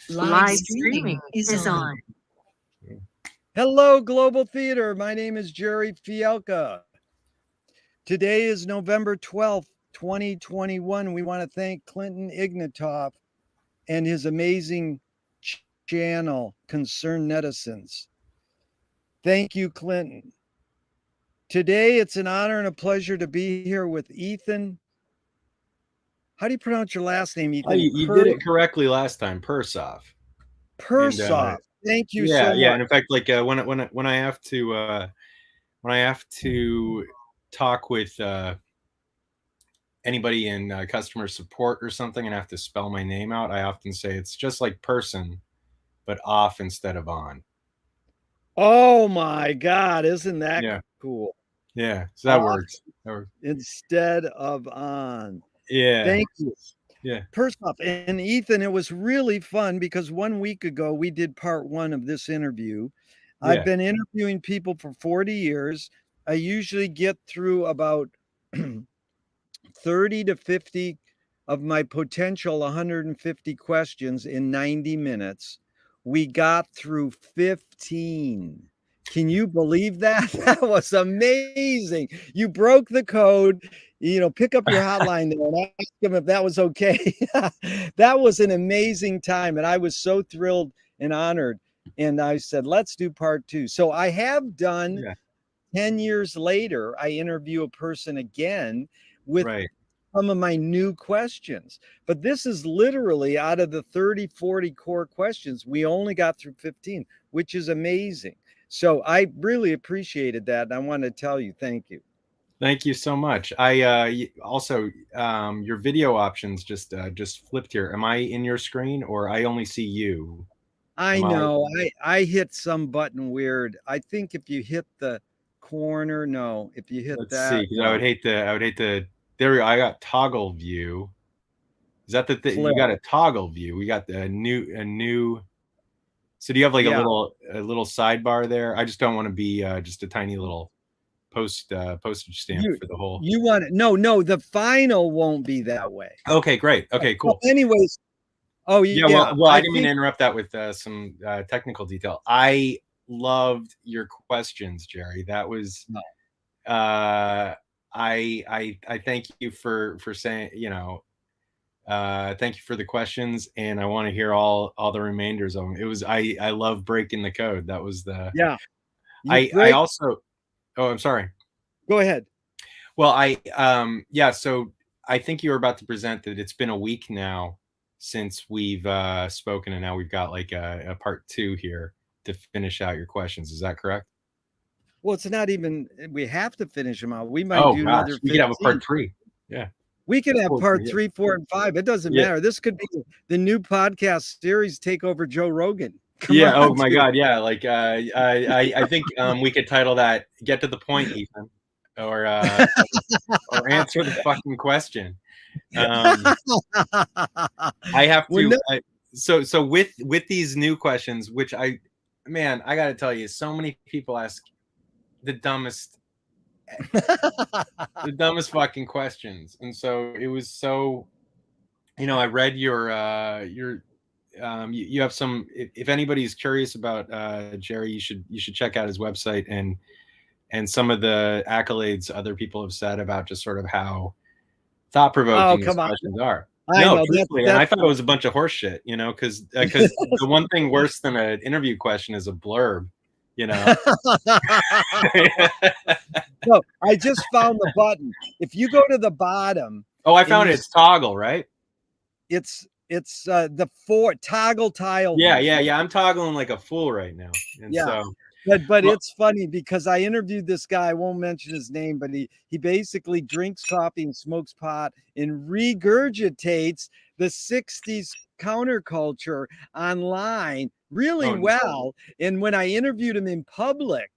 Live streaming is on. Hello, Global Theater. My name is Jerry Fielka. Today is November 12th, 2021. We want to thank Clinton Ignatoff and his amazing channel, Concerned Netizens. Thank you, Clinton. Today, it's an honor and a pleasure to be here with Ethan. How do you pronounce your last name, Ethan? You did it correctly last time, Persoff. Persoff. Thank you so much. Yeah, and in fact, like when I have to talk with anybody in customer support or something and I have to spell my name out, I often say it's just like person, but off instead of on. Oh my God, isn't that cool? Yeah, so that works. Instead of on. Yeah. Thank you. Yeah. Persoff and Ethan, it was really fun because 1 week ago we did part 1 of this interview. Yeah. I've been interviewing people for 40 years. I usually get through about 30 to 50 of my potential 150 questions in 90 minutes. We got through 15. Can you believe that? That was amazing. You broke the code. Pick up your hotline there and ask them if that was okay. That was an amazing time. And I was so thrilled and honored. And I said, let's do part 2. So I have done 10 years later, I interview a person again with some of my new questions. But this is literally out of the 30, 40 core questions, we only got through 15, which is amazing. So I really appreciated that. And I want to tell you, thank you. Thank you so much. I also your video options just flipped here. Am I in your screen or I only see you? I know. I hit some button weird. I think if you hit the corner, if you hit Let's see, because I would hate to. There we go. I got toggle view. Is that the thing? You got a toggle view. We got a new. So do you have like a little sidebar there? I just don't want to be just a tiny little postage stamp for the whole. You want it? No, the final won't be that way. Okay, great. Okay, cool. Well, anyways, well, I didn't mean to interrupt that with some technical detail. I loved your questions, Jerry. That was I thank you for saying, thank you for the questions, and I want to hear all the remainders of them. It was I love breaking the code. That was the I also I'm sorry. Go ahead. Well, so I think you were about to present that it's been a week now since we've spoken, and now we've got like a part 2 here to finish out your questions. Is that correct? Well, it's not even, we have to finish them out. We might do another 15. We could have a part 3. Yeah. We could have part 3, 4, and 5. It doesn't matter. This could be the new podcast series, take over Joe Rogan. Oh my God. Yeah. Like I think we could title that "Get to the Point, Ethan," or answer the fucking question. I have to. So with these new questions, which I got to tell you, so many people ask the dumbest fucking questions, and so it was so. I read your. You have some. If anybody's curious about Jerry, you should check out his website and some of the accolades other people have said about just sort of how thought-provoking these questions are. I thought it was a bunch of horse shit, because the one thing worse than an interview question is a blurb, No, I just found the button. If you go to the bottom. Oh, I found it. It's toggle, right? It's the 4 toggle tile. Yeah. I'm toggling like a fool right now. And but it's funny because I interviewed this guy. I won't mention his name, but he basically drinks coffee and smokes pot and regurgitates the 60s counterculture online really well. And when I interviewed him in public,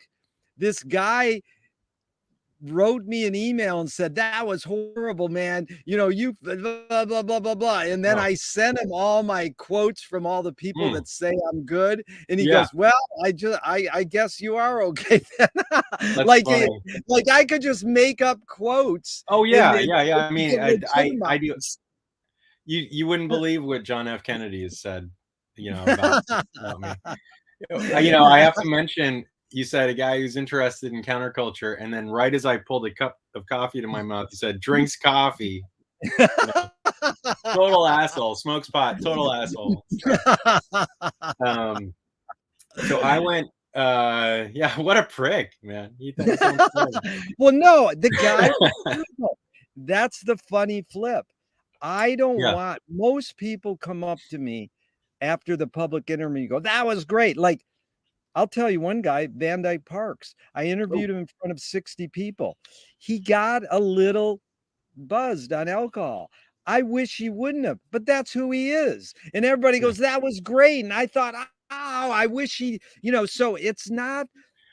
this guy wrote me an email and said, that was horrible, man. You blah, blah, blah, blah, blah. And then I sent him all my quotes from all the people that say I'm good. And he goes, well, I guess you are okay then. like I could just make up quotes. Oh, yeah. I mean, I do. You wouldn't believe what John F. Kennedy has said about me. I have to mention, you said a guy who's interested in counterculture, and then right as I pulled a cup of coffee to my mouth, he said, "Drinks coffee." Total asshole. Smokes pot. Total asshole. So I went. Yeah, what a prick, man. Well, no, the guy. That's the funny flip. I don't want. Most people come up to me after the public interview, go, "That was great." Like, I'll tell you one guy, Van Dyke Parks. I interviewed him in front of 60 people. He got a little buzzed on alcohol. I wish he wouldn't have, but that's who he is. And everybody goes, "That was great." And I thought, "Oh, I wish he, so it's not,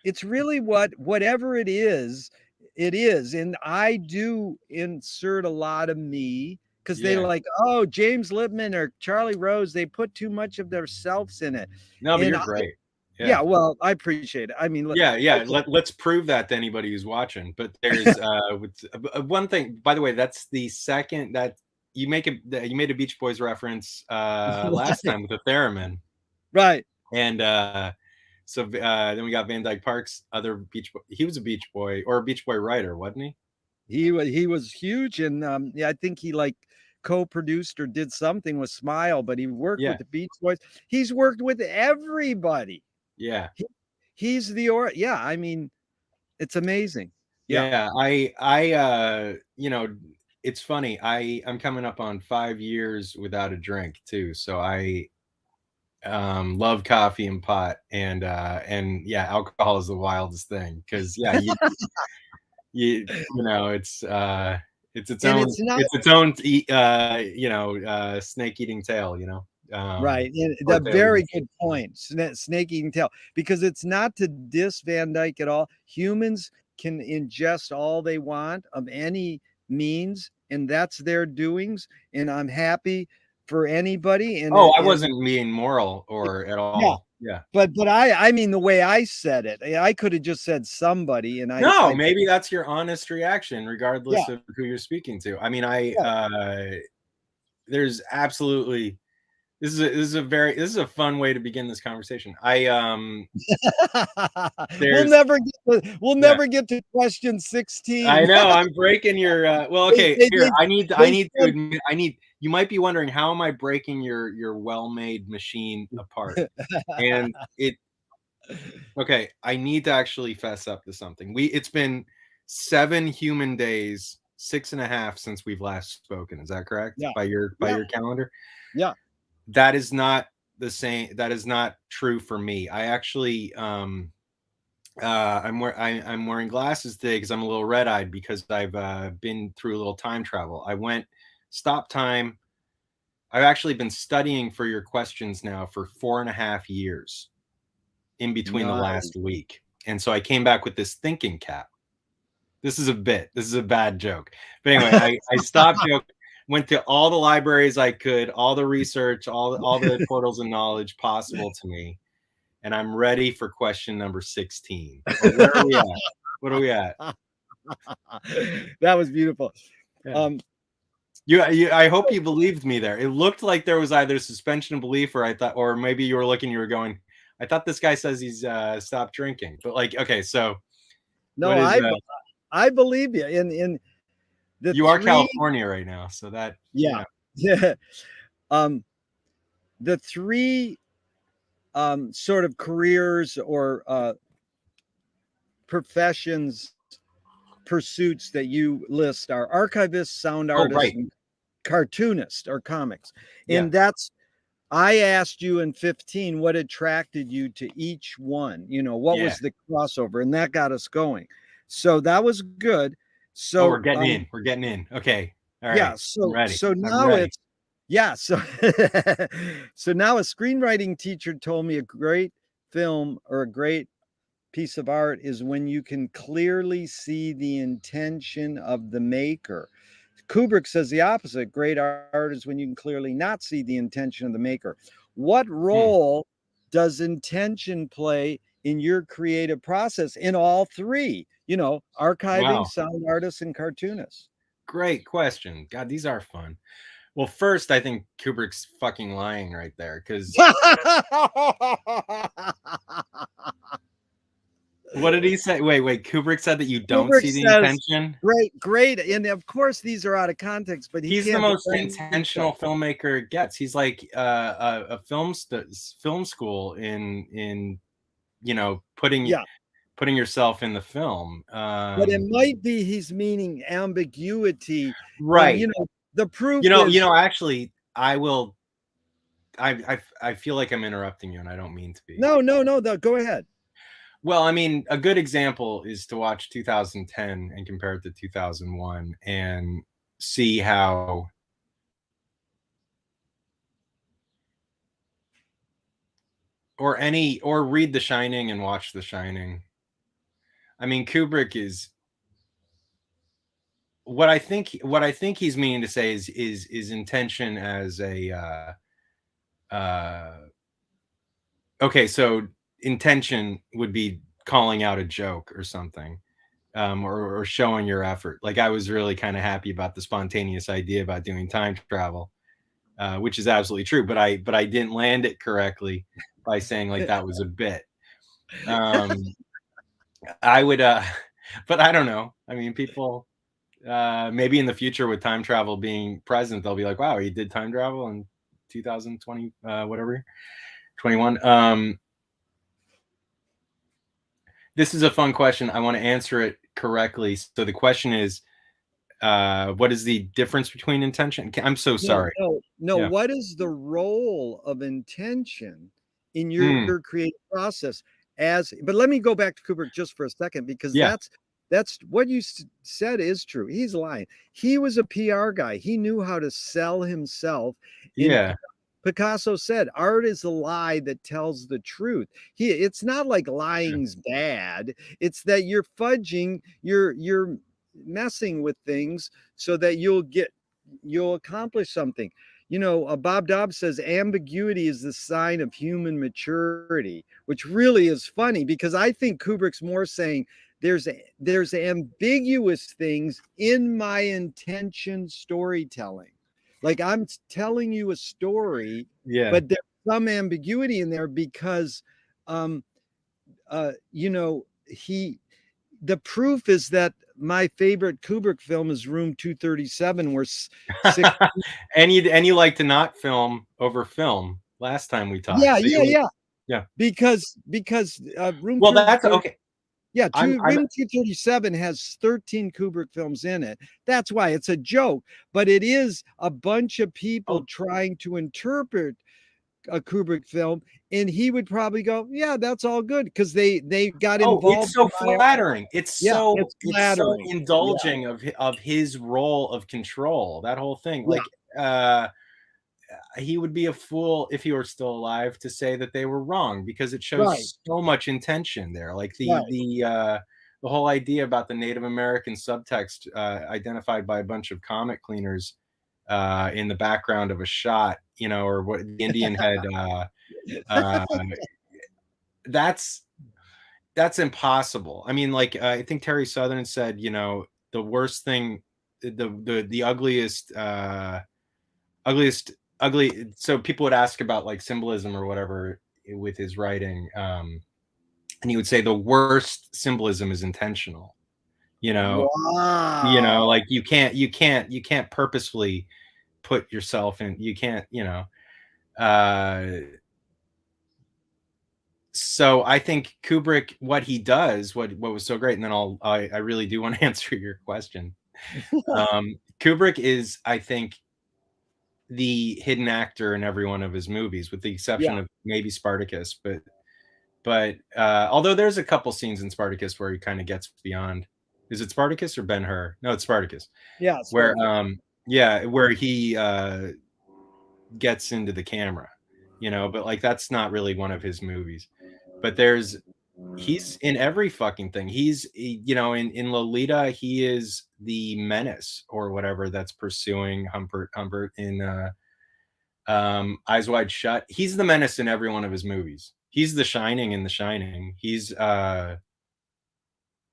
it's really whatever it is, it is." And I do insert a lot of me because they're like, "Oh, James Lipman or Charlie Rose, they put too much of themselves in it." No, but you're great. Yeah, well, I appreciate it. I mean, let's prove that to anybody who's watching. But there's one thing, by the way, that's the second that you made a Beach Boys reference last time with the theremin, right? And so then we got Van Dyke Parks, other Beach Boy. He was a Beach Boy or a Beach Boy writer, wasn't he? He was huge, and I think he co-produced or did something with Smile, but he worked with the Beach Boys. He's worked with everybody. Yeah. He's I mean, it's amazing. Yeah. It's funny. I'm coming up on 5 years without a drink too. So I love coffee and pot, and alcohol is the wildest thing. Cause it's its own snake eating tail, right. A very good point. Snake eating tail, because it's not to diss Van Dyke at all. Humans can ingest all they want of any means, and that's their doings. And I'm happy for anybody. And I wasn't being moral or at all. Yeah. But I mean, the way I said it, I could have just said somebody, and maybe that's your honest reaction, regardless of who you're speaking to. I mean, there's absolutely. This is a fun way to begin this conversation. We'll never get to question 16. I know, I'm breaking your well, okay, here. I need to admit, you might be wondering, how am I breaking your well-made machine apart? And I need to actually fess up to something. It's been 7 human days, 6.5 since we've last spoken. Is that correct? Yeah. By your calendar? Yeah. That is not the same. That is not true for me. I actually, I'm wearing glasses today because I'm a little red-eyed, because I've been through a little time travel. I went stop time. I've actually been studying for your questions now for 4.5 years in between the last week. And so I came back with this thinking cap. This is a bit. This is a bad joke. But anyway, I stopped joking. Went to all the libraries I could, all the research, all the portals of knowledge possible to me, and I'm ready for question number 16. Where are we at? What are we at? That was beautiful. Yeah. I hope you believed me there. It looked like there was either suspension of belief, or maybe you were looking, you were going, I thought this guy says he's stopped drinking. But okay, so no, I believe you. In you are California right now, so that yeah. The 3 sort of careers or professions, pursuits that you list are archivist, sound artist, and cartoonist or comics. And that's, I asked you in 15 what attracted you to each one. What was the crossover, and that got us going. So that was good. So we're getting in. We're getting in. Okay. All right. Yeah. So now it's so now a screenwriting teacher told me a great film or a great piece of art is when you can clearly see the intention of the maker. Kubrick says the opposite. Great art is when you can clearly not see the intention of the maker. What role does intention play in your creative process in all 3? Archiving, sound artists, and cartoonists. Great question. God, these are fun. Well, first, I think Kubrick's fucking lying right there, because what did he say? Wait, Kubrick said that you don't Kubrick see the says, intention? great. And of course, these are out of context, but he He's the can't most defend intentional himself. filmmaker it gets. He's like a film school in putting Yeah. yourself in the film. But it might be he's meaning ambiguity. And, Right. the proof is. Actually, I will. I feel like I'm interrupting you, and I don't mean to be. No, go ahead. Well, I mean, a good example is to watch 2010 and compare it to 2001 and see how or read The Shining and watch The Shining. I mean, Kubrick is what I think he's meaning to say is intention as a okay, so intention would be calling out a joke or something. Or showing your effort. Like, I was really kind of happy about the spontaneous idea about doing time travel, which is absolutely true. But I didn't land it correctly by saying like that was a bit. I would, but I don't know. I mean, people maybe in the future with time travel being present, they'll be like, "Wow, he did time travel in 2020, whatever, 21." This is a fun question. I want to answer it correctly. So the question is, what is the difference between intention? I'm so sorry. No. Yeah. What is the role of intention in Mm, your creative process? But let me go back to Kubrick just for a second, because yeah. that's what you said is true. He's lying. He was a PR guy. He knew how to sell himself. And Yeah. Picasso said, art is a lie that tells the truth. It's not like lying's bad. It's that you're fudging, you're messing with things so that you'll accomplish something. Bob Dobbs says ambiguity is the sign of human maturity, which really is funny, because I think Kubrick's more saying there's ambiguous things in my intention storytelling. Like, I'm telling you a story, Yeah. but there's some ambiguity in there because, the proof is that my favorite Kubrick film is Room 237, where six. And you like to not film over film last time we talked. Yeah, So yeah. because Room Well, that's 230. okay. Yeah, I'm Room 237 has 13 Kubrick films in it. That's why it's a joke, but it is a bunch of people trying to interpret a Kubrick film, and he would probably go, "Yeah, that's all good," because they got involved. It's so in my. flattering. It's Yeah, so it's flattering. indulging of his role of control. That whole thing, Yeah. like he would be a fool if he were still alive to say that they were wrong, because it shows Right. so much intention there. Like Right. the whole idea about the Native American subtext identified by a bunch of comic cleaners in the background of a shot, or what the Indian had. Uh, that's impossible. I mean, like I think Terry Southern said, the worst thing, the ugliest, ugly. So people would ask about like symbolism or whatever with his writing, and he would say the worst symbolism is intentional. Wow. Like you can't purposefully put yourself in. You can't. So I think Kubrick, what he does, what was so great, and then I really do want to answer your question. Kubrick is, I think, the hidden actor in every one of his movies, with the exception Yeah. of maybe Spartacus. But although there's a couple scenes in Spartacus where he kind of gets beyond. Is it Spartacus or Ben-Hur? No, it's Spartacus. Yeah. Where Spartacus. where he gets into the camera, but like that's not really one of his movies. But he's in every fucking thing. In Lolita, he is the menace or whatever that's pursuing Humbert in Eyes Wide Shut. He's the menace in every one of his movies. He's the Shining in The Shining. He's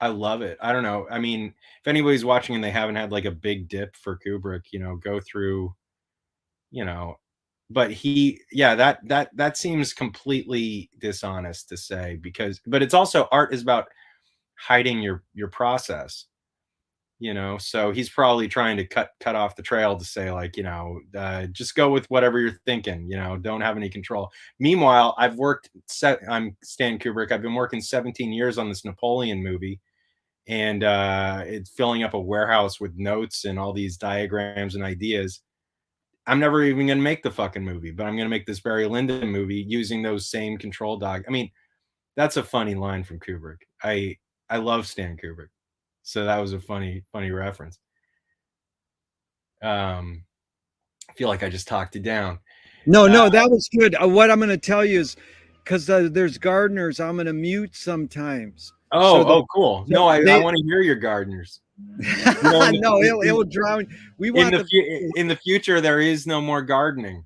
I love it. I don't know. I mean, if anybody's watching and they haven't had like a big dip for Kubrick, go through you know, but that seems completely dishonest to say, because, but it's also, art is about hiding your process, you know, so he's probably trying to cut off the trail to say, like, you know, just go with whatever you're thinking, you know, don't have any control. Meanwhile, I'm Stan Kubrick. I've been working 17 years on this Napoleon movie, and it's filling up a warehouse with notes and all these diagrams and ideas. I'm never even going to make the fucking movie, but I'm going to make this Barry Lyndon movie using those same control dog. I mean, that's a funny line from Kubrick. I love Stan Kubrick, so that was a funny reference. I feel like I just talked it down. No, that was good. What I'm going to tell you is, because there's gardeners, I'm going to mute sometimes. Cool. No, I want to hear your gardeners. No, it'll drown. We want in the future, there is no more gardening.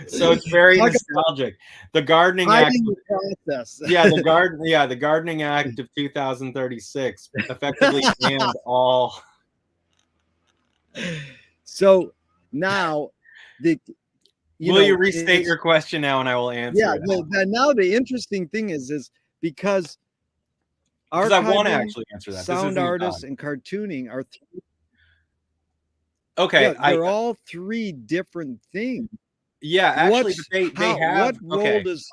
So it's very nostalgic. The Gardening Act. The Gardening Act of 2036 effectively banned all. So now, will you restate your question now, and I will answer? Yeah. Now the interesting thing is because I want to actually answer that. Sound artists and cartooning are okay. They're all three different things. Yeah, actually, they have. What role does?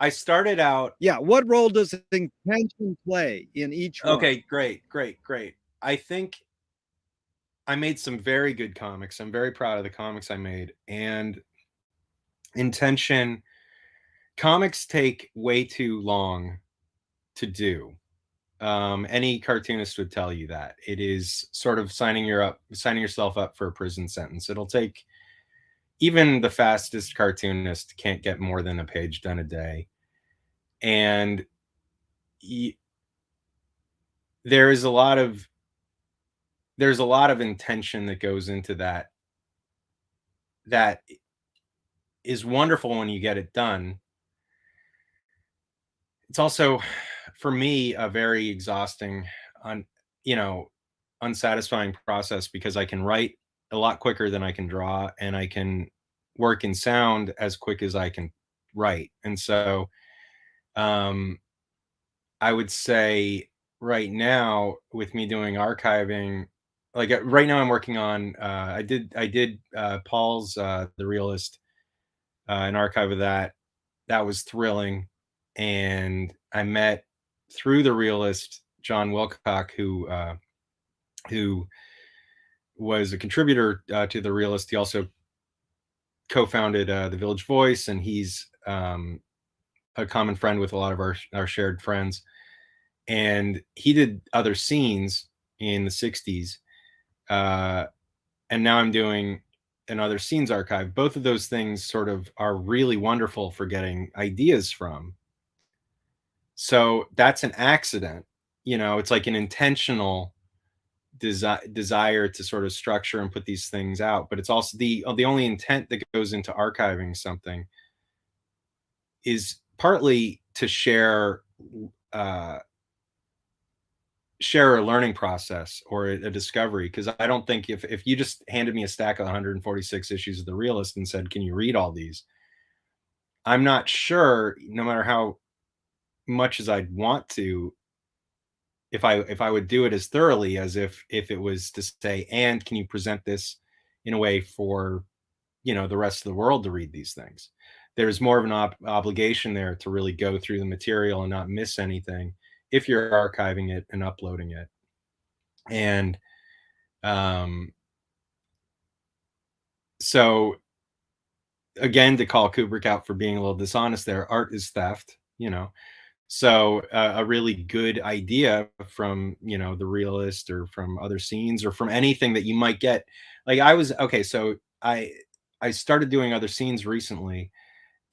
I started out. Yeah, what role does intention play in each one? Okay, great. I think I made some very good comics. I'm very proud of the comics I made. And intention, comics take way too long to do. Any cartoonist would tell you that. It is sort of signing yourself up for a prison sentence. It'll take, even the fastest cartoonist can't get more than a page done a day. And there's a lot of intention that goes into that is wonderful when you get it done. It's also, for me, a very exhausting, unsatisfying process, because I can write a lot quicker than I can draw, and I can work in sound as quick as I can write. And so I would say right now, with me doing archiving, like right now I'm working on, I did Paul's The Realist, an archive of that. That was thrilling. And I met, through The Realist, John Wilcock, who was a contributor to The Realist. He also co-founded The Village Voice, and he's a common friend with a lot of our shared friends. And he did Other Scenes in the 60s. And now I'm doing an Other Scenes archive. Both of those things sort of are really wonderful for getting ideas from. So that's an accident, it's like an intentional desire to sort of structure and put these things out. But it's also the only intent that goes into archiving something is partly to share a learning process or a discovery. Because I don't think if you just handed me a stack of 146 issues of The Realist and said, can you read all these? I'm not sure, no matter how much as I'd want to, if I would do it as thoroughly as if it was to say, and can you present this in a way for, the rest of the world to read these things? There's more of an obligation there to really go through the material and not miss anything if you're archiving it and uploading it. And so again, to call Kubrick out for being a little dishonest there, art is theft, So a really good idea from, The Realist, or from Other Scenes, or from anything that you might get. Like so I started doing Other Scenes recently,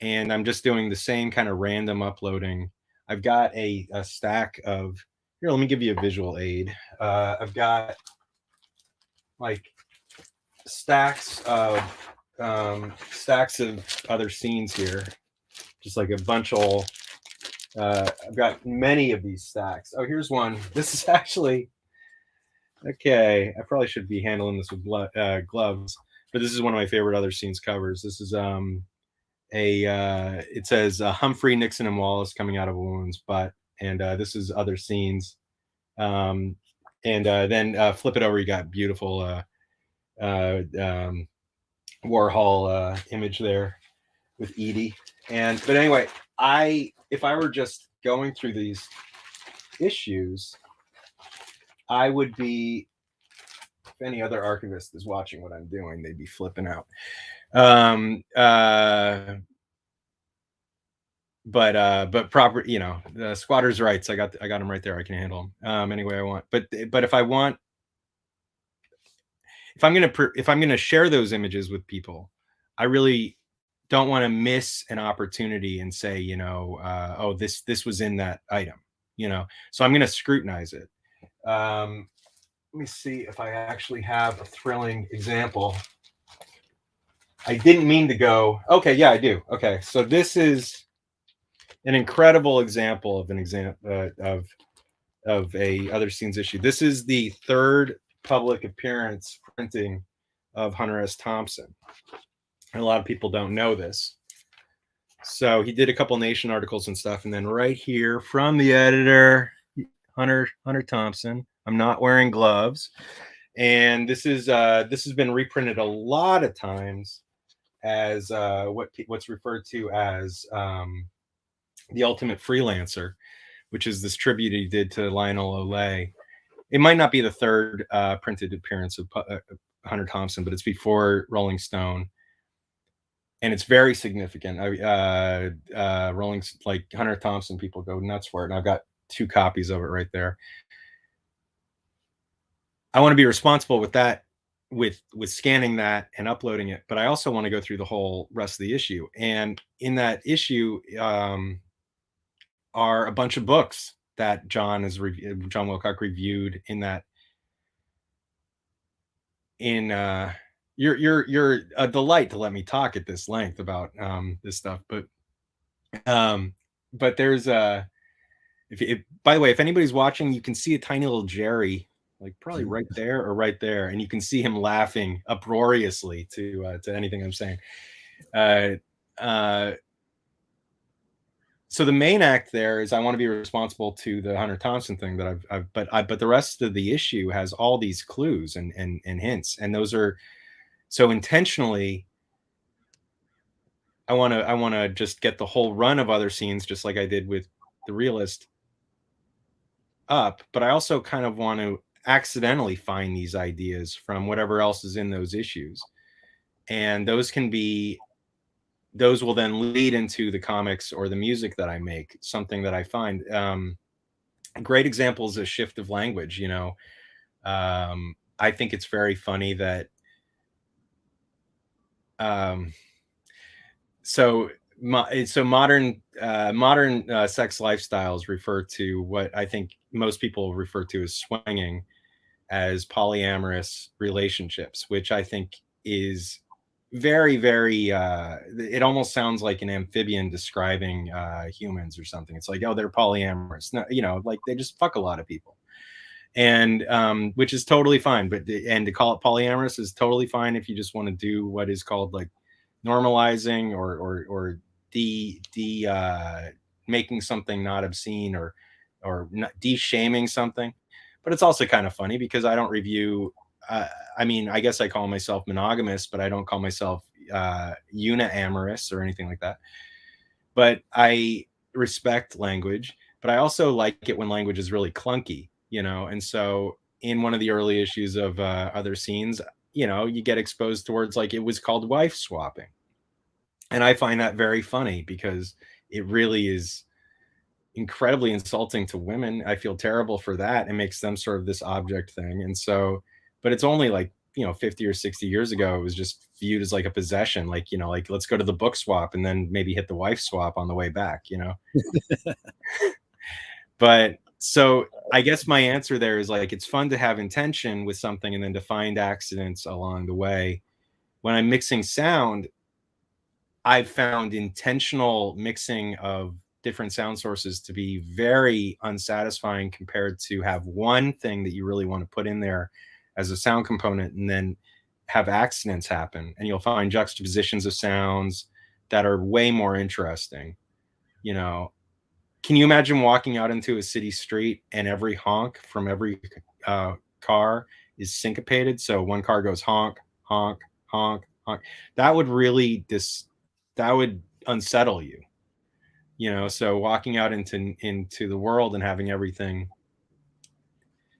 and I'm just doing the same kind of random uploading. I've got a stack of, here, let me give you a visual aid. I've got like stacks of Other Scenes here, just like a bunch of, I've got many of these stacks. Oh, here's one. This is actually, Okay, I probably should be handling this with gloves, but this is one of my favorite other scenes covers. This is it says Humphrey, Nixon, and Wallace coming out of a woman's butt, and this is other scenes. Then flip it over, you got beautiful Warhol image there with Edie. But anyway, if I were just going through these issues, I would be, if any other archivist is watching what I'm doing, they'd be flipping out. But proper, the squatters' rights, I got them right there. I can handle them any way I want. But if I want, if I'm gonna share those images with people, I really don't want to miss an opportunity and say, oh, this was in that item, So I'm gonna scrutinize it. Let me see if I actually have a thrilling example. I didn't mean to go. Okay, yeah, I do. Okay, so this is an incredible example of of a other scenes issue. This is the third public appearance printing of Hunter S. Thompson. And a lot of people don't know this. So he did a couple Nation articles and stuff, and then right here from the editor, Hunter Thompson. I'm not wearing gloves, and this has been reprinted a lot of times as what's referred to as the Ultimate Freelancer, which is this tribute he did to Lionel Olay. It might not be the third printed appearance of Hunter Thompson, but it's before Rolling Stone, and it's very significant. Rolling, like Hunter Thompson, people go nuts for it, and I've got 2 copies of it right there. I want to be responsible with that, with scanning that and uploading it, but I also want to go through the whole rest of the issue. And in that issue are a bunch of books that John Wilcock reviewed in that. You're a delight to let me talk at this length about this stuff, but there's by the way, if anybody's watching, you can see a tiny little Jerry, like probably right there or right there, and you can see him laughing uproariously to anything I'm saying. So the main act there is I want to be responsible to the Hunter Thompson thing that but the rest of the issue has all these clues and hints, and those are so intentionally. I want to just get the whole run of other scenes, just like I did with The Realist, up, but I also kind of want to accidentally find these ideas from whatever else is in those issues, and those will then lead into the comics or the music that I make, something that I find. Great examples of shift of language. I think it's very funny that so modern sex lifestyles refer to what I think most people refer to as swinging, as polyamorous relationships, which I think is very, very it almost sounds like an amphibian describing humans or something. It's like, oh, they're polyamorous. No, like they just fuck a lot of people, and which is totally fine. But to call it polyamorous is totally fine if you just want to do what is called like normalizing or making something not obscene or de-shaming something. But it's also kind of funny because I don't review. I mean, I guess I call myself monogamous, but I don't call myself uniamorous or anything like that. But I respect language, but I also like it when language is really clunky, And so in one of the early issues of other scenes, you get exposed towards, like, it was called wife swapping. And I find that very funny because it really is incredibly insulting to women. I feel terrible for that. It makes them sort of this object thing. And so, but it's only like, 50 or 60 years ago, it was just viewed as like a possession, like, like let's go to the book swap and then maybe hit the wife swap on the way back, But so I guess my answer there is like, it's fun to have intention with something and then to find accidents along the way. When I'm mixing sound, I've found intentional mixing of different sound sources to be very unsatisfying compared to have one thing that you really want to put in there as a sound component, and then have accidents happen, and you'll find juxtapositions of sounds that are way more interesting. You know, can you imagine walking out into a city street and every honk from every car is syncopated? So one car goes honk, honk, honk, honk. That would really that would unsettle you. You know, so walking out into the world and having everything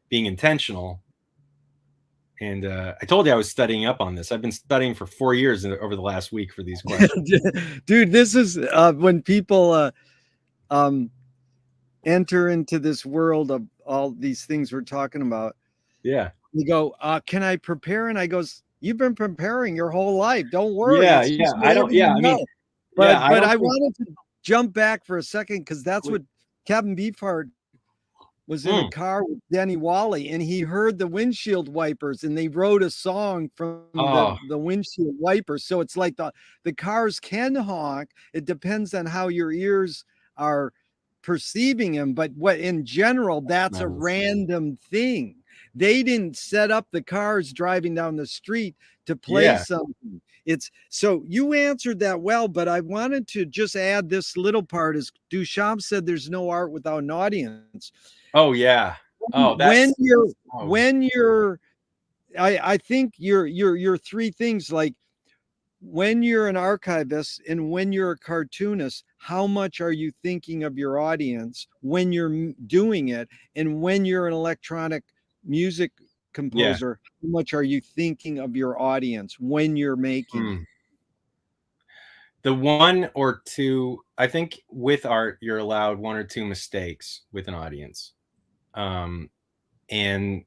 being intentional. And I told you I was studying up on this. I've been studying for 4 years over the last week for these questions. Dude, this is when people enter into this world of all these things we're talking about. Yeah. You go, can I prepare? And I goes, you've been preparing your whole life. Don't worry. Yeah, yeah. I don't. Yeah, I mean, but I wanted to jump back for a second because that's what Captain Beefheart was in a car with Denny Wally, and he heard the windshield wipers, and they wrote a song from the windshield wipers. So it's like the cars can honk. It depends on how your ears are perceiving them, but what in general, that's a random thing. They didn't set up the cars driving down the street to play something. It's so you answered that well, but I wanted to just add this little part. Is Duchamp said there's no art without an audience. Oh yeah. Oh, that's when you're I think your three things, like when you're an archivist and when you're a cartoonist, how much are you thinking of your audience when you're doing it? And when you're an electronic music composer, how much are you thinking of your audience when you're making the one or two? I think with art, you're allowed one or two mistakes with an audience. And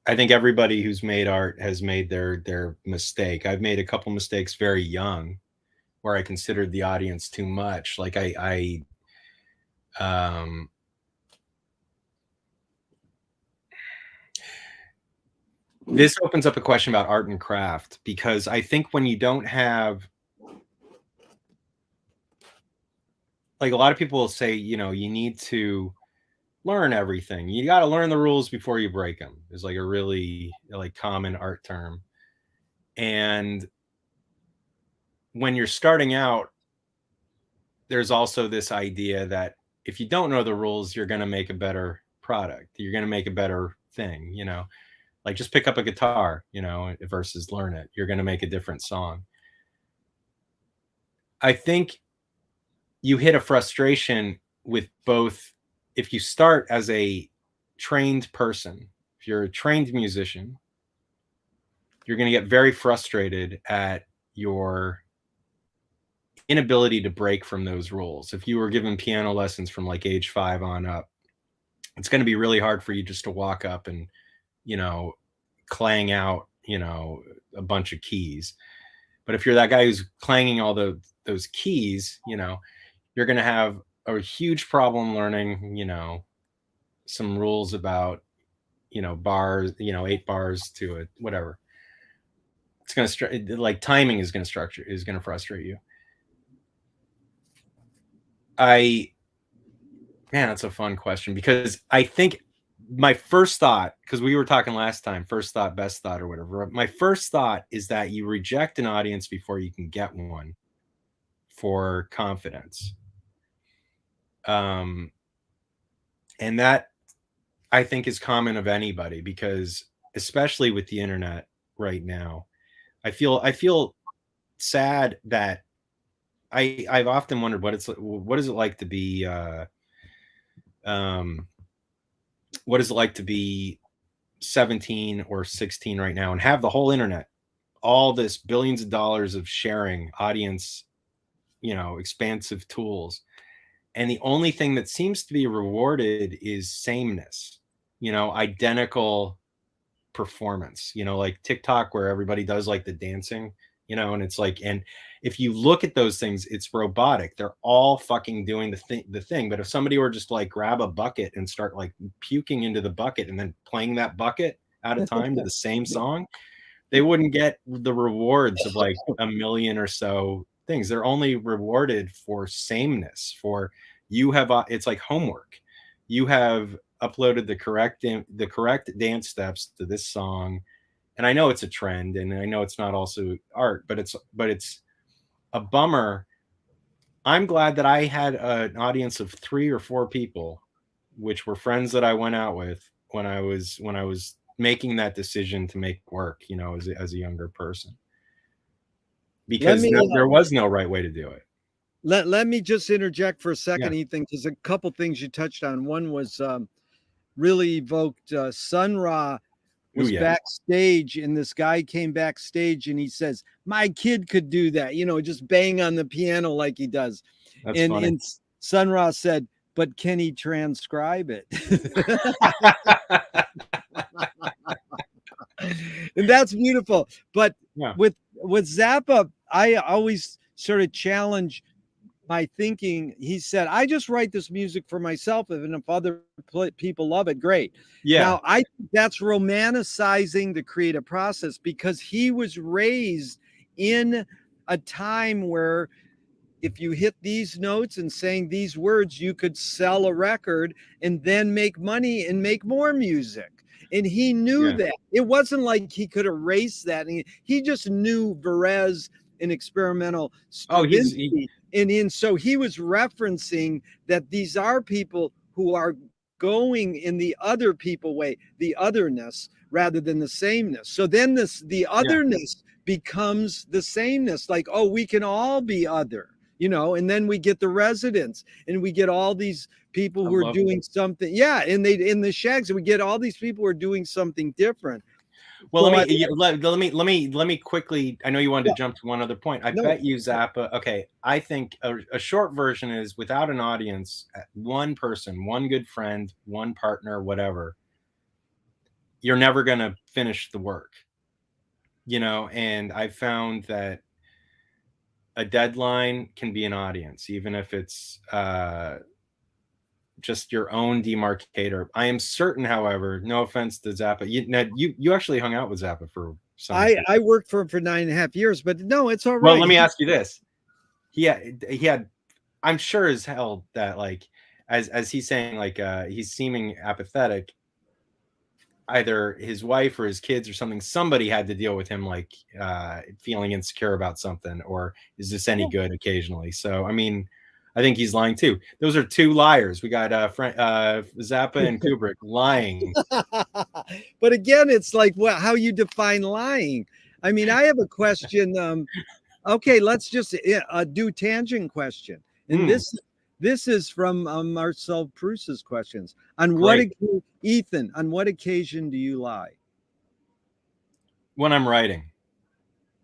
I think everybody who's made art has made their mistake. I've made a couple mistakes very young where I considered the audience too much. Like this opens up a question about art and craft, because I think when you don't have, like, a lot of people will say, you know, you need to learn everything. You got to learn the rules before you break them, is like a really like common art term. And when you're starting out, there's also this idea that if you don't know the rules, you're going to make a better product. You're going to make a better thing, you know, like just pick up a guitar, you know, versus learn it. You're going to make a different song. I think you hit a frustration with both. If you start as a trained person, if you're a trained musician, you're going to get very frustrated at your inability to break from those rules. If you were given piano lessons from like age 5 on up, it's going to be really hard for you just to walk up and, you know, clang out, you know, a bunch of keys. But if you're that guy who's clanging all those keys, you know, you're going to have a huge problem learning, you know, some rules about, you know, bars, you know, 8 bars to a whatever. It's going to like timing is going to frustrate you. Man, that's a fun question, because I think my first thought, because we were talking last time, first thought, best thought, or whatever. My first thought is that you reject an audience before you can get one for confidence. And that I think is common of anybody, because especially with the internet right now, I feel sad that I've often wondered what is it like to be what is it like to be 17 or 16 right now and have the whole internet, all this billions of dollars of sharing, audience, you know, expansive tools. And the only thing that seems to be rewarded is sameness, you know, identical performance, you know, like TikTok, where everybody does like the dancing, you know, and it's like, and if you look at those things, it's robotic. They're all fucking doing the thing. But if somebody were just like grab a bucket and start like puking into the bucket and then playing that bucket out of time to the same song, they wouldn't get the rewards of like a million or so things. They're only rewarded for sameness, for You have it's like homework. You have uploaded the correct dance steps to this song, and I know it's a trend, and I know it's not also art, but it's a bummer. I'm glad that I had an audience of 3 or 4 people, which were friends that I went out with when I was making that decision to make work, you know, as a younger person, because there was no right way to do it. Let me just interject for a second, Yeah. Ethan, because a couple things you touched on. One was really evoked. Sun Ra was backstage, and this guy came backstage, and he says, "My kid could do that," you know, just bang on the piano like he does. That's funny. And Sun Ra said, "But can he transcribe it?" And that's beautiful. But with Zappa, I always sort of challenge my thinking. He said, I just write this music for myself, and if other people love it, great. Yeah. Now, I think that's romanticizing the creative process, because he was raised in a time where if you hit these notes and saying these words, you could sell a record and then make money and make more music. And he knew that. It wasn't like he could erase that. He just knew Varese and experimental Stravinsky. And so he was referencing that these are people who are going in the other people way, the otherness rather than the sameness. So then the otherness becomes the sameness, like, oh, we can all be other, you know, and then we get the residents, and we get all these people who are doing something. Yeah. And in the shags, we get all these people who are doing something different. Well, let me quickly. I know you wanted to jump to one other point. I bet you Zappa. Okay, I think a short version is without an audience, one person, one good friend, one partner, whatever. You're never gonna finish the work, you know. And I found that a deadline can be an audience, even if it's just your own demarcator. I am certain, however, no offense to Zappa, you actually hung out with Zappa for some. I worked for him for 9.5 years, but no, it's all right. Well, let me ask you this: he had, I'm sure as hell that, like, as he's saying, like, he's seeming apathetic. Either his wife or his kids or somebody had to deal with him, like, feeling insecure about something, or is this any good occasionally? So, I mean, I think he's lying too. Those are 2 liars. We got Zappa and Kubrick lying. But again, it's like how you define lying. I mean, I have a question. Okay, let's just do tangent question. And this is from Marcel Proust's questions. Ethan, on what occasion do you lie? When I'm writing.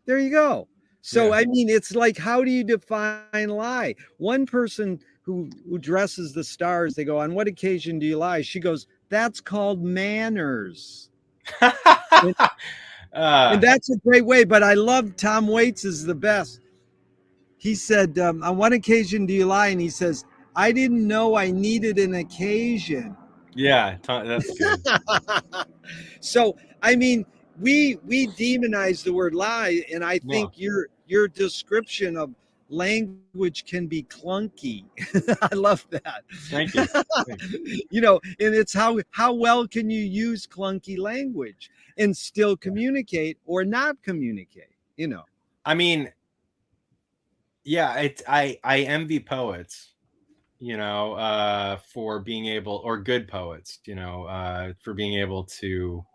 There you go. So, I mean, it's like, how do you define lie? One person who dresses the stars, they go, on what occasion do you lie? She goes, that's called manners. And that's a great way. But I love Tom Waits is the best. He said, on what occasion do you lie? And he says, I didn't know I needed an occasion. Yeah, that's good. So, I mean, we demonize the word lie, and I think your description of language can be clunky. I love that. Thank you. You know, and it's how well can you use clunky language and still communicate or not communicate, you know. I mean, yeah, I envy poets, you know, for being able, or good poets, you know, for being able to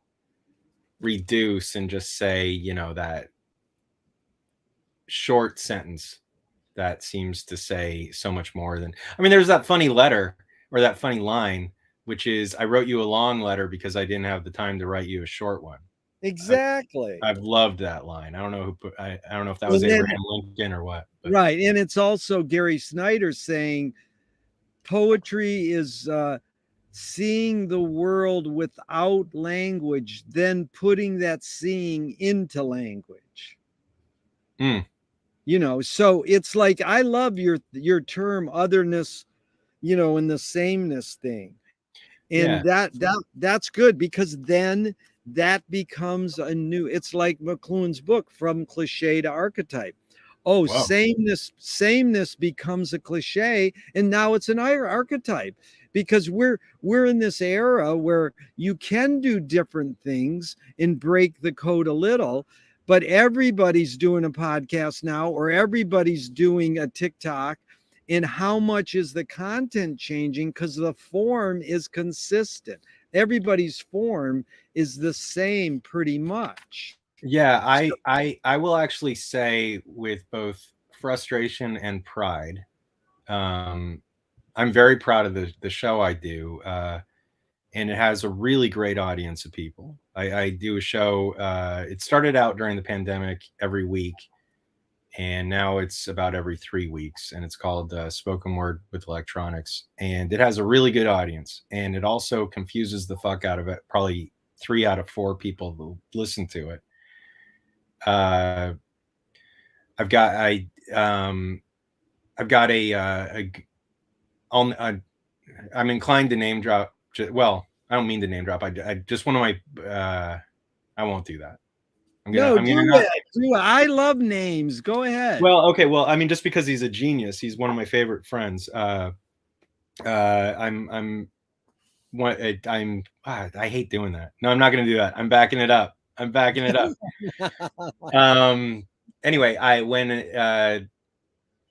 reduce and just say, you know, that short sentence that seems to say so much more than, I mean, there's that funny letter, or that funny line, which is, I wrote you a long letter because I didn't have the time to write you a short one. Exactly. I've loved that line. I don't know who put, I don't know if that was Abraham Lincoln or what. But. Right. And it's also Gary Snyder saying poetry is seeing the world without language, then putting that seeing into language. You know, so it's like, I love your term otherness, you know, and the sameness thing. And that's good, because then that becomes a new, it's like McLuhan's book, From Cliche to Archetype. Oh, Whoa. sameness becomes a cliche, and now it's an archetype, because we're in this era where you can do different things and break the code a little, but everybody's doing a podcast now, or everybody's doing a TikTok. And how much is the content changing? Because the form is consistent. Everybody's form is the same pretty much. Yeah, I will actually say, with both frustration and pride, I'm very proud of the show I do, and it has a really great audience of people. I do a show. It started out during the pandemic every week, and now it's about every 3 weeks, and it's called Spoken Word with Electronics, and it has a really good audience, and it also confuses the fuck out of it. Probably 3 out of 4 people who listen to it. I've got I'm inclined to name drop. Well, I don't mean to name drop. I just one of my. I won't do that. I love names. Go ahead. Well, okay. Well, I mean, just because he's a genius, he's one of my favorite friends. I hate doing that. No, I'm not going to do that. I'm backing it up. Anyway,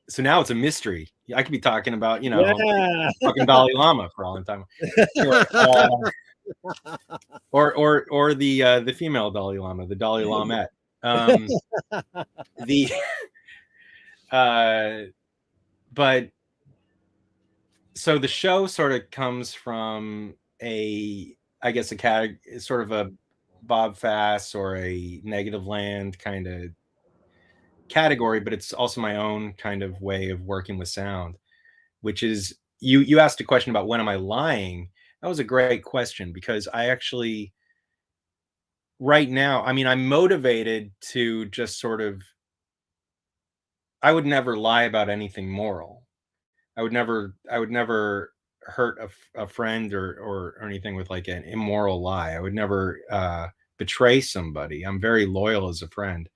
so now it's a mystery. I could be talking about, fucking Dalai Lama for all the time. Or the female Dalai Lama, the Dalai Lamette. But so the show sort of comes from a sort of a Bob Fass or a Negative Land kind of category, but it's also my own kind of way of working with sound, which is, you asked a question about when am I lying. That was a great question, because I actually, right now, I mean, I'm motivated to just sort of, I would never lie about anything moral. I would never hurt a friend or anything with like an immoral lie. I would never betray somebody. I'm very loyal as a friend,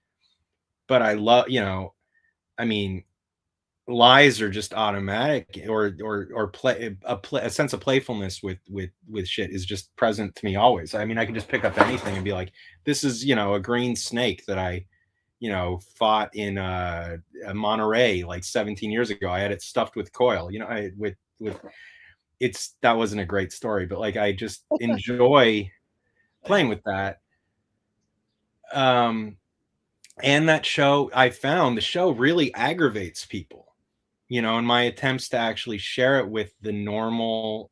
but I love, I mean, lies are just automatic, or a sense of playfulness with shit is just present to me always. I mean, I can just pick up anything and be like, this is, a green snake that I fought in Monterey like 17 years ago. I had it stuffed with coil, that wasn't a great story, but like, I just enjoy playing with that. And that show, I found the show really aggravates people, in my attempts to actually share it with the normal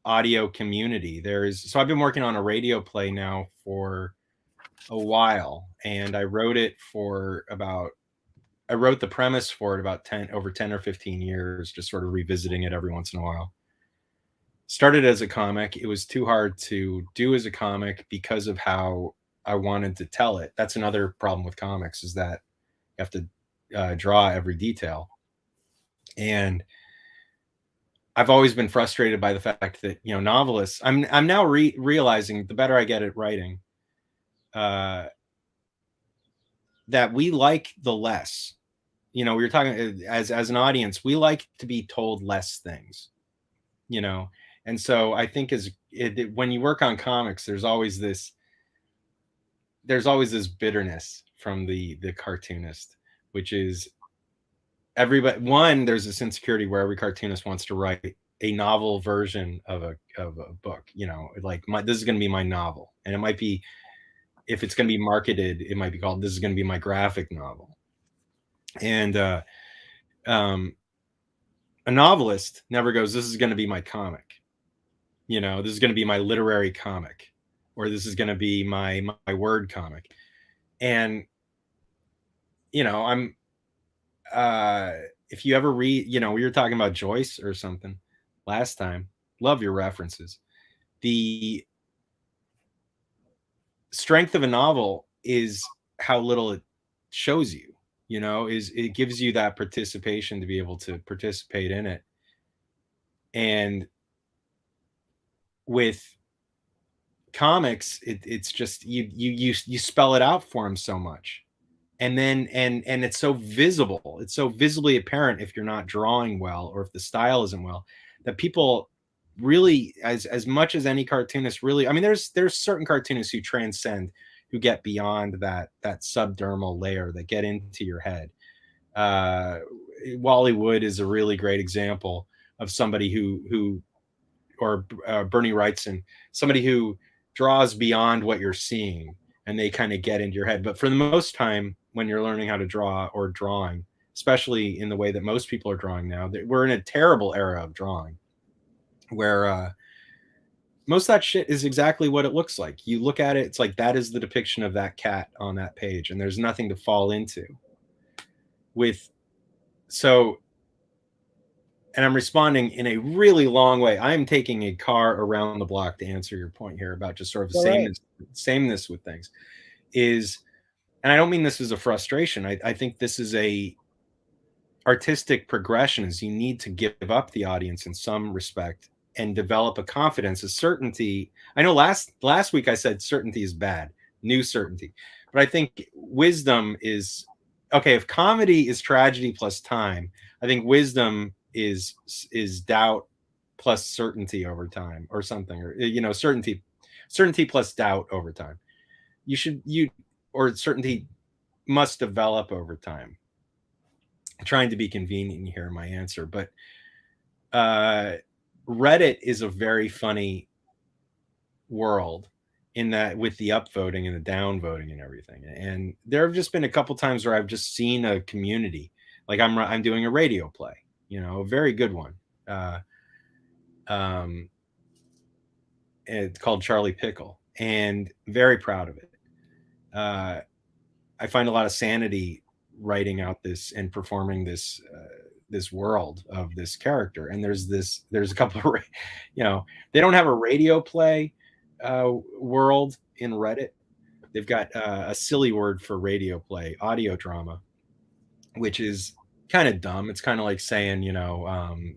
audio community. So I've been working on a radio play now for a while, and I wrote the premise for it about 10 or 15 years, just sort of revisiting it every once in a while. Started as a comic. It was too hard to do as a comic because of how I wanted to tell it. That's another problem with comics, is that you have to draw every detail. And I've always been frustrated by the fact that, novelists, I'm now realizing, the better I get at writing, that we like the less. We were talking as an audience, we like to be told less things, and so I think when you work on comics, there's always this bitterness from the cartoonist, which is, there's this insecurity where every cartoonist wants to write a novel version of a book, like this is going to be my novel. And it might be, if it's going to be marketed, it might be called, this is going to be my graphic novel. And a novelist never goes, this is going to be my comic. This is going to be my literary comic, or this is going to be my word comic. And, I'm, if you ever read, we were talking about Joyce or something last time. Love your references. The strength of a novel is how little it shows you, is it gives you that participation to be able to participate in it. And with comics, it's just, you spell it out for them so much, and then and it's so visible, it's so visibly apparent if you're not drawing well or if the style isn't well, that people really, as much as any cartoonist really, I mean, there's certain cartoonists who transcend, who get beyond that subdermal layer, that get into your head. Wally Wood is a really great example of somebody who or Bernie Wrightson, somebody who draws beyond what you're seeing, and they kind of get into your head. But for the most time, when you're learning how to draw or drawing, especially in the way that most people are drawing now, we're in a terrible era of drawing, where most of that shit is exactly what it looks like. You look at it, it's like that is the depiction of that cat on that page, and there's nothing to fall into. And I'm responding in a really long way. I'm taking a car around the block to answer your point here about just sort of sameness with things. And I don't mean this as a frustration. I think this is a artistic progression, is you need to give up the audience in some respect and develop a confidence, a certainty. I know last week I said certainty is bad, new certainty. But I think wisdom is, okay, if comedy is tragedy plus time, I think wisdom is doubt plus certainty over time, or something, or certainty plus doubt over time. Or certainty must develop over time. I'm trying to be convenient here in my answer, but Reddit is a very funny world in that, with the upvoting and the downvoting and everything. And there have just been a couple times where I've just seen a community, like I'm doing a radio play, a very good one. It's called Charlie Pickle, and very proud of it. I find a lot of sanity writing out this and performing this world of this character. And there's a couple of, they don't have a radio play world in Reddit. They've got a silly word for radio play, audio drama, which is kind of dumb. It's kind of like saying,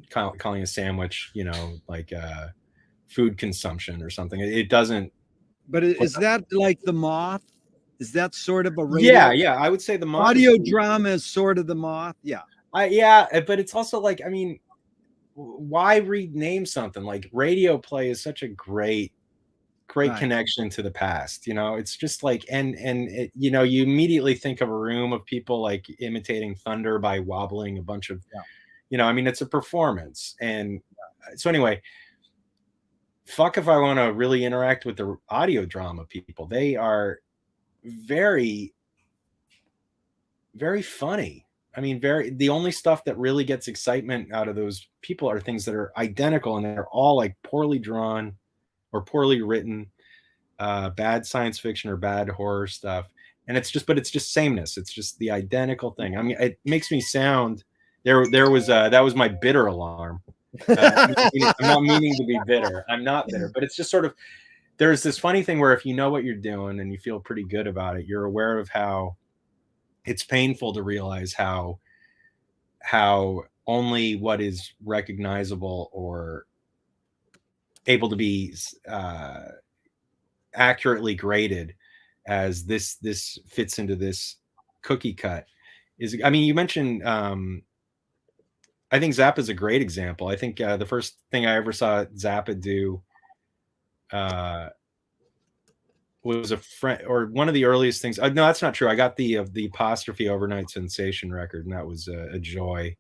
calling a sandwich, like food consumption or something. It doesn't. But is that like The Moth? Is that sort of a radio? Yeah. I would say The Moth. Audio drama is sort of The Moth. Yeah. But it's also like, I mean, why rename something? Like radio play is such a great right. Connection to the past. It's just like, and it, you immediately think of a room of people like imitating thunder by wobbling a bunch of, I mean, it's a performance. And so anyway, fuck if I want to really interact with the audio drama people. They are very, very funny. I mean, the only stuff that really gets excitement out of those people are things that are identical, and they're all like poorly drawn or poorly written, bad science fiction or bad horror stuff. And it's just sameness. It's just the identical thing. I mean, it makes me sound, that was my bitter alarm. I'm not meaning to be bitter. I'm not bitter, but it's just sort of, there's this funny thing where if you know what you're doing and you feel pretty good about it, you're aware of how it's painful to realize how only what is recognizable or able to be accurately graded as this fits into this cookie cut is. I mean, you mentioned, I think Zappa is a great example. I think the first thing I ever saw Zappa do was a friend, or one of the earliest things. No, that's not true. I got the apostrophe Overnight Sensation record, and that was a joy.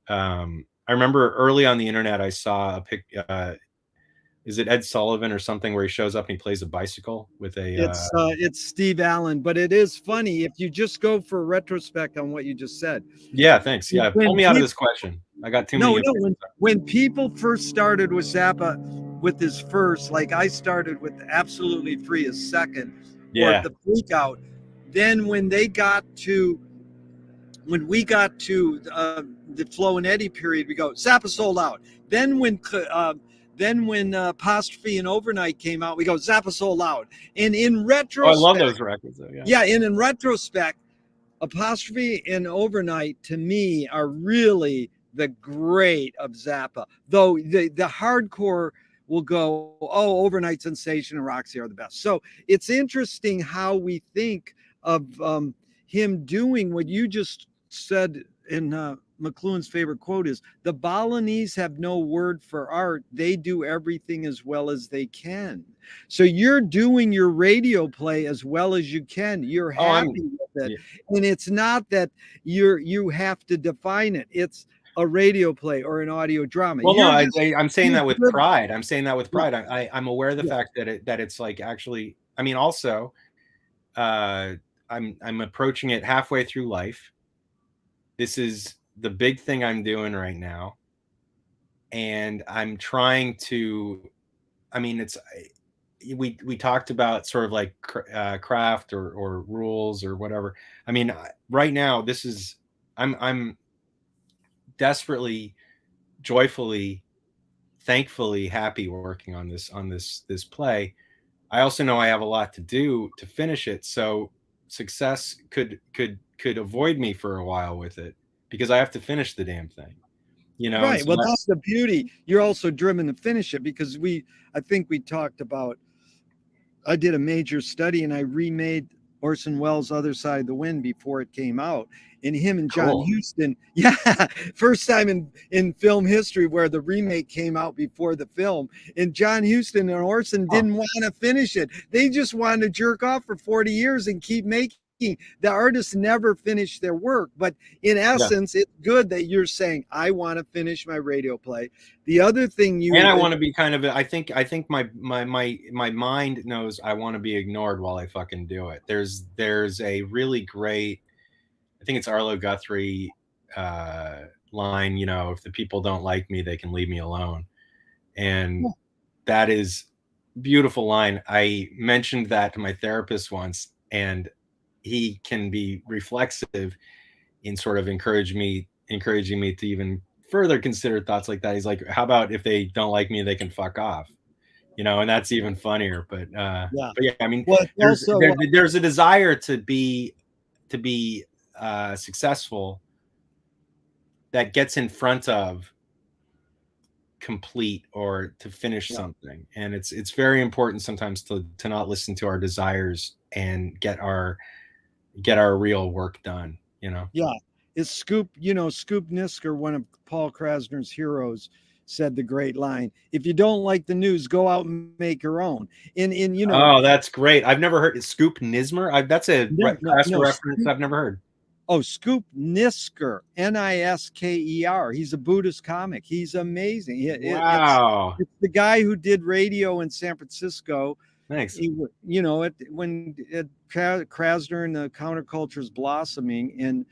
I remember early on the internet, I saw a pic. Is it Ed Sullivan or something, where he shows up and he plays a bicycle with a? It's Steve Allen, but it is funny if you just go for a retrospect on what you just said. Yeah, thanks. Yeah, pull me out of this question. I got too many. No. When people first started with Zappa, with his first, like I started with Absolutely Free as second, or the Freak Out. Then when we got to the Flo and Eddie period, we go Zappa Sold Out. Then when Apostrophe and Overnight came out, we go Zappa Sold Out. And in retrospect, I love those records though. Yeah, and in retrospect, Apostrophe and Overnight to me are really the great of Zappa. Though the hardcore will go, Overnight Sensation and Roxy are the best. So it's interesting how we think of him doing what you just said in McLuhan's favorite quote is, the Balinese have no word for art. They do everything as well as they can. So you're doing your radio play as well as you can. You're happy with it. Yeah. And it's not that you have to define it. It's a radio play or an audio drama. Well, no, I'm saying that with pride. I'm saying that with pride. I'm aware of the fact that it's like, actually, I mean, also, I'm approaching it halfway through life. This is the big thing I'm doing right now. And I'm trying to, I mean, it's, we talked about sort of like craft or rules or whatever. I mean, right now, this is, I'm desperately, joyfully, thankfully happy working on this play. I also know I have a lot to do to finish it. So success could avoid me for a while with it, because I have to finish the damn thing, you know? Right. So well, that's the beauty. You're also driven to finish it, because I think we talked about, I did a major study and I remade Orson Welles' Other Side of the Wind before it came out. And him and John Huston, first time in film history where the remake came out before the film. And John Huston and Orson didn't want to finish it. They just wanted to jerk off for 40 years and keep making. The artists never finish their work, but in essence, it's good that you're saying, I want to finish my radio play. The other thing I want to be kind of, I think my mind knows I want to be ignored while I fucking do it. There's a really great, I think it's Arlo Guthrie line, you know, if the people don't like me, they can leave me alone. And that is beautiful line. I mentioned that to my therapist once, and he can be reflexive in sort of encouraging me to even further consider thoughts like that. He's like, how about if they don't like me, they can fuck off, you know? And that's even funnier. But yeah, I mean, there's a desire to be successful that gets in front of complete or to finish something. And it's very important sometimes to not listen to our desires and get our real work done, you know? Yeah. It's Scoop Nisker, one of Paul Krasner's heroes, said the great line, if you don't like the news, go out and make your own. You know. Oh, that's great. I've never heard it. Scoop Nismer? That's a reference I've never heard. Oh, Scoop Nisker, Nisker. He's a Buddhist comic. He's amazing. Wow. It's the guy who did radio in San Francisco. Thanks. You know, when Krasner and the counterculture is blossoming, and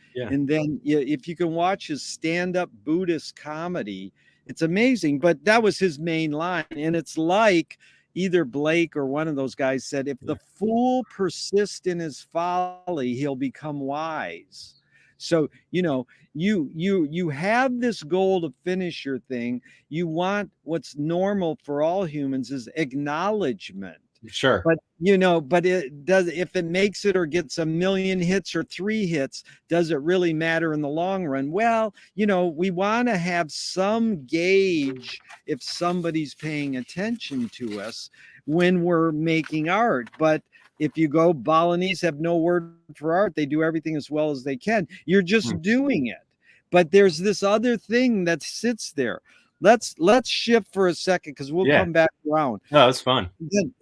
then if you can watch his stand-up Buddhist comedy, it's amazing. But that was his main line, and it's like either Blake or one of those guys said, if the fool persists in his folly, he'll become wise. So, you know, you have this goal to finish your thing. You want, what's normal for all humans is acknowledgement. Sure. But, you know, but it does, if it makes it or gets 1 million hits or 3 hits, does it really matter in the long run? Well, you know, we want to have some gauge if somebody's paying attention to us when we're making art. But if you go, Balinese have no word for art. They do everything as well as they can. You're just doing it. But there's this other thing that sits there. Let's shift for a second, because we'll come back around. Oh, that's fun.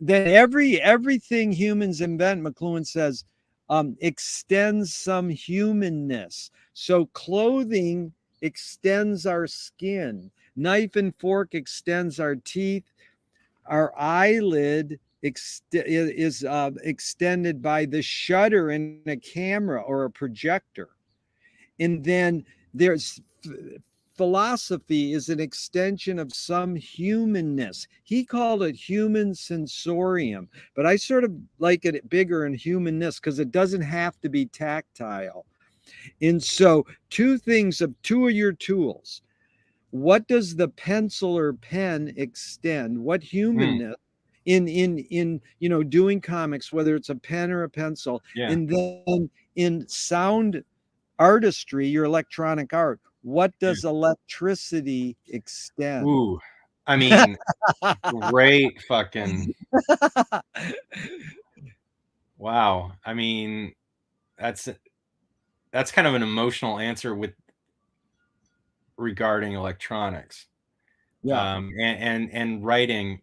Then everything humans invent, McLuhan says, extends some humanness. So clothing extends our skin. Knife and fork extends our teeth. Our eyelid is extended by the shutter in a camera or a projector. And then there's philosophy is an extension of some humanness. He called it human sensorium, but I sort of like it bigger in humanness because it doesn't have to be tactile. And so two of your tools. What does the pencil or pen extend? What humanness in you know, doing comics, whether it's a pen or a pencil, and then in sound artistry, your electronic art, what does electricity extend? Ooh, I mean, great fucking wow. I mean, that's that's kind of an emotional answer with regarding electronics. Yeah. And writing.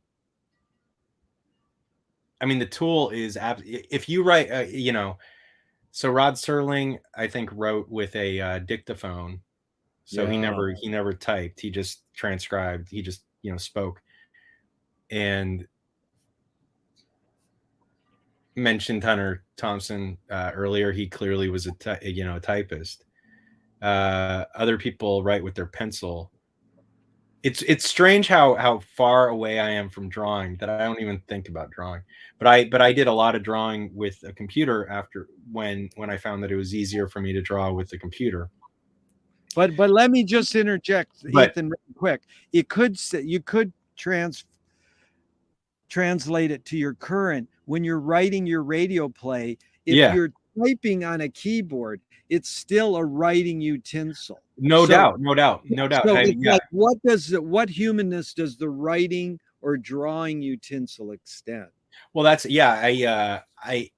I mean, the tool is if you write, you know, so Rod Serling, I think, wrote with a dictaphone. So he never typed. He just transcribed. He just, you know, spoke. And mentioned Hunter Thompson earlier. He clearly was a typist. Other people write with their pencil. It's strange how far away I am from drawing that I don't even think about drawing. But I did a lot of drawing with a computer after when I found that it was easier for me to draw with the computer. But let me just interject, Ethan, real quick. You could translate it to your current when you're writing your radio play. If you're typing on a keyboard, it's still a writing utensil. No doubt. So like, what humanness does the writing or drawing utensil extend? Well, that's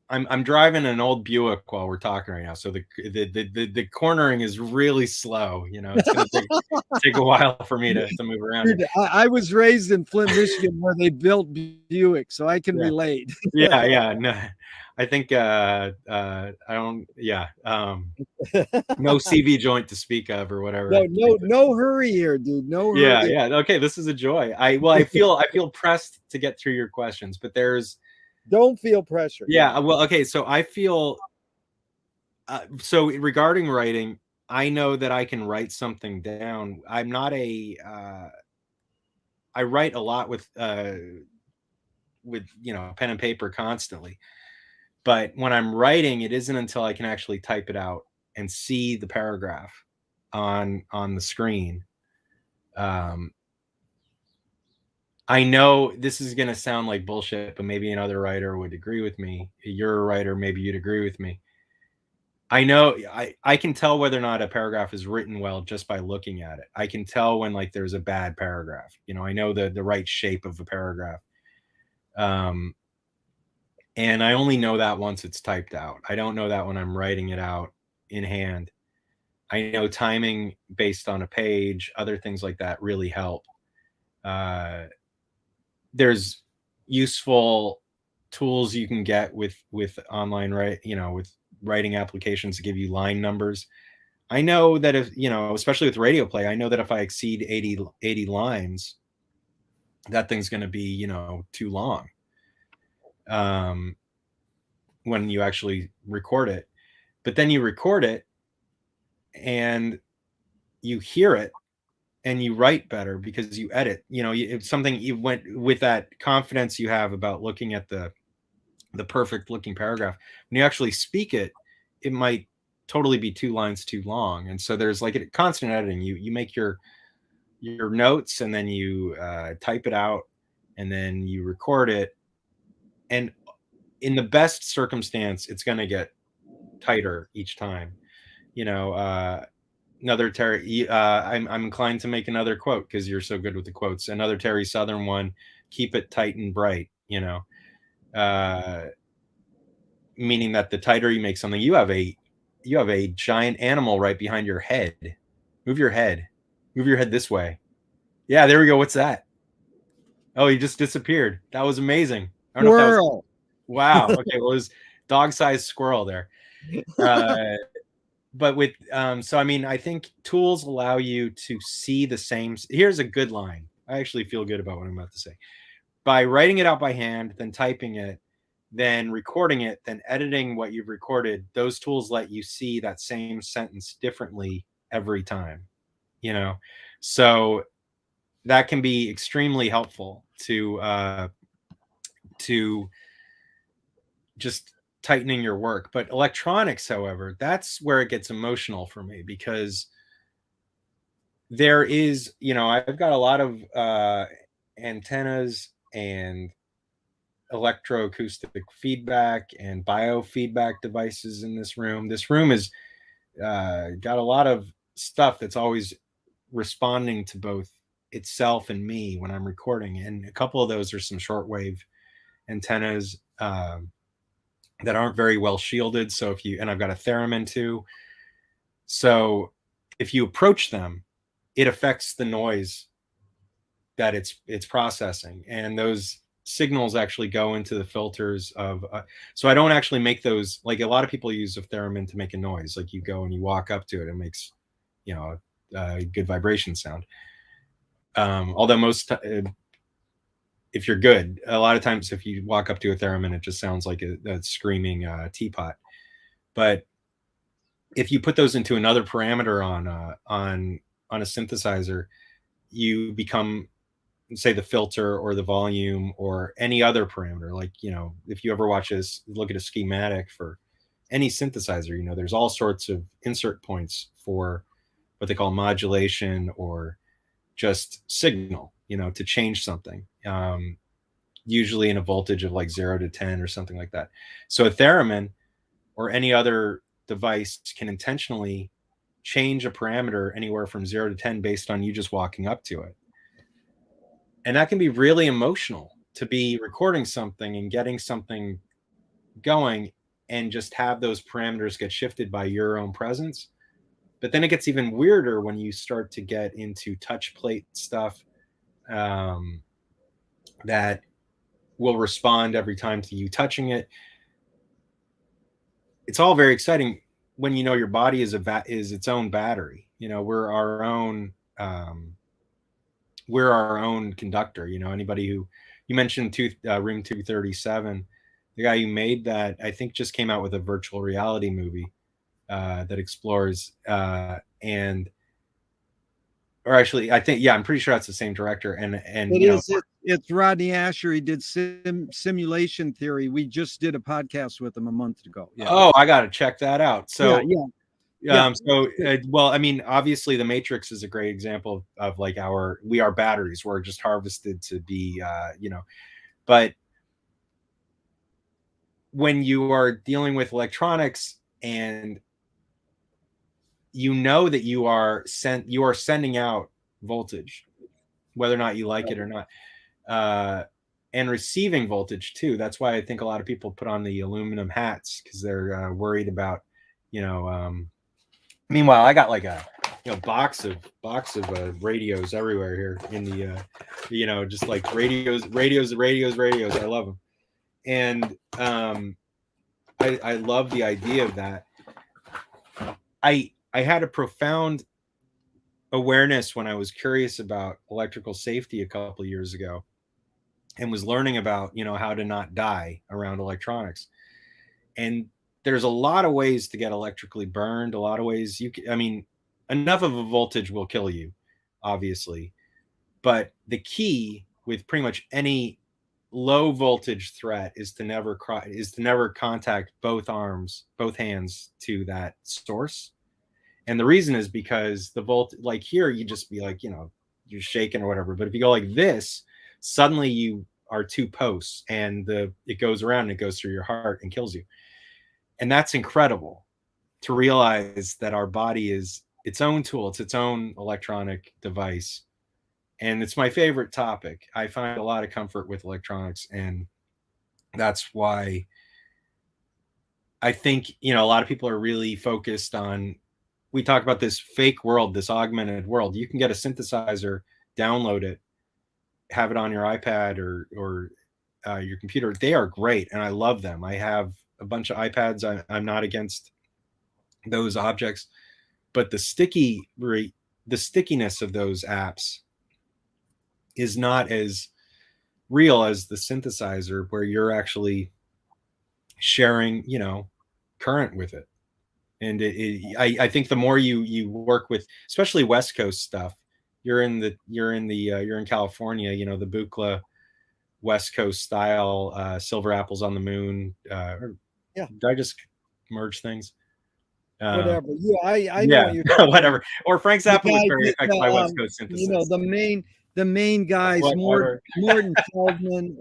I'm driving an old Buick while we're talking right now, so the cornering is really slow. You know, it's going to take a while for me to move around. Dude, I was raised in Flint, Michigan, where they built Buick, so I can relate. Yeah. No, I think I don't. Yeah. No CV joint to speak of or whatever. No hurry here, dude. No hurry. Yeah. Okay, this is a joy. I feel pressed to get through your questions, but don't feel pressure. Yeah. Well, okay. So I feel. So regarding writing, I know that I can write something down. I'm not I write a lot with you know, pen and paper constantly. But when I'm writing, it isn't until I can actually type it out and see the paragraph on the screen. I know this is going to sound like bullshit, but maybe another writer would agree with me. You're a writer, maybe you'd agree with me. I know I can tell whether or not a paragraph is written well just by looking at it. I can tell when like there's a bad paragraph. You know, I know the right shape of a paragraph. And I only know that once it's typed out. I don't know that when I'm writing it out in hand. I know timing based on a page, other things like that really help. There's useful tools you can get with online, with writing applications to give you line numbers. I know that if, you know, especially with radio play, I know that if I exceed 80 lines, that thing's going to be, you know, too long. When you actually record it, but then you record it and you hear it and you write better because you edit, you know, it's something you went with that confidence you have about looking at the perfect looking paragraph. When you actually speak it, it might totally be 2 lines too long. And so there's like a constant editing. You make your notes and then you type it out and then you record it. And in the best circumstance, it's going to get tighter each time. You know, another Terry, I'm inclined to make another quote because you're so good with the quotes. Another Terry Southern one, keep it tight and bright, you know, meaning that the tighter you make something, you have a giant animal right behind your head. Move your head this way. Yeah, there we go. What's that? Oh, he just disappeared. That was amazing. I don't know if that was, wow. Okay, well, it was dog-sized squirrel there. But with so I mean, I think tools allow you to see the same. Here's a good line. I actually feel good about what I'm about to say. By writing it out by hand, then typing it, then recording it, then editing what you've recorded, those tools let you see that same sentence differently every time, you know? So that can be extremely helpful to just tightening your work. But electronics, however, that's where it gets emotional for me, because there is, you know, I've got a lot of antennas and electroacoustic feedback and biofeedback devices in this room. This room is got a lot of stuff that's always responding to both itself and me when I'm recording. And a couple of those are some shortwave antennas that aren't very well shielded. So if you, and I've got a theremin too. So if you approach them, it affects the noise that it's processing, and those signals actually go into the filters of so I don't actually make those, like a lot of people use a theremin to make a noise, like you go and you walk up to it, it makes, you know, a good vibration sound. Although if you're good, a lot of times if you walk up to a theremin, it just sounds like a screaming teapot. But if you put those into another parameter on a synthesizer, you become, say, the filter or the volume or any other parameter. Like, you know, if you ever look at a schematic for any synthesizer, you know, there's all sorts of insert points for what they call modulation or just signal, you know, to change something, usually in a voltage of like 0 to 10 or something like that. So a theremin or any other device can intentionally change a parameter anywhere from 0 to 10 based on you just walking up to it. And that can be really emotional, to be recording something and getting something going and just have those parameters get shifted by your own presence. But then it gets even weirder when you start to get into touch plate stuff that will respond every time to you touching it. It's all very exciting when you know your body is its own battery. You know, we're our own conductor. You know, anybody who, you mentioned Room 237, the guy who made that, I think, just came out with a virtual reality movie that explores or actually, I think, yeah, I'm pretty sure that's the same director. And it's Rodney Asher. He did Simulation Theory. We just did a podcast with him a month ago. Yeah. Oh, I got to check that out. So yeah. Well, I mean, obviously the Matrix is a great example of like we are batteries. We're just harvested to be, you know, but when you are dealing with electronics and you know that you are sending out voltage, whether or not you like it or not, and receiving voltage too. That's why I think a lot of people put on the aluminum hats, because they're worried about, you know, meanwhile, I got like a box of radios everywhere here in the you know, just like radios. I love them, and I love the idea of that. I had a profound awareness when I was curious about electrical safety a couple of years ago, and was learning about, you know, how to not die around electronics. And there's a lot of ways to get electrically burned. A lot of ways I mean, enough of a voltage will kill you, obviously. But the key with pretty much any low voltage threat is to never contact both hands to that source. And the reason is because the like here, you just be like, you know, you're shaking or whatever. But if you go like this, suddenly you are two posts, and it goes around and it goes through your heart and kills you. And that's incredible to realize that our body is its own tool. It's its own electronic device. And it's my favorite topic. I find a lot of comfort with electronics. And that's why I think, you know, a lot of people are really focused on, we talk about this fake world, this augmented world. You can get a synthesizer, download it, have it on your iPad or your computer. They are great, and I love them. I have a bunch of iPads. I'm not against those objects, but the stickiness of those apps is not as real as the synthesizer, where you're actually sharing, you know, current with it. And I think the more you work with, especially West Coast stuff, you're in California, you know, the Buchla West Coast style, Silver Apples on the Moon. Did I just merge things? Whatever. Yeah, I know what you're talking whatever. Or Frank Zappa was very affected by West Coast synthesis. You know, the main guys, Morton Feldman,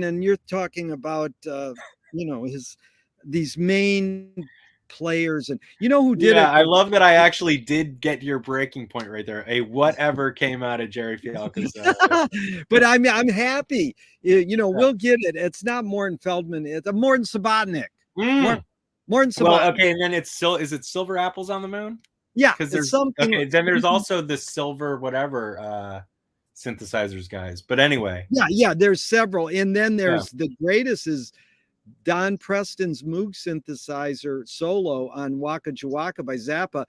and you're talking about you know, these main players, and you know who did it. I love that I actually did get your breaking point right there. A whatever came out of Jerry Fialko's but I'm happy. You know, we'll get it. It's not Morton Feldman, it's Morton Subotnick. More than some. Well, okay, and then it's still, is it silver apples on the moon? Yeah, Because it's there's something. okay, then there's also the silver whatever synthesizers guys. But anyway. Yeah, there's several. And then there's the greatest is Don Preston's Moog synthesizer solo on Waka Jawaka by Zappa.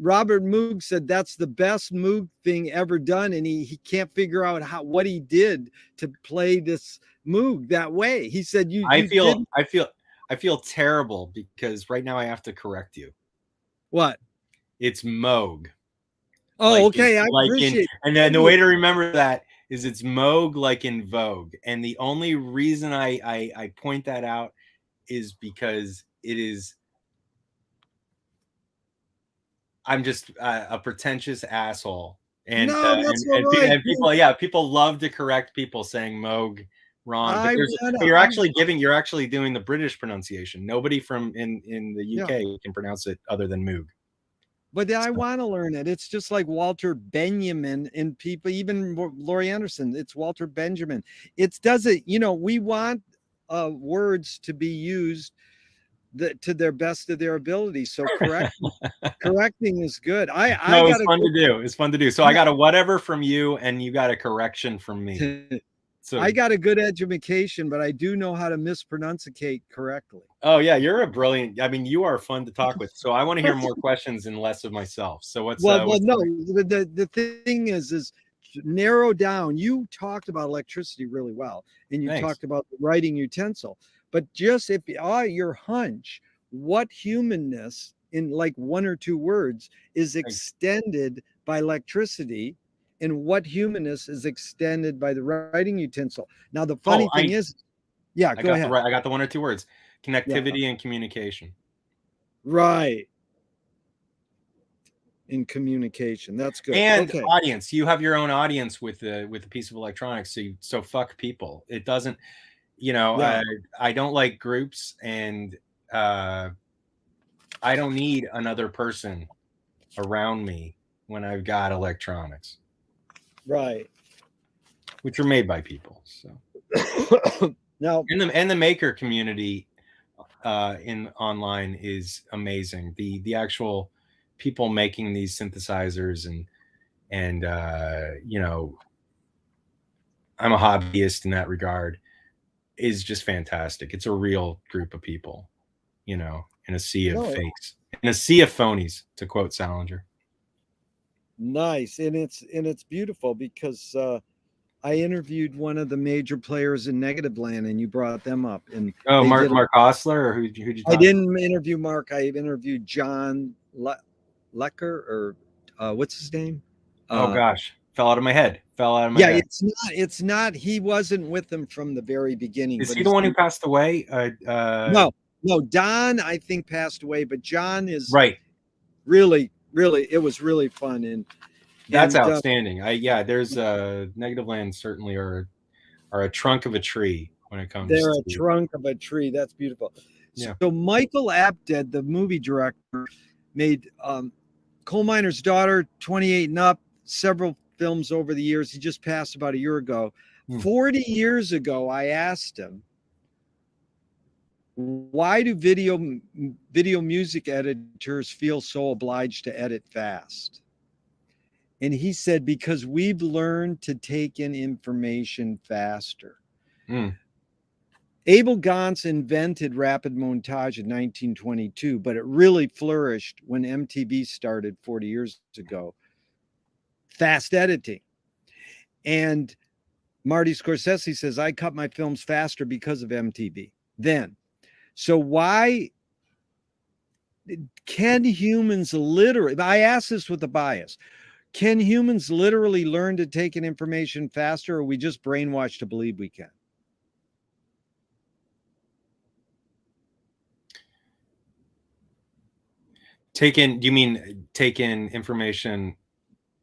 Robert Moog said that's the best Moog thing ever done, and he can't figure out what he did to play this Moog that way. He said I feel terrible because right now I have to correct you. What? It's Moog. Oh, okay. I appreciate. And then the way to remember that is it's Moog like in Vogue. And the only reason I point that out is because it is. I'm just a pretentious asshole, and people love to correct people saying Moog wrong. But you're actually doing the British pronunciation. Nobody from in the UK can pronounce it other than Moog. But I want to learn it. It's just like Walter Benjamin and people, even Laurie Anderson. It's Walter Benjamin. It doesn't. We want words to be used to their best of their ability. So correcting is good. It's fun to do. It's fun to do. So I got a whatever from you, and you got a correction from me. So I got a good education, but I do know how to mispronunciate correctly. Oh yeah, you're a brilliant. I mean, you are fun to talk with. So I want to hear more questions and less of myself. So what's no? The thing is narrow down. You talked about electricity really well, and you talked about the writing utensil. But just if your hunch, what humanness in like one or two words is extended by electricity, and what humanness is extended by the writing utensil. Now, the funny thing is, go ahead. I got the one or two words: connectivity and communication. Right. In communication, that's good. And audience, you have your own audience with a piece of electronics. So fuck people. It doesn't. I don't like groups, and I don't need another person around me when I've got electronics, right? Which are made by people. So now, and the maker community in online is amazing. The actual people making these synthesizers and I'm a hobbyist in that regard. Is just fantastic. It's a real group of people, in a sea of fakes, in a sea of phonies, to quote Salinger. Nice. And it's beautiful because I interviewed one of the major players in Negative Land, and you brought them up. And Mark Osler, or who'd you I didn't interview Mark. I interviewed John Lecker, or what's his name? Oh gosh, fell out of my head. Yeah, it's not. He wasn't with them from the very beginning. Is he the one who passed away? No, Don, I think, passed away, but John is right. Really, it was really fun, and that's outstanding. There's Negative Land certainly are a trunk of a tree when it comes. They're a trunk of a tree. That's beautiful. Yeah. So Michael Apted, the movie director, made Coal Miner's Daughter, 28 and Up, several films over the years. He just passed about a year ago. 40 years ago, I asked him, why do video music editors feel so obliged to edit fast? And he said, because we've learned to take in information faster. Abel Gance invented rapid montage in 1922, but it really flourished when MTV started 40 years ago. Fast editing. And Marty Scorsese says, I cut my films faster because of MTV then. So why can humans literally, I ask this with a bias, can humans literally learn to take in information faster, or are we just brainwashed to believe we can? Do you mean take in information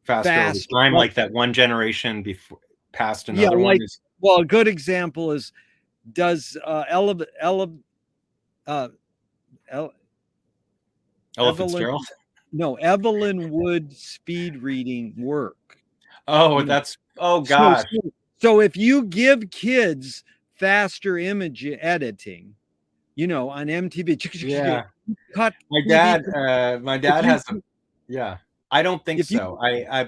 faster over time, like that one generation before past another one? Well, a good example is, does Ella Fitzgerald? No, Evelyn Wood speed reading work. Gosh. So if you give kids faster image editing, you know, on MTV. Yeah. Cut My TV. dad has a, yeah. I don't think If you- so.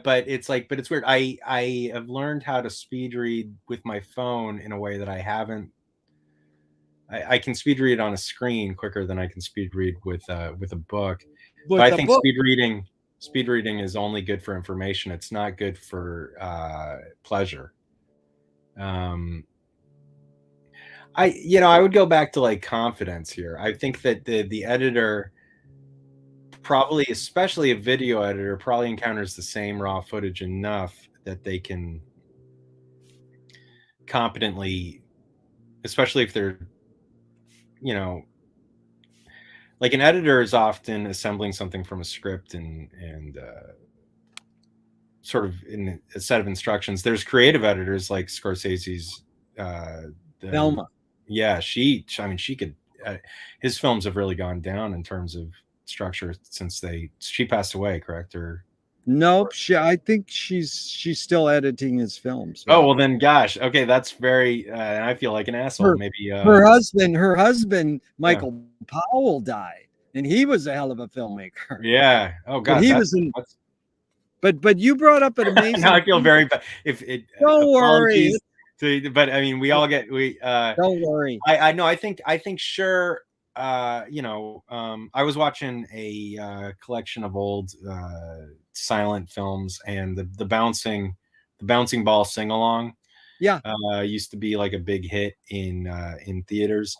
But it's like, but it's weird. I have learned how to speed read with my phone in a way that I haven't. I can speed read on a screen quicker than I can speed read with a book. But I think speed reading is only good for information. It's not good for pleasure. I would go back to like confidence here. I think that the editor probably, especially a video editor, probably encounters the same raw footage enough that they can competently, especially if they're, like an editor is often assembling something from a script and sort of in a set of instructions. There's creative editors like Scorsese's Thelma. Yeah, she could. His films have really gone down in terms of structure since she passed away, correct? Or nope, I think she's still editing his films. Oh well, then, gosh, okay, that's very. I feel like an asshole. Maybe her husband, Michael Powell died, and he was a hell of a filmmaker. Yeah. Oh God, but he was in. But you brought up an amazing. Now I feel very bad. Don't worry. But I mean, we all get don't worry. I know. I think sure. I was watching a collection of old silent films, and the bouncing ball sing along. Yeah. Used to be like a big hit in theaters,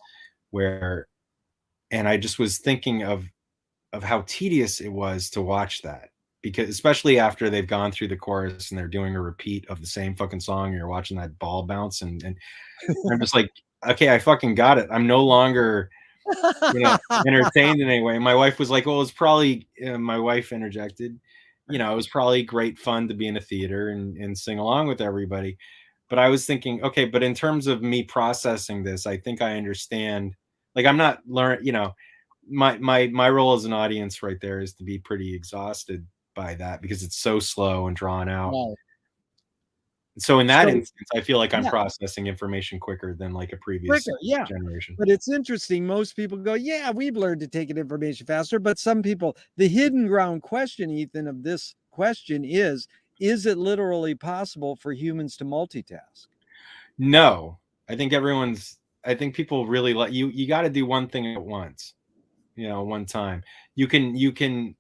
and I just was thinking of how tedious it was to watch that. Because especially after they've gone through the chorus and they're doing a repeat of the same fucking song, and you're watching that ball bounce, and I'm just like, okay, I fucking got it. I'm no longer, entertained in any way. My wife was like, well, it's probably, my wife interjected, it was probably great fun to be in a theater and sing along with everybody. But I was thinking, okay, but in terms of me processing this, I think I understand. Like, I'm not learning, my role as an audience right there is to be pretty exhausted by that because it's so slow and drawn out. Wow. So in that instance, I feel like I'm processing information quicker than like a previous generation. But it's interesting. Most people go, yeah, we've learned to take in information faster. But some people, the hidden ground question, Ethan, of this question is it literally possible for humans to multitask? No, I think people really like you got to do one thing at once, one time. You can,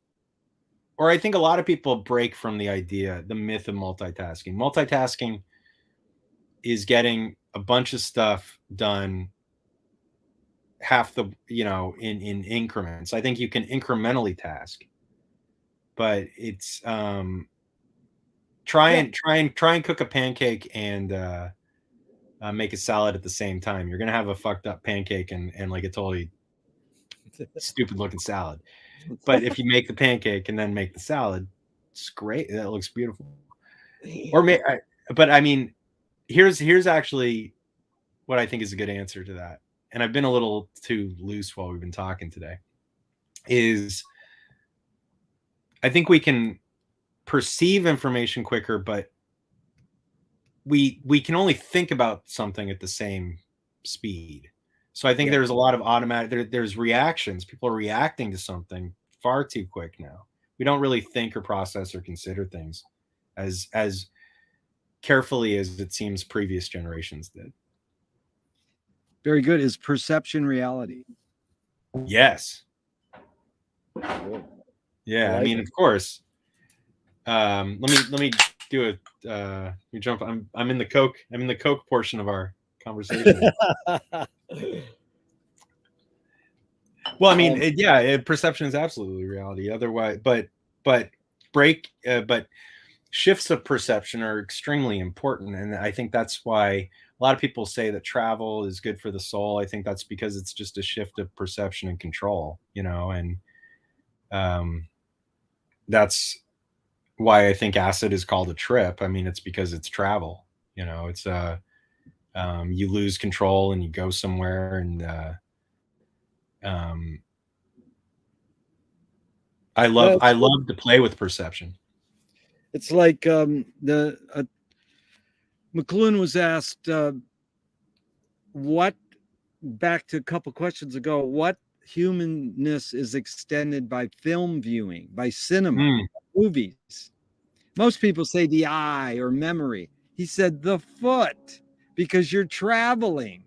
or I think a lot of people break from the myth of multitasking. Multitasking is getting a bunch of stuff done in increments. I think you can incrementally task, but it's try and cook a pancake and make a salad at the same time. You're gonna have a fucked up pancake and like a totally stupid looking salad. But if you make the pancake and then make the salad, it's great. That looks beautiful. But I mean, here's actually what I think is a good answer to that. And I've been a little too loose while we've been talking today. Is I think we can perceive information quicker, but we can only think about something at the same speed. So I think there's a lot of automatic, there's reactions. People are reacting to something far too quick now. We don't really think or process or consider things as carefully as it seems previous generations did. Very good. Is perception reality? Yes. Yeah, I mean, of course. Let me do it. Let me jump. I'm in the Coke portion of our conversation. Well, I mean, perception is absolutely reality. Otherwise, but shifts of perception are extremely important, and I think that's why a lot of people say that travel is good for the soul. I think that's because it's just a shift of perception and control, and that's why I think acid is called a trip. I mean, it's because it's travel. It's you lose control and you go somewhere, and I love to play with perception. It's like McLuhan was asked, what back to a couple questions ago, what humanness is extended by film viewing, by cinema, movies? Most people say the eye or memory. He said the foot, because you're traveling.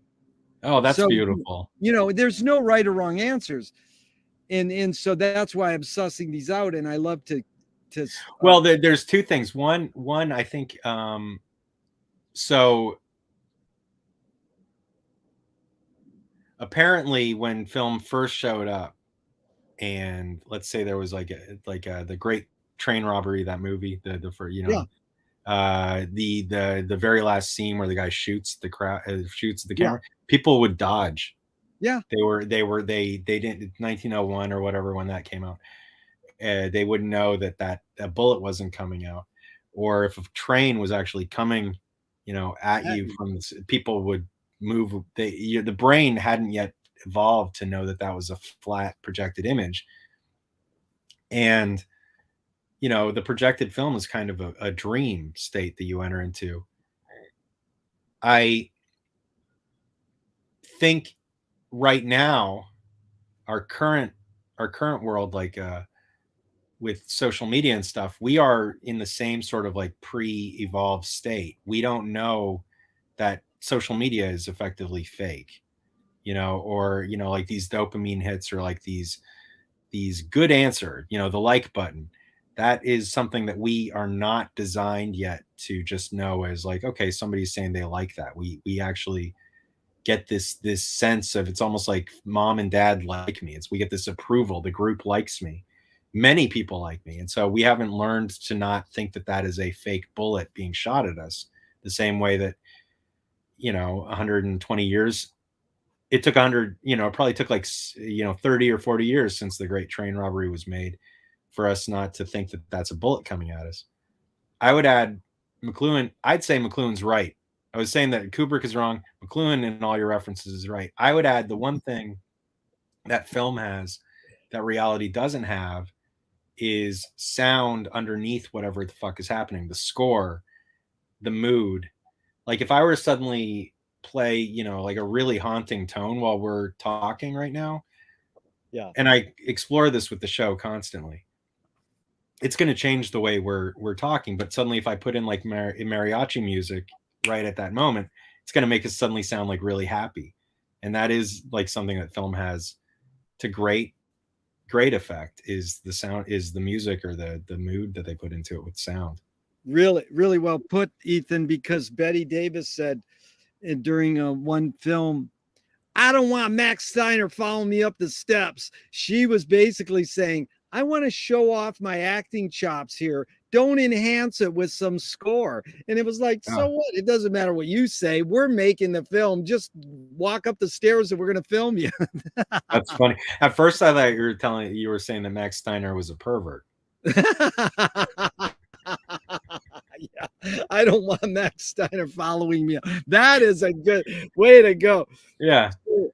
Oh, that's So, beautiful. you know, there's no right or wrong answers. And so that's why I'm sussing these out. And I love to well, there's two things. One, I think, so apparently when film first showed up, and let's say there was like the Great Train Robbery, that movie, the for you know, the very last scene where the guy shoots the crowd, shoots the camera, people would dodge. Yeah, they didn't, 1901 or whatever when that came out. They wouldn't know that a bullet wasn't coming out, or if a train was actually coming, you know, at you from this, people would move. The brain hadn't yet evolved to know that was a flat projected image, and you know, the projected film is kind of a dream state that you enter into. I think right now our current world, like with social media and stuff, we are in the same sort of like pre-evolved state. We don't know that social media is effectively fake, you know, or, you know, like these dopamine hits, or like these good answer, you know, the like button. That is something that we are not designed yet to just know as like, okay, somebody's saying they like that. We actually get this sense of, it's almost like mom and dad like me. We get this approval. The group likes me. Many people like me. And so we haven't learned to not think that is a fake bullet being shot at us, the same way that, you know, 120 years, it took 100, you know, it probably took like, you know, 30 or 40 years since the Great Train Robbery was made for us not to think that that's a bullet coming at us. I would add McLuhan. I'd say McLuhan's right. I was saying that Kubrick is wrong. McLuhan in all your references is right. I would add the one thing that film has that reality doesn't have is sound underneath whatever the fuck is happening. The score, the mood. Like if I were to suddenly play, you know, like a really haunting tone while we're talking right now. Yeah. And I explore this with the show constantly. It's going to change the way we're talking, but suddenly if I put in like mariachi music right at that moment, it's going to make us suddenly sound like really happy. And that is like something that film has to great effect, is the sound, is the music, or the mood that they put into it with sound. Really, really well put, Ethan, because Betty Davis said during one film, I don't want Max Steiner following me up the steps. She was basically saying, I want to show off my acting chops here. Don't enhance it with some score. And it was like, so what? It doesn't matter what you say. We're making the film. Just walk up the stairs and we're going to film you. That's funny. At first, I thought you were saying that Max Steiner was a pervert. Yeah, I don't want Max Steiner following me. That is a good way to go. Yeah.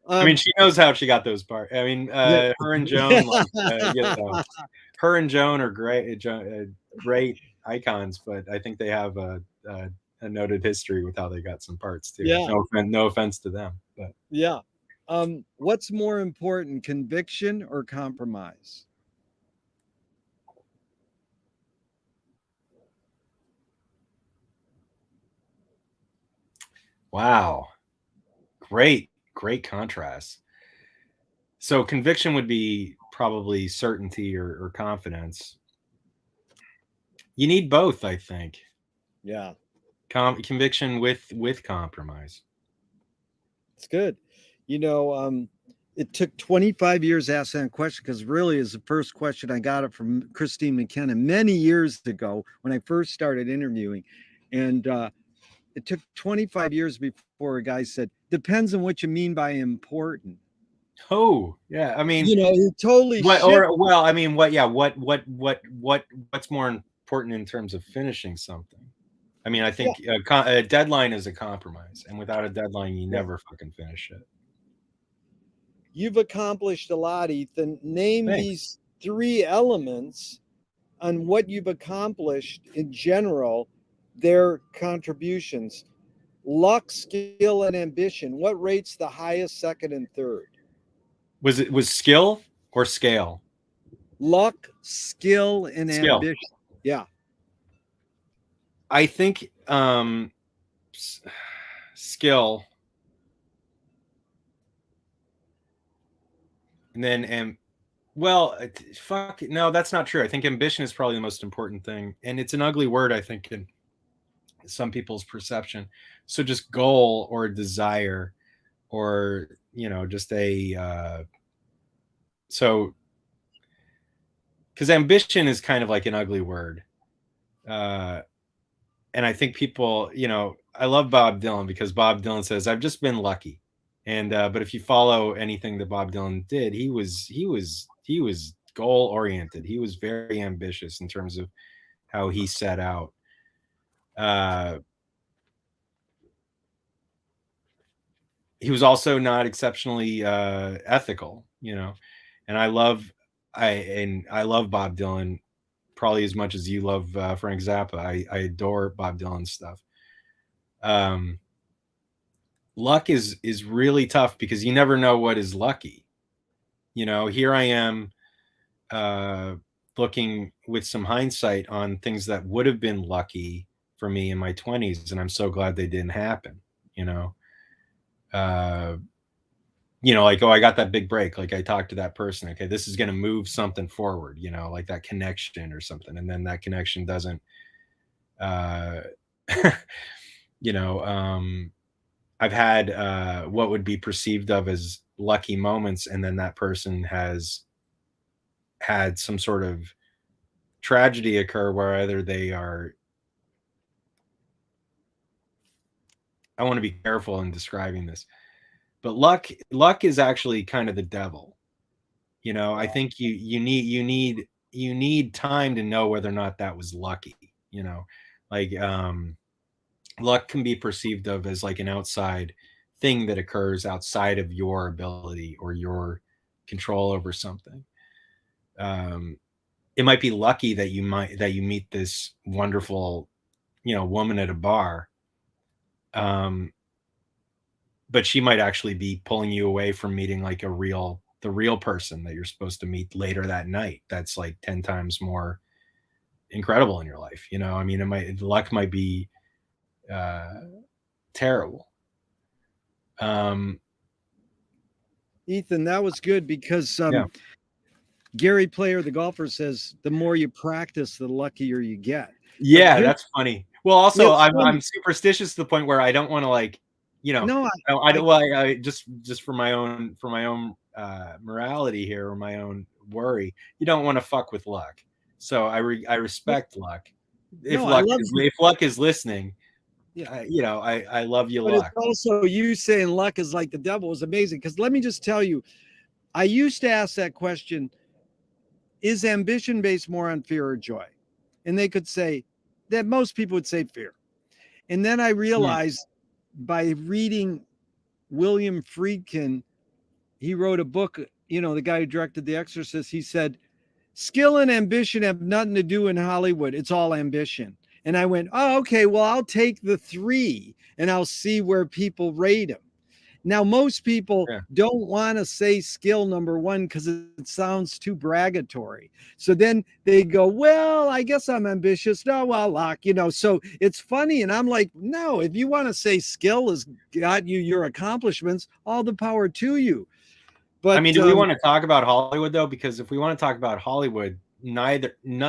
I mean, she knows how she got those parts. I mean, her and Joan, like, you know, her and Joan are great icons, but I think they have a noted history with how they got some parts too. Yeah. No offense to them, but yeah. What's more important, conviction or compromise? Wow. Great contrast. So conviction would be probably certainty or confidence. You need both, I think. Yeah. Conviction with compromise. It's good. You know, it took 25 years to ask that question, because really is the first question I got it from Christine McKenna many years ago when I first started interviewing. And it took 25 years before a guy said, depends on what you mean by important. Oh, yeah. I mean, you know, it totally what's more important in terms of finishing something? I mean, I think a deadline is a compromise, and without a deadline, you never fucking finish it. You've accomplished a lot, Ethan. Name these 3 elements on what you've accomplished in general, their contributions. luck, skill, and ambition. What rates the highest, second, and third? Was skill or scale? Luck, skill, and Skill. ambition. Yeah. I think skill, and then well, fuck no, that's not true. I think ambition is probably the most important thing, and it's an ugly word, I think, in some people's perception. So just goal or desire, or just a so because ambition is kind of like an ugly word. And I think people, I love Bob Dylan because Bob Dylan says, "I've just been lucky." And but if you follow anything that Bob Dylan did, he was goal oriented. He was very ambitious in terms of how he set out. He was also not exceptionally ethical, and I love Bob Dylan probably as much as you love Frank Zappa. I adore Bob Dylan's stuff. Luck is really tough because you never know what is lucky. Here I am looking with some hindsight on things that would have been lucky for me in my 20s, and I'm so glad they didn't happen. Like, oh, I got that big break. Like I talked to that person. Okay, this is going to move something forward, like that connection or something. And then that connection doesn't, I've had what would be perceived of as lucky moments. And then that person has had some sort of tragedy occur where either they are, I want to be careful in describing this, but luck is actually kind of the devil. I think you need time to know whether or not that was lucky. Like luck can be perceived of as like an outside thing that occurs outside of your ability or your control over something. It might be lucky that you meet this wonderful, woman at a bar. But she might actually be pulling you away from meeting like the real person that you're supposed to meet later that night. That's like 10 times more incredible in your life. I mean, luck might be terrible. Ethan, that was good because Gary Player, the golfer, says the more you practice, the luckier you get. Yeah, that's funny. Well, also I'm superstitious to the point where I don't want to like, no, I don't. Well, I just for my own morality here or my own worry, you don't want to fuck with luck. So I respect luck. If luck is listening, I love you, but luck. It's also you saying luck is like the devil is amazing because let me just tell you, I used to ask that question: is ambition based more on fear or joy? And they could say that most people would say fear. And then I realized by reading William Friedkin, he wrote a book, the guy who directed The Exorcist, he said, skill and ambition have nothing to do in Hollywood. It's all ambition. And I went, oh, okay, well, I'll take the 3 and I'll see where people rate them. Now, most people don't want to say skill number 1 because it sounds too bragatory. So then they go, well, I guess I'm ambitious. No, well, luck, so it's funny. And I'm like, no, if you want to say skill has got you your accomplishments, all the power to you. But I mean, do we want to talk about Hollywood though? Because if we want to talk about Hollywood, none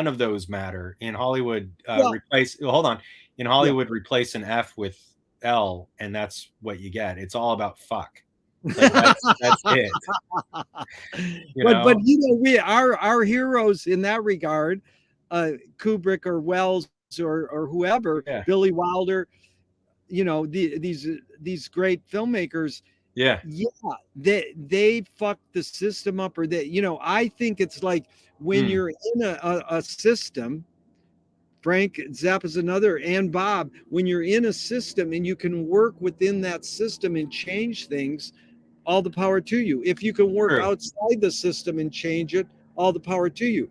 of those matter. In Hollywood, in Hollywood, replace an F with L, and that's what you get. It's all about fuck. Like that's it. But we our heroes in that regard, Kubrick or Wells or whoever, Billy Wilder, these great filmmakers. They fucked the system up, or I think it's like when you're in a system. Frank Zappa's another, and Bob, when you're in a system and you can work within that system and change things, all the power to you. If you can work outside the system and change it, all the power to you.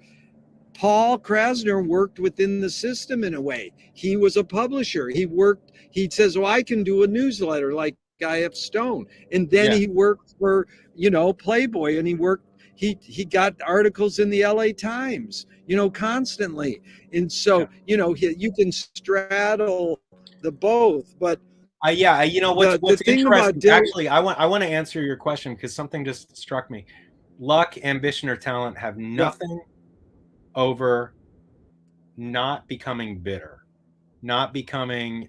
Paul Krasner worked within the system in a way. He was a publisher. He says, well, I can do a newsletter like I.F. Stone. And then he worked for, Playboy, and he got articles in the LA Times, constantly. And so, you can straddle the both, but what's interesting, actually, I want to answer your question because something just struck me. Luck, ambition, or talent have nothing over not becoming bitter, not becoming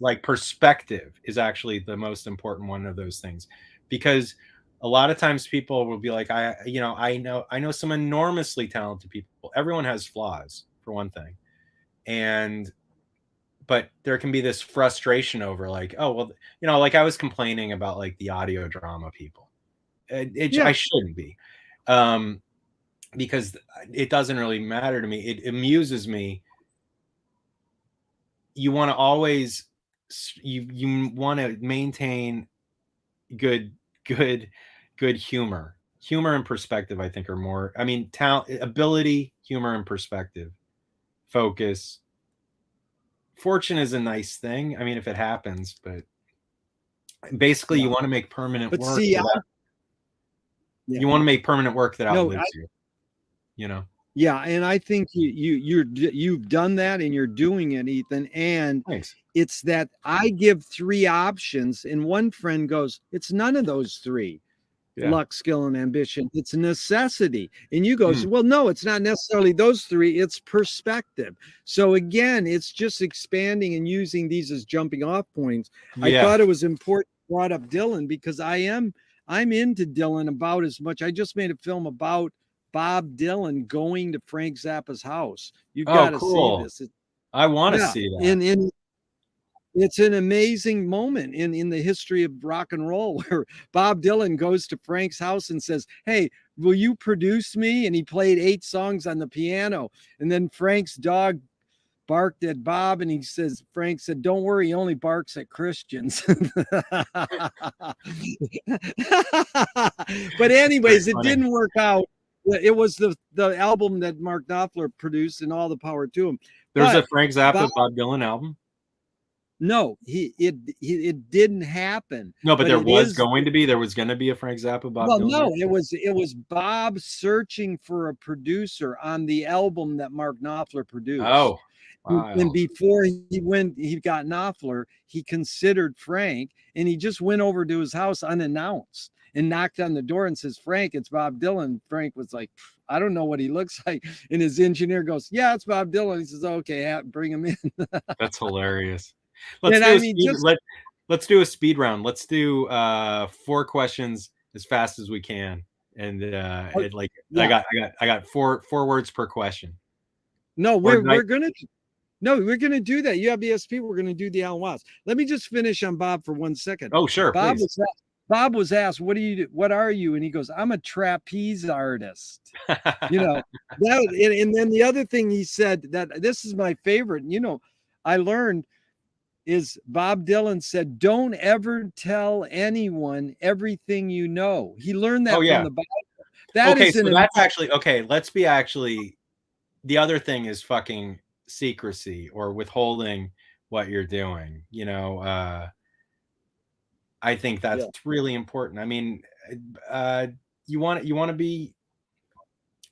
like perspective is actually the most important one of those things, because a lot of times people will be like, I know some enormously talented people. Everyone has flaws, for one thing, but there can be this frustration over like, oh well, like I was complaining about like the audio drama people. I shouldn't be, because it doesn't really matter to me. It amuses me. You want to always, you want to maintain good humor and perspective. I think are more, talent, ability, humor, and perspective, focus. Fortune is a nice thing, if it happens, but basically you want to make permanent work. You want to make permanent work that outlives you. Yeah, and I think you've done that, and you're doing it, Ethan. And thanks. It's that I give 3 options, and one friend goes, "It's none of those 3." Luck, skill, and ambition. It's a necessity. And you go, well, no, it's not necessarily those 3. It's perspective. So again, it's just expanding and using these as jumping off points. I thought it was important to brought up Dylan, because I'm into Dylan about as much. I just made a film about Bob Dylan going to Frank Zappa's house. You've got to see this. I want to see that. And it's an amazing moment in the history of rock and roll, where Bob Dylan goes to Frank's house and says, "Hey, will you produce me?" And he played 8 songs on the piano. And then Frank's dog barked at Bob, and Frank said, "Don't worry, he only barks at Christians." But anyways, it didn't work out. It was the album that Mark Knopfler produced, and all the power to him. There's a Frank Zappa Bob Dylan album. No, it didn't happen. No, but there was going to be a Frank Zappa Bob Dylan. No, it was Bob searching for a producer on the album that Mark Knopfler produced. Oh, wow. And before he got Knopfler, he considered Frank, and he just went over to his house unannounced and knocked on the door and says, "Frank, it's Bob Dylan." Frank was like, "I don't know what he looks like." And his engineer goes, "Yeah, it's Bob Dylan." He says, "Okay, bring him in." That's hilarious. Let's do a speed round. Let's do 4 questions as fast as we can, and I got four words per question. No, we're gonna do that. You have ESP. We're gonna do the Alan Watts. Let me just finish on Bob for 1 second. Oh, sure. Bob was asked, "What are you?" And he goes, "I'm a trapeze artist." And then the other thing he said, that this is my favorite, I learned, is Bob Dylan said, "Don't ever tell anyone everything you know." He learned that from the Bible. The other thing is fucking secrecy or withholding what you're doing. I think that's really important. You want to be,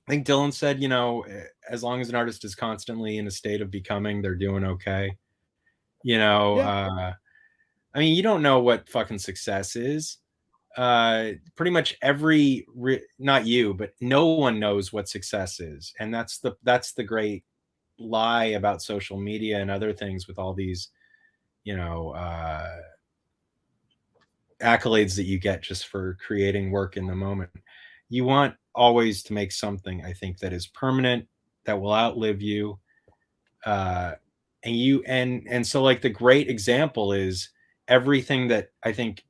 I think Dylan said, as long as an artist is constantly in a state of becoming, they're doing okay. You don't know what fucking success is. Pretty much not you, but no one knows what success is. And that's the great lie about social media and other things, with all these, accolades that you get just for creating work in the moment. You want always to make something, I think, that is permanent, that will outlive you. So like the great example is everything that I think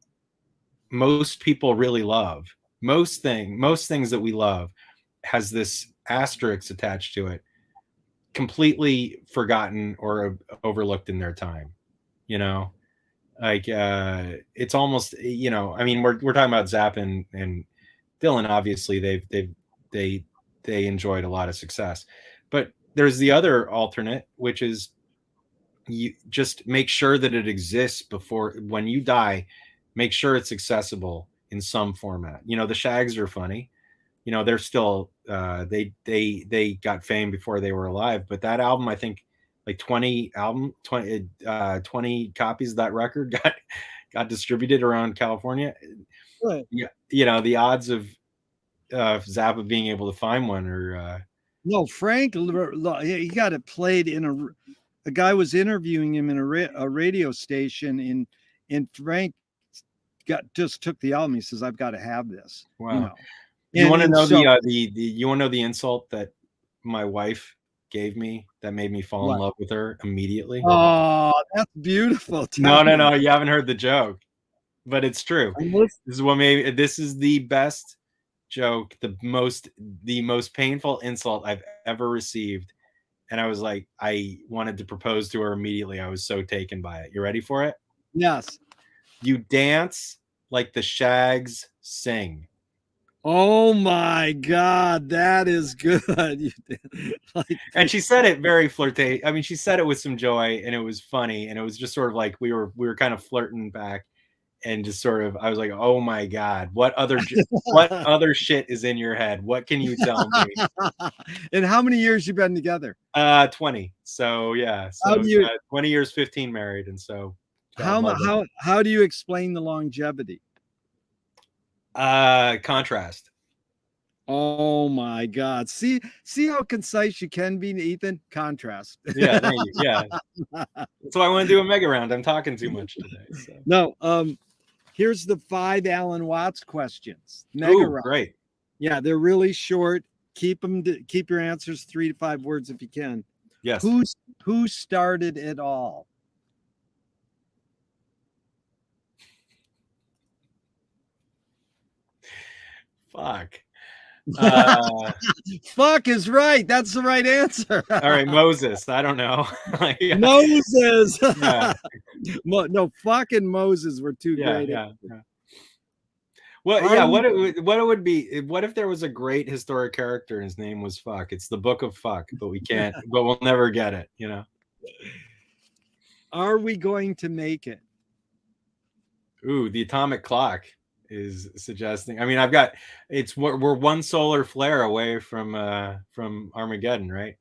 most people really love. Most things that we love has this asterisk attached to it, completely forgotten or overlooked in their time. It's almost, we're talking about Zappa and Dylan. Obviously, they they enjoyed a lot of success. But there's the other alternate, which is you just make sure that it exists before when you die. Make sure it's accessible in some format. You know, the Shags are funny. You know, they're still they got fame before they were alive. But that album, I think, like 20 copies of that record got distributed around California. Right. Yeah, you know, the odds of Zappa being able to find one are no, Frank, he got it played in a guy was interviewing him in a radio station and Frank just took the album. He says, "I've got to have this." wow. You know, You want to know so, the you want to know the insult that my wife gave me that made me fall in love with her immediately? Oh, that's beautiful. No, you haven't heard the joke, but it's true. This is the best joke, the most painful insult I've ever received. And I was like, I wanted to propose to her immediately. I was so taken by it. You ready for it? Yes. You dance like the Shags sing. Oh my God, that is good. And she said it very flirty. I mean, she said it with some joy, and it was funny, and it was just sort of like we were kind of flirting back, and just sort of I was like, oh my God, what other shit is in your head? What can you tell me? And how many years you been together? 20. So yeah, so 20 years, 15 married, and so how do you explain the longevity? Contrast. Oh my God. See how concise you can be, Ethan? Contrast. Yeah, thank you. Yeah. That's why I want to do a mega round. I'm talking too much today. So. No, here's the 5 Alan Watts questions. Mega round. Great. Yeah, they're really short. Keep your answers 3 to 5 words if you can. Yes. Who started it all? Fuck. Fuck is right. That's the right answer. All right, Moses. I don't know. Moses. Yeah. No, fuck and Moses were two great. Yeah. Well, yeah. What it would be? What if there was a great historic character and his name was Fuck? It's the Book of Fuck, but we can't. But we'll never get it. You know. Are we going to make it? Ooh, the atomic clock is suggesting. I mean, we're one solar flare away from Armageddon, right?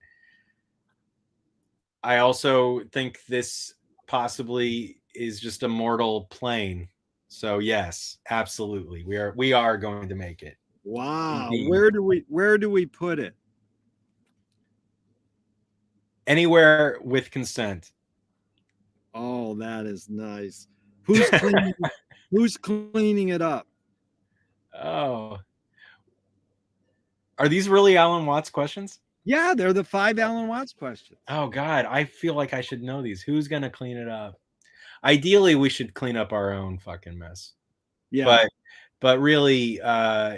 I also think this possibly is just a mortal plane. So yes, absolutely, we are going to make it. Wow. Indeed. Where do we put it? Anywhere with consent. Oh, that is nice. Who's cleaning it up? Oh, are these really Alan Watts questions? Yeah, they're the 5 Alan Watts questions. Oh God, I feel like I should know these. Who's gonna clean it up? Ideally, we should clean up our own fucking mess. Yeah, but really, the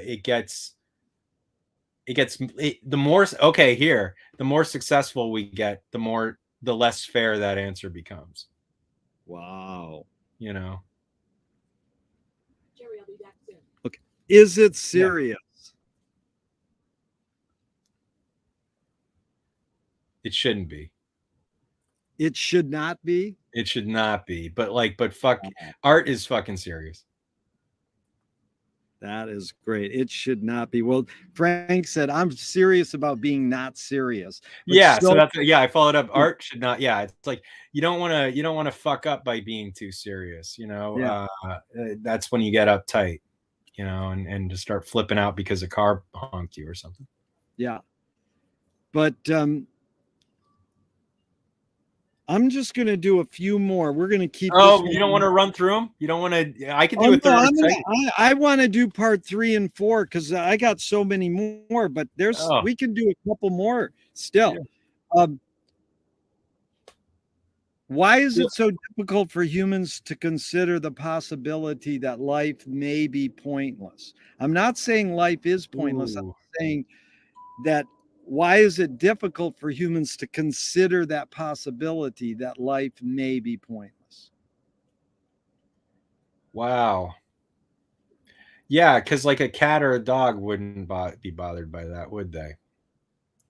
more the more successful we get, the less fair that answer becomes. Wow. You know. Jerry, I'll be back soon. Okay. Is it serious? It shouldn't be. It should not be? It should not be. But fuck, art is fucking serious. That is great. It should not be. Well, Frank said, I'm serious about being not serious. Yeah. So that's, I followed up. Art should not. Yeah. It's like, you don't want to fuck up by being too serious, you know. Yeah. That's when you get uptight, you know, and to start flipping out because a car honked you or something. Yeah. But, I'm just going to do a few more. We're going to keep. Oh, you don't want to run through them? You don't want to? I can do a third. I want to do part 3 and 4 because I got so many more. But we can do a couple more still. Yeah. Why is it so difficult for humans to consider the possibility that life may be pointless? I'm not saying life is pointless. I'm saying that. Why is it difficult for humans to consider that possibility that life may be pointless? Wow. Yeah, because like a cat or a dog wouldn't be bothered by that, would they?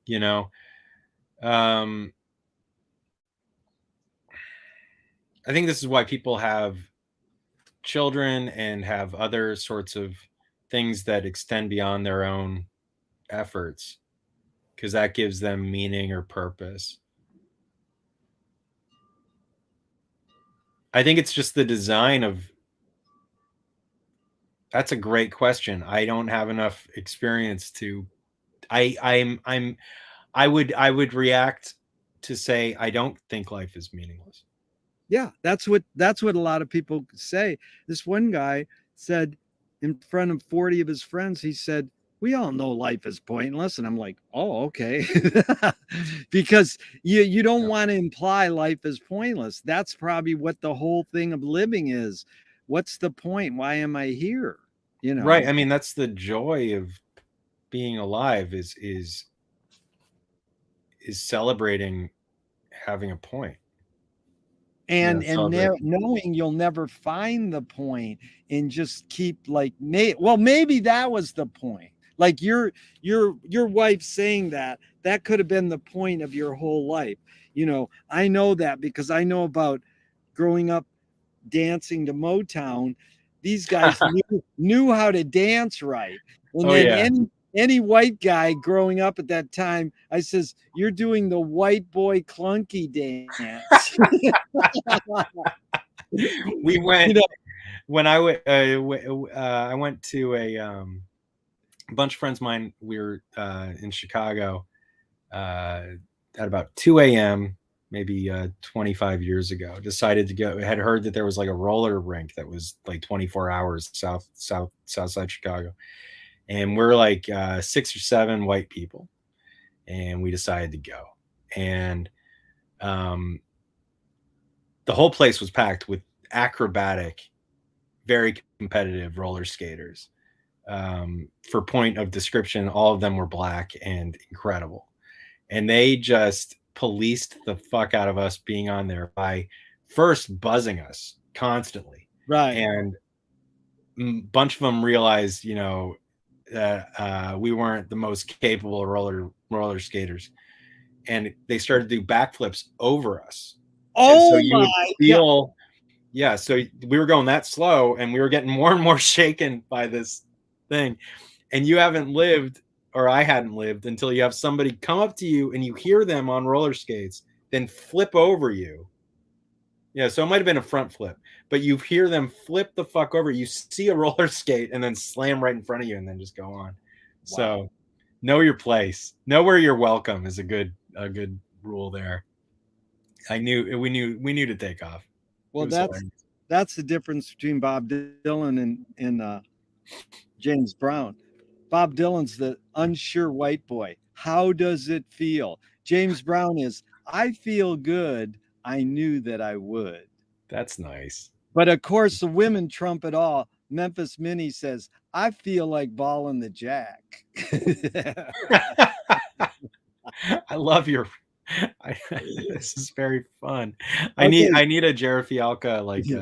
you know. I think this is why people have children and have other sorts of things that extend beyond their own efforts, because that gives them meaning or purpose. I think it's just the design of. That's a great question. I don't have enough experience to. I would react to say I don't think life is meaningless. Yeah, that's what a lot of people say. This one guy said in front of 40 of his friends, he said, "We all know life is pointless." And I'm like, "Oh, okay." Because you don't want to imply life is pointless. That's probably what the whole thing of living is. What's the point? Why am I here? You know? Right. I mean, that's the joy of being alive is celebrating having a point. And knowing you'll never find the point and just keep like maybe that was the point. Like your wife saying that could have been the point of your whole life. You know, I know that because I know about growing up dancing to Motown. These guys knew how to dance right. And then any white guy growing up at that time, I says, "You're doing the white boy clunky dance." We went when I went. I went to a bunch of friends of mine. We were in Chicago at about 2 a.m. maybe 25 years ago. Decided to go. Had heard that there was like a roller rink that was like 24 hours south side Chicago, and we're like 6 or 7 white people, and we decided to go. And the whole place was packed with acrobatic, very competitive roller skaters. For point of description, all of them were black and incredible. And they just policed the fuck out of us being on there by first buzzing us constantly. Right. And a bunch of them realized, you know, that we weren't the most capable roller skaters. And they started to do backflips over us. Oh, so you would feel, yeah. So we were going that slow, and we were getting more and more shaken by this thing. And you haven't lived, or I hadn't lived, until you have somebody come up to you and you hear them on roller skates, then flip over you. Yeah, so it might have been a front flip, but you hear them flip the fuck over. You see a roller skate and then slam right in front of you, and then just go on. Wow. So know your place. Know where you're welcome is a good rule there. We knew to take off. Well, that's the difference between Bob Dylan and James Brown. Bob Dylan's the unsure white boy. How does it feel? James Brown is, I feel good. I knew that I would. That's nice. But of course, the women trump it all. Memphis Minnie says, I feel like balling the jack. I love your. This is very fun. I need a Jared Fialka, like you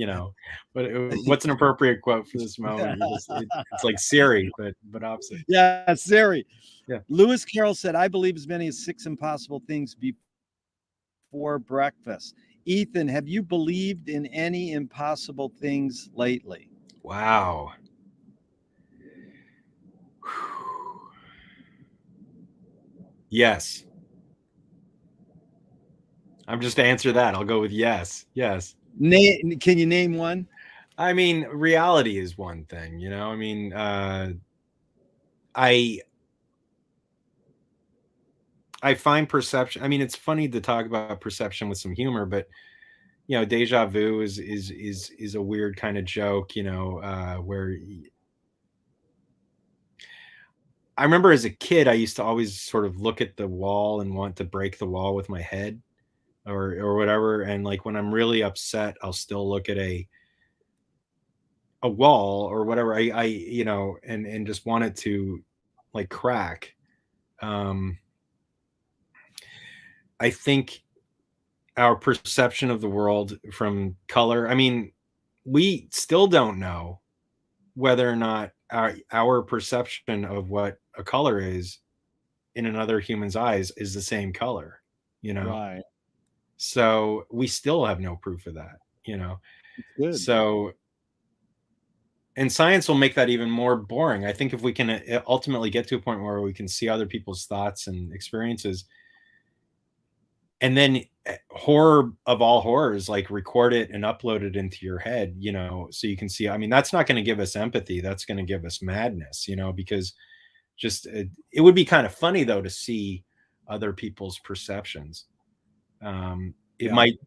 know, but what's an appropriate quote for this moment? It's like Siri, but opposite. Yeah, Siri. Yeah. Lewis Carroll said, I believe as many as 6 impossible things before breakfast. Ethan, have you believed in any impossible things lately? Wow. Yes. I'm just to answer that. I'll go with yes. Yes. Can you name one? I mean, reality is one thing, you know. I mean, I find perception. I mean, it's funny to talk about perception with some humor, but you know, deja vu is a weird kind of joke, you know, where I remember as a kid, I used to always sort of look at the wall and want to break the wall with my head or whatever. And like when I'm really upset, I'll still look at a wall or whatever. I you know, and just want it to like crack. I think our perception of the world from color, I mean, we still don't know whether or not our perception of what a color is in another human's eyes is the same color, Right. So we still have no proof of that, Good. So, and science will make that even more boring. I think if we can ultimately get to a point where we can see other people's thoughts and experiences, and then horror of all horrors, like record it and upload it into your head, so you can see. I mean, that's not going to give us empathy. That's going to give us madness, because just it would be kind of funny though to see other people's perceptions. It might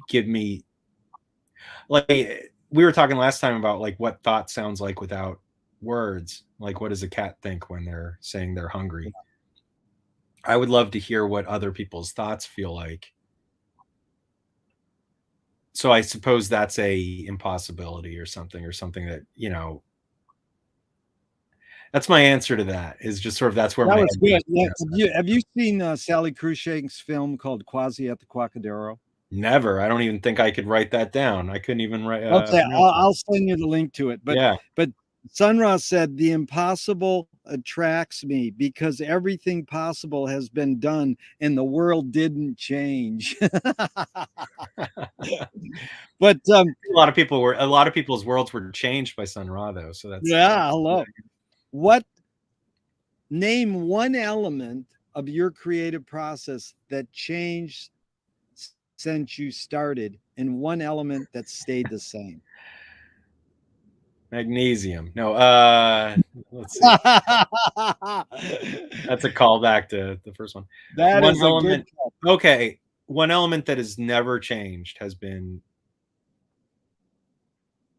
give me, like we were talking last time about like what thought sounds like without words. Like, what does a cat think when they're saying they're hungry? I would love to hear what other people's thoughts feel like. So I suppose that's a impossibility or something that, that's my answer to that, is just sort of, that's where that my was good. Yeah. Have you seen Sally Cruikshank's film called Quasi at the Quacadero? Never. I don't even think I could write that down. I couldn't even write. Okay, I'll send you the link to it. But yeah. But Sun Ra said the impossible attracts me because everything possible has been done and the world didn't change. But a lot of people's worlds were changed by Sun Ra though. So that's hello. Name one element of your creative process that changed since you started and one element that stayed the same. Magnesium. No, let's see. That's a callback to the first one. That is a good call. Okay, one element that has never changed has been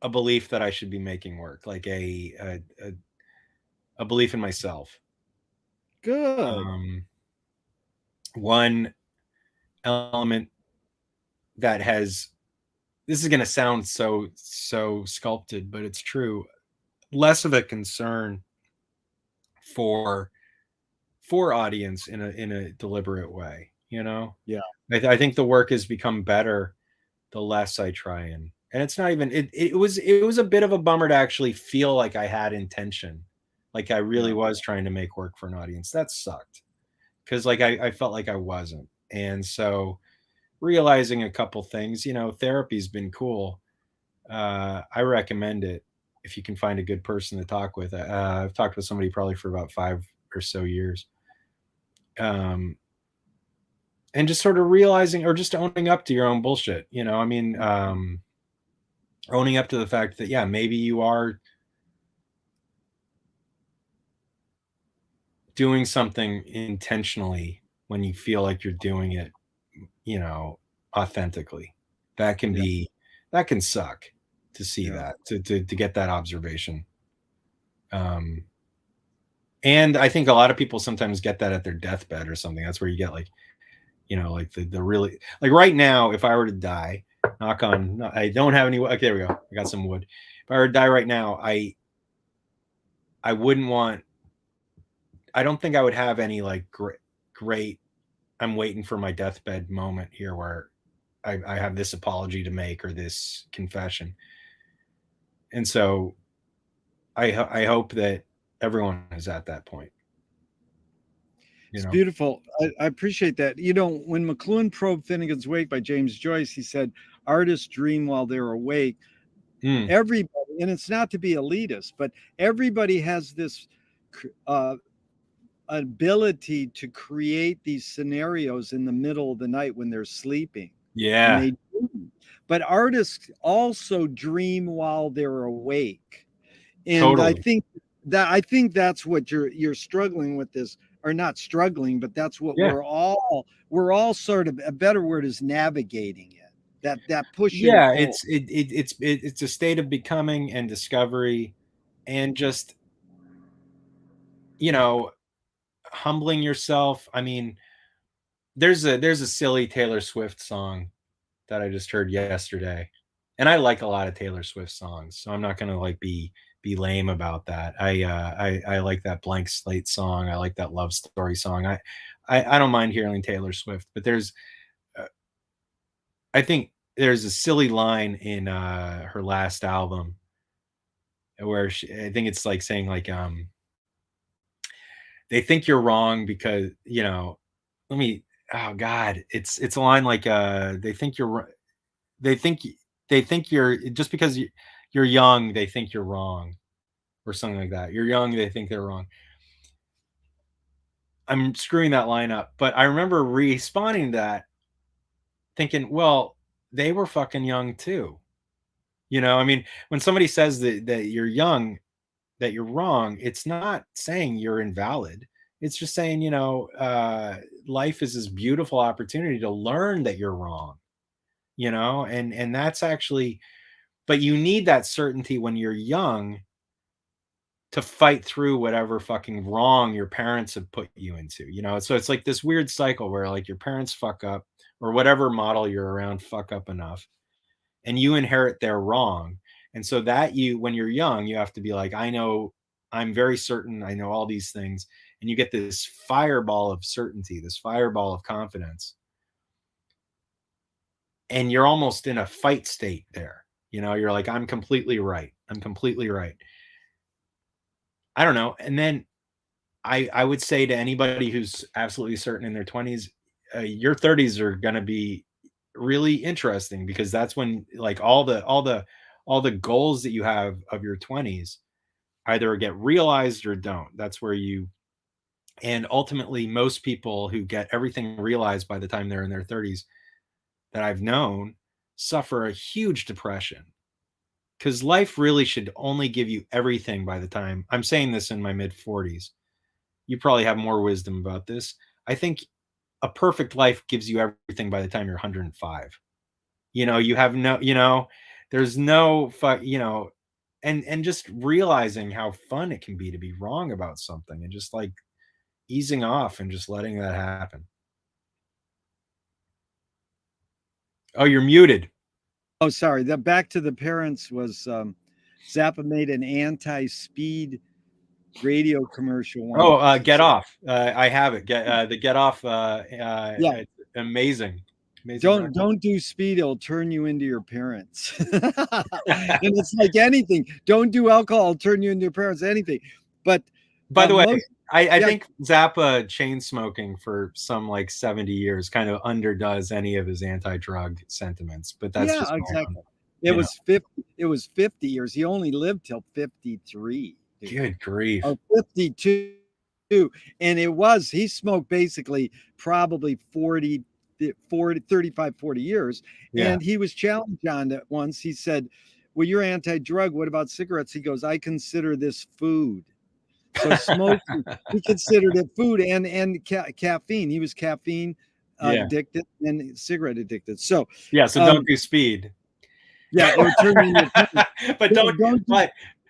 a belief that I should be making work, like a belief in myself. Good. One element that has, this is going to sound so sculpted, but it's true, less of a concern for audience in a deliberate way, Yeah. I think the work has become better the less I try and it's not even, it was a bit of a bummer to actually feel like I had intention, like I really was trying to make work for an audience. That sucked, because like I felt like I wasn't. And so realizing a couple things, therapy's been cool. I recommend it if you can find a good person to talk with. I've talked with somebody probably for about 5 or so years. And just sort of realizing, or just owning up to your own bullshit, owning up to the fact that, yeah, maybe you are doing something intentionally when you feel like you're doing it, authentically. That can be, that can suck to see that, to get that observation. And I think a lot of people sometimes get that at their deathbed or something. That's where you get like, like the really, like right now, if I were to die, knock on, I don't have any, okay, there we go. I got some wood. If I were to die right now, I wouldn't want, I don't think I would have any like great, I'm waiting for my deathbed moment here where I have this apology to make or this confession. And so I hope that everyone is at that point. It's beautiful. I appreciate that. When McLuhan probed Finnegan's Wake by James Joyce, he said, artists dream while they're awake. Everybody, and it's not to be elitist, but everybody has this ability to create these scenarios in the middle of the night when they're sleeping. Yeah. And they do. But artists also dream while they're awake. And totally. I think that's what you're struggling with this, or not struggling, but that's what we're all sort of, a better word is navigating it. That pushing. Yeah, it's a state of becoming and discovery, and just humbling yourself. I mean, there's a silly Taylor Swift song that I just heard yesterday, and I like a lot of Taylor Swift songs, so I'm not gonna like be lame about that. I like that Blank Slate song. I like that Love Story song. I don't mind hearing Taylor Swift, but there's I think there's a silly line in her last album where I think it's like saying like they think you're wrong because, you know, let me, oh God, it's a line like, they think you're, they think, they think you're, just because you're young, they think you're wrong, or something like that. You're young, they think they're wrong. I'm screwing that line up, but I remember responding to that thinking, well, they were fucking young too. You know, I mean, when somebody says that you're young, that you're wrong, it's not saying you're invalid. It's just saying, you know, life is this beautiful opportunity to learn that you're wrong, you know, and that's actually, but you need that certainty when you're young to fight through whatever fucking wrong your parents have put you into, you know. So it's like this weird cycle where like your parents fuck up, or whatever model you're around fuck up enough, and you inherit their wrong. And so that you, when you're young, you have to be like, I know, I'm very certain, I know all these things. And you get this fireball of certainty, this fireball of confidence. And you're almost in a fight state there. You know, you're like, I'm completely right. I'm completely right. I don't know. And then I would say to anybody who's absolutely certain in their 20s, your 30s are going to be really interesting, because that's when like all the goals that you have of your 20s either get realized or don't. That's where you, and ultimately most people who get everything realized by the time they're in their 30s that I've known suffer a huge depression, because life really should only give you everything by the time, I'm saying this in my mid 40s. You probably have more wisdom about this. I think a perfect life gives you everything by the time you're 105. You know, you have no, you know, there's no you know, and just realizing how fun it can be to be wrong about something, and just like easing off and just letting that happen. Oh, you're muted. Oh, sorry. The back to the parents was Zappa made an anti-speed radio commercial once. Oh, Get Off. I have it. The Get Off. Yeah. It's amazing. Amazing. Don't do speed, it'll turn you into your parents. And it's like anything. Don't do alcohol, it'll turn you into your parents, anything. But by the way, I think Zappa chain smoking for some like 70 years kind of underdoes any of his anti-drug sentiments, but that's just exactly. It was 50 years. He only lived till 53. Dude. Good grief. Or 52. And he smoked basically probably 35, 40 years. Yeah. And he was challenged on it once. He said, well, you're anti-drug. What about cigarettes? He goes, I consider this food. So smoking, he considered it food and caffeine. He was caffeine addicted and cigarette addicted. So so don't do speed. Yeah, it would turn into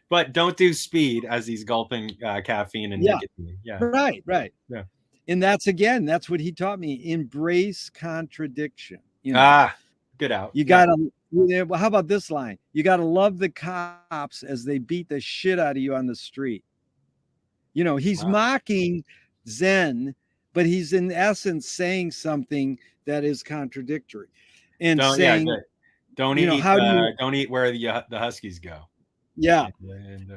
but don't do speed as he's gulping caffeine and nicotine. Yeah. Right. Yeah. And that's what he taught me. Embrace contradiction. You know? Good out. You gotta, how about this line? You gotta love the cops as they beat the shit out of you on the street. You know, he's mocking Zen, but he's in essence saying something that is contradictory. And don't eat where the Huskies go. Yeah.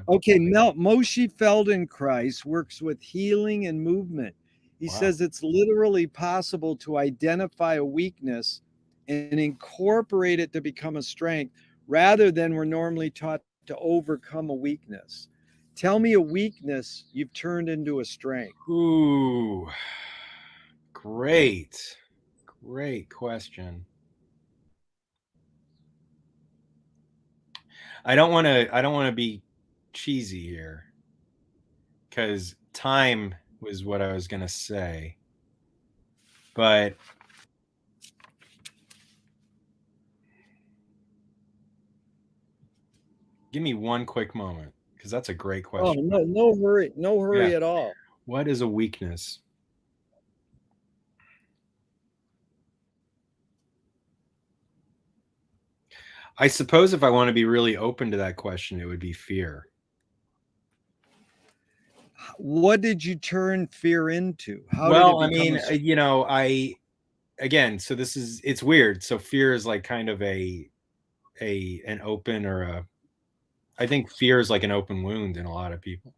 Okay. Moshe Feldenkrais works with healing and movement. He says it's literally possible to identify a weakness and incorporate it to become a strength, rather than we're normally taught to overcome a weakness. Tell me a weakness you've turned into a strength. Ooh, great question. I don't want to be cheesy here, because time was what I was going to say. But give me one quick moment, because that's a great question. Oh, no hurry at all. What is a weakness? I suppose if I want to be really open to that question, it would be fear. What did you turn fear into? Well, I mean, you know, so it's weird. So fear is like kind of an open, or I think fear is like an open wound in a lot of people.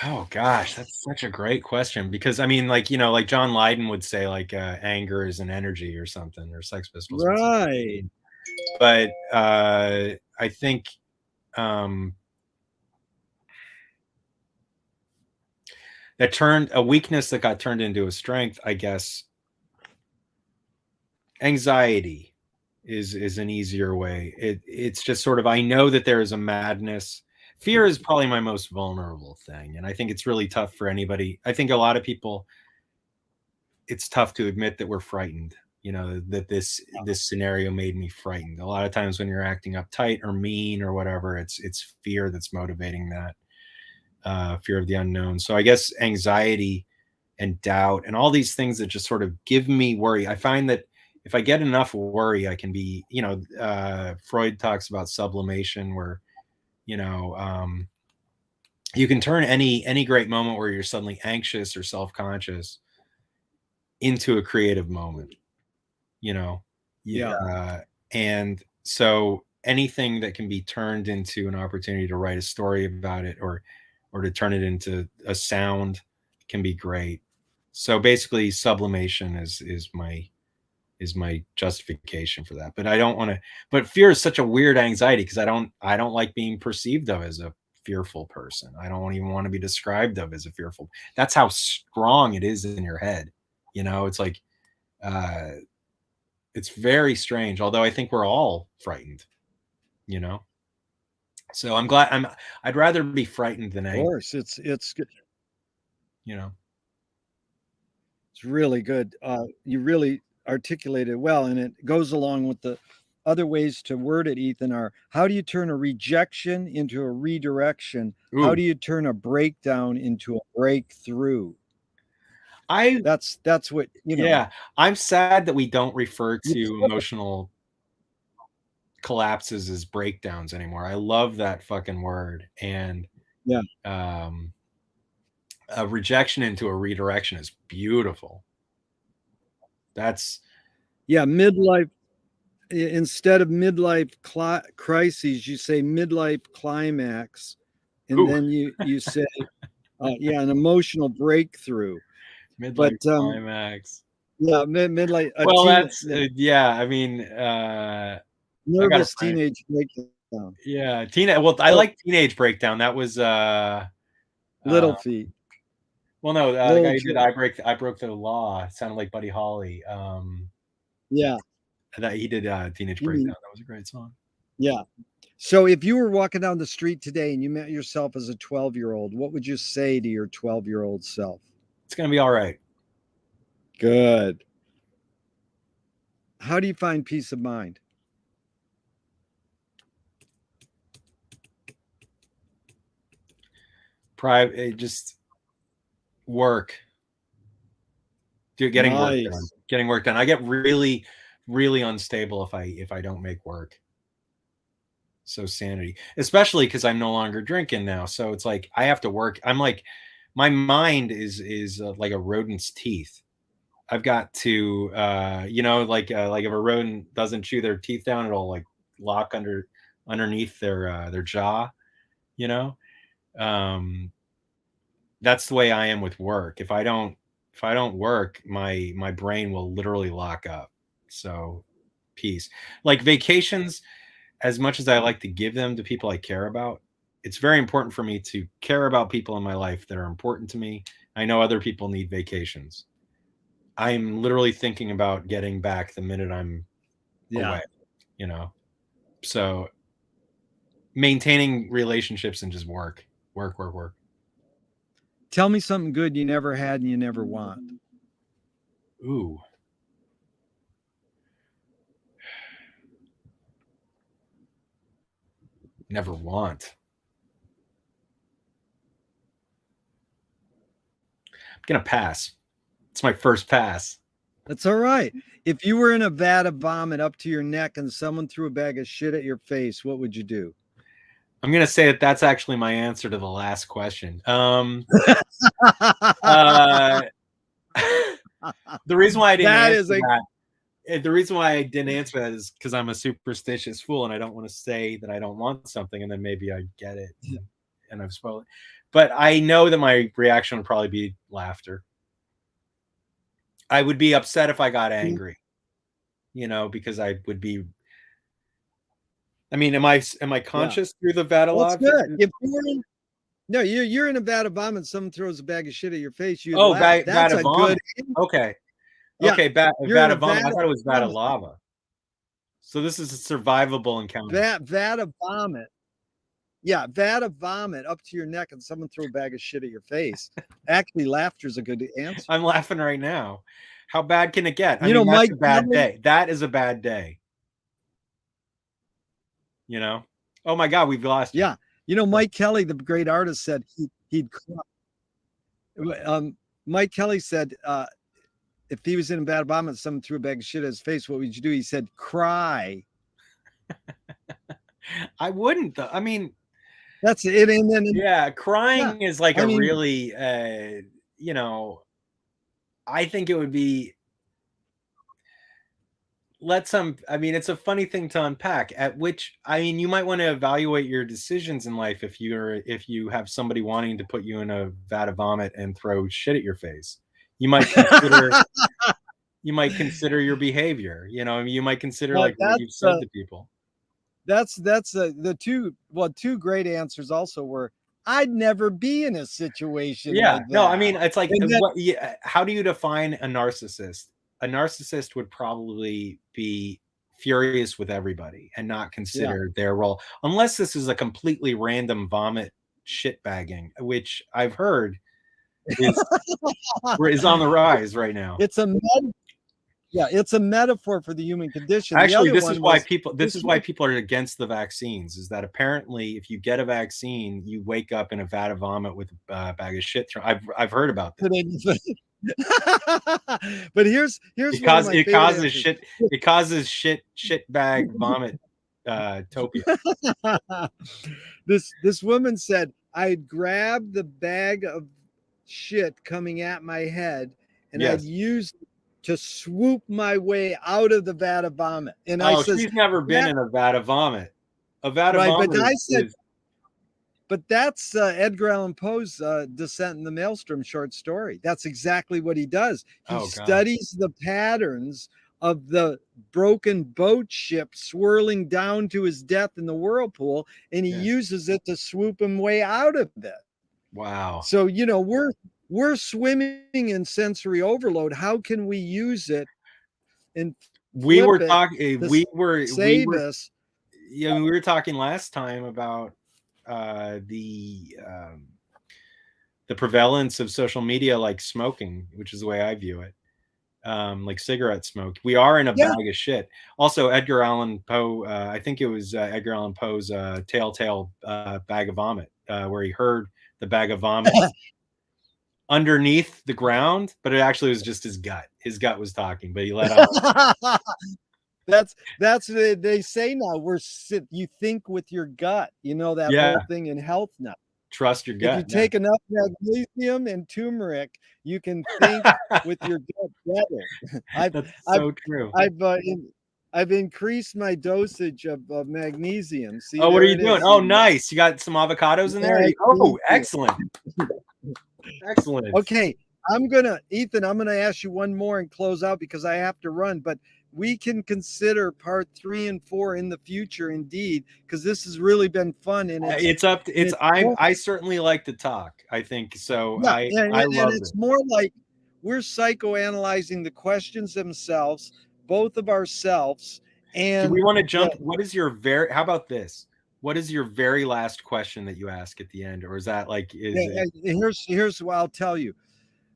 Oh gosh, that's such a great question, because I mean, like, you know, like John Lydon would say, like, anger is an energy or something, or Sex Pistols would say. Right. But I think um, that turned a weakness that got turned into a strength, I guess. Anxiety is an easier way. It's just sort of, I know that there is a madness. Fear is probably my most vulnerable thing, and I think it's really tough for anybody. I think a lot of people, it's tough to admit that we're frightened. You know, that this scenario made me frightened. A lot of times when you're acting uptight or mean or whatever, it's fear that's motivating that. Fear of the unknown. So I guess anxiety and doubt and all these things that just sort of give me worry. I find that if I get enough worry, I can be, you know, Freud talks about sublimation, where, you know, you can turn any great moment where you're suddenly anxious or self-conscious into a creative moment, you know. And so anything that can be turned into an opportunity to write a story about it, or to turn it into a sound, can be great. So basically sublimation is my justification for that. But I don't want to, but fear is such a weird anxiety, because I don't like being perceived of as a fearful person. I don't even want to be described of as a fearful. That's how strong it is in your head. You know, it's like it's very strange, although I think we're all frightened, you know. So I'm glad I'd rather be frightened than angry. Of course, it's good. You know, it's really good. You really articulated well, and it goes along with the other ways to word it, Ethan, are how do you turn a rejection into a redirection? Ooh. How do you turn a breakdown into a breakthrough? That's what, you know. Yeah, I'm sad that we don't refer to emotional collapses as breakdowns anymore. I love that fucking word. And yeah, a rejection into a redirection is beautiful. That's midlife. Instead of midlife crises, you say midlife climax, and Ooh. then you say an emotional breakthrough. Midlife climax. Yeah, midlife. Well, that's I mean, nervous teenage breakdown. Yeah, well, I like teenage breakdown. That was Little Feat. Well, no, the guy who did I Broke the Law. It sounded like Buddy Holly. Yeah, that he did Teenage Breakdown. That was a great song. Yeah. So if you were walking down the street today and you met yourself as a 12-year-old, what would you say to your 12-year-old self? It's going to be all right. Good. How do you find peace of mind? Private, just work. Getting work done. I get really, really unstable if I don't make work. So sanity, especially because I'm no longer drinking now. So it's like I have to work. I'm like, my mind is like a rodent's teeth. I've got to, you know, like if a rodent doesn't chew their teeth down, it'll like lock underneath their jaw. You know, that's the way I am with work. If I don't work, my brain will literally lock up. So peace. Like vacations, as much as I like to give them to people I care about, it's very important for me to care about people in my life that are important to me. I know other people need vacations. I'm literally thinking about getting back the minute I'm away, you know? So maintaining relationships and just work. Tell me something good you never had and you never want. Ooh. Never want. I'm going to pass. It's my first pass. That's all right. If you were in a vat of vomit up to your neck and someone threw a bag of shit at your face, what would you do? I'm going to say that that's actually my answer to the last question. The reason why I didn't answer that, the reason why I didn't answer that is because I'm a superstitious fool and I don't want to say that I don't want something and then maybe I get it. and I've spoiled it. But I know that my reaction would probably be laughter. I would be upset if I got angry, you know, because I would be. I mean, am I conscious through the Vadalov? That's good. If you're in a vat of vomit, someone throws a bag of shit at your face, you laugh. Vat That's of a vomit. good. Okay. Yeah. Okay, vat of vomit. I thought it was vat of vomit. lava. So this is a survivable encounter. Vat of vomit. Yeah, vat of vomit up to your neck, and someone throw a bag of shit at your face. Actually, laughter's a good answer. I'm laughing right now. How bad can it get? I You mean, know, that's Mike a bad Kelly- day. That is a bad day. You know? Oh my God, we've lost you. Yeah. You know, Mike Kelly, the great artist, said he'd cry. Mike Kelly said if he was in a vat of vomit, someone threw a bag of shit at his face, what would you do? He said, cry. I wouldn't though. I mean, that's it. And then yeah, crying is like I mean, really you know, I think it would be I mean, it's a funny thing to unpack, at which, I mean, you might want to evaluate your decisions in life if you have somebody wanting to put you in a vat of vomit and throw shit at your face. You might consider your behavior, you know, you might consider like what you've said to people. That's the two great answers also were, I'd never be in a situation like that. No, I mean, it's like, how do you define a narcissist? A narcissist would probably be furious with everybody and not consider their role, unless this is a completely random vomit shit bagging, which I've heard is on the rise right now. It's a metaphor for the human condition. Actually, this is why people are against the vaccines, is that apparently if you get a vaccine, you wake up in a vat of vomit with a bag of shit. I've heard about that. But here's it causes shit bag vomit topia. This woman said, I'd grab the bag of shit coming at my head and I'd use it to swoop my way out of the vat of vomit. And I said, she's never been in a vat of vomit. A vat of vomit. But I said, but that's Edgar Allan Poe's Descent in the Maelstrom short story. That's exactly what he does. He studies the patterns of the broken boat ship swirling down to his death in the whirlpool, and he uses it to swoop him way out of it. Wow. So, you know, we're swimming in sensory overload. How can we use it? And we were talking we were talking last time about the prevalence of social media, like smoking, which is the way I view it, like cigarette smoke. We are in a bag of shit. Also, Edgar Allan Poe, I think it was Edgar Allan Poe's Telltale Bag of Vomit, where he heard the bag of vomit underneath the ground, but it actually was just his gut. His gut was talking, but he let out. That's what they say now. You think with your gut. You know that whole thing in health now. Trust your gut. If you take enough magnesium and turmeric, you can think with your gut better. That's so true. I've increased my dosage of magnesium. See, what are you doing? Oh, nice. You got some avocados in there? Oh, excellent. Excellent. Okay. Ethan, I'm going to ask you one more and close out because I have to run, but we can consider part 3 and 4 in the future, indeed, because this has really been fun. And I certainly like to talk. I think so. I love it. It's more like we're psychoanalyzing the questions themselves, both of ourselves. And do we want to jump? How about this? What is your very last question that you ask at the end? Or is that like, here's what I'll tell you.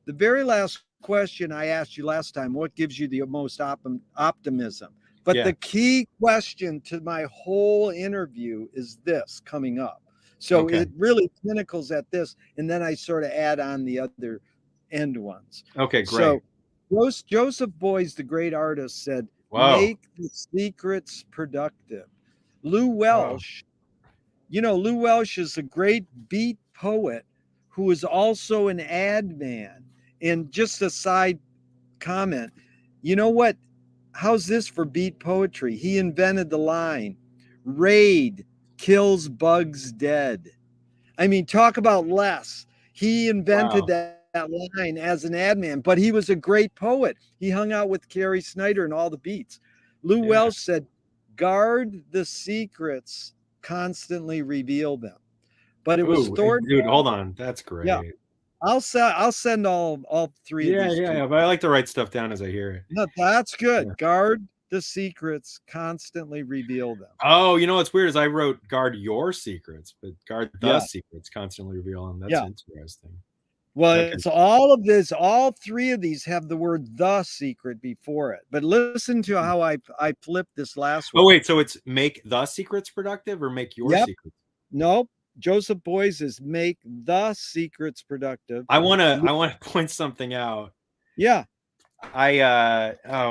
The very last question I asked you last time, what gives you the most optimism? But the key question to my whole interview is this coming up. So it really pinnacles at this, and then I sort of add on the other end ones. Okay, great. So Joseph Beuys, the great artist, said, make the secrets productive. Lou Welsh, Lou Welsh is a great beat poet who is also an ad man. And just a side comment, you know what? How's this for beat poetry? He invented the line, Raid kills bugs dead. I mean, talk about less. He invented Wow. that line as an ad man, but he was a great poet. He hung out with Carrie Snyder and all the beats. Lou Yeah. Welsh said, guard the secrets, constantly reveal them. But it was Ooh, Thornton. dude, hold on. That's great. Yeah, I'll send all three of Yeah, these yeah, to you. yeah. But I like to write stuff down as I hear it. No, that's good. Yeah. Guard the secrets, constantly reveal them. Oh, you know what's weird is I wrote guard your secrets, but guard the Yeah. secrets, constantly reveal them. That's Yeah. interesting. Well, Okay. it's all of this. All three of these have the word "the secret" before it. But listen to how I flipped this last one. Oh, wait. So it's make the secrets productive or make your Yep. secrets? Nope. Joseph Boys is make the secrets productive. I wanna point something out. Yeah. I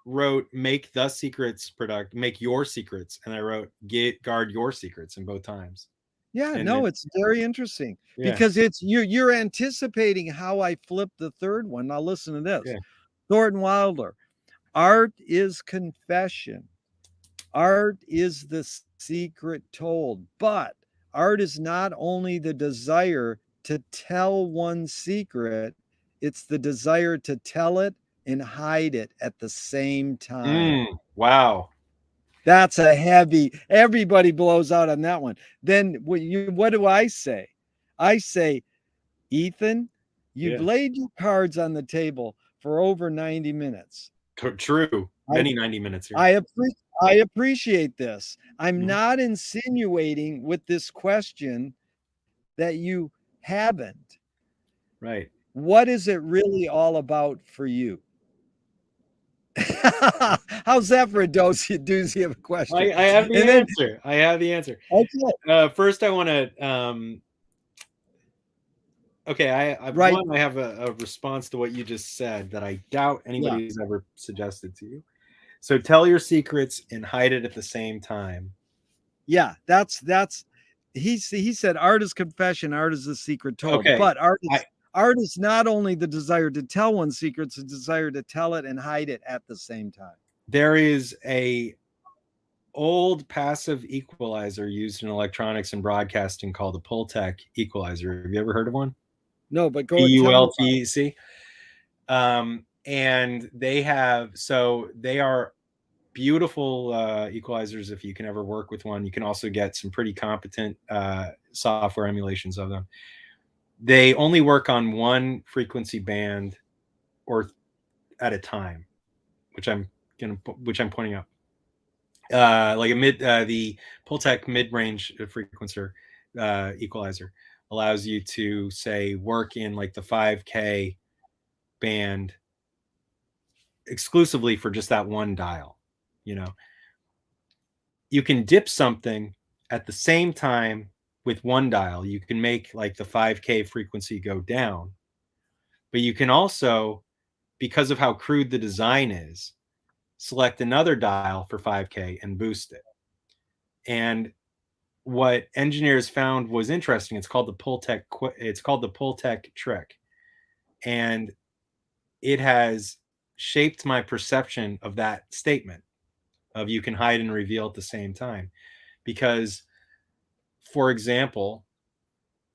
wrote make the secrets make your secrets, and I wrote guard your secrets in both times. Yeah, And no, then, it's very interesting yeah, because it's you're anticipating how I flipped the third one. Now listen to this. yeah. Thornton Wilder. Art is confession. Art is the secret told, but art is not only the desire to tell one secret, it's the desire to tell it and hide it at the same time. Wow. That's a heavy, everybody blows out on that one. Then what do I say? I say, Ethan, you've Yeah. laid your cards on the table for over 90 minutes. True. Many 90 minutes here. I appreciate this. I'm Mhm. not insinuating with this question that you haven't. Right. What is it really all about for you? How's that for a doozy of a question? I have the answer. I have the answer. Okay. First, I want to. Okay, I Right. one. I have a response to what you just said that I doubt anybody's ever suggested to you. So tell your secrets and hide it at the same time. Yeah, that's he said art is confession, art is the secret told. Okay. But art is not only the desire to tell one's secrets, it's a desire to tell it and hide it at the same time. There is a old passive equalizer used in electronics and broadcasting called the Pulltech Equalizer. Have you ever heard of one? No, but go PULTEC. And they are beautiful equalizers. If you can ever work with one, you can also get some pretty competent software emulations of them. They only work on one frequency band or at a time, which I'm pointing out. Like the Pulltech mid-range frequencer equalizer allows you to say work in like the 5K band exclusively for just that one dial. You know, you can dip something at the same time with one dial. You can make like the 5K frequency go down, but you can also, because of how crude the design is, select another dial for 5K and boost it. And what engineers found was interesting. It's called the Pulltech Trick, and it has shaped my perception of that statement of you can hide and reveal at the same time. Because, for example,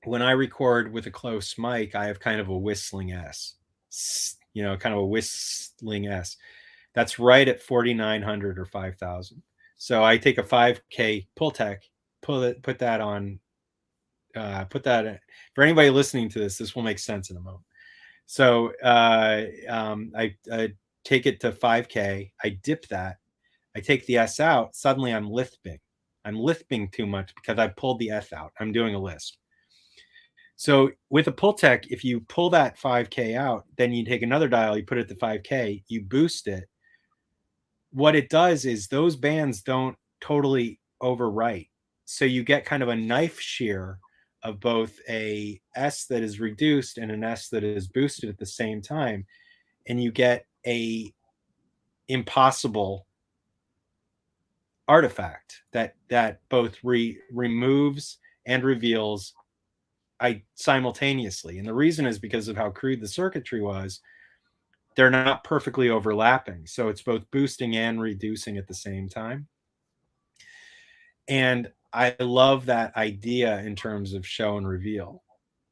when I record with a close mic, I have kind of a whistling S, kind of a whistling S. That's right at 4,900 or 5,000. So I take a 5K Pulltech, put that on, for anybody listening to this will make sense in a moment. So I take it to 5K, I dip that, I take the S out, suddenly I'm lisping. I'm lisping too much because I pulled the S out. I'm doing a lisp. So with a Pulltech, if you pull that 5K out, then you take another dial, you put it to 5K, you boost it. What it does is those bands don't totally overwrite. So you get kind of a knife shear of both a S that is reduced and an S that is boosted at the same time. And you get a impossible artifact that both removes and reveals simultaneously. And the reason is because of how crude the circuitry was. They're not perfectly overlapping. So it's both boosting and reducing at the same time. And I love that idea in terms of show and reveal,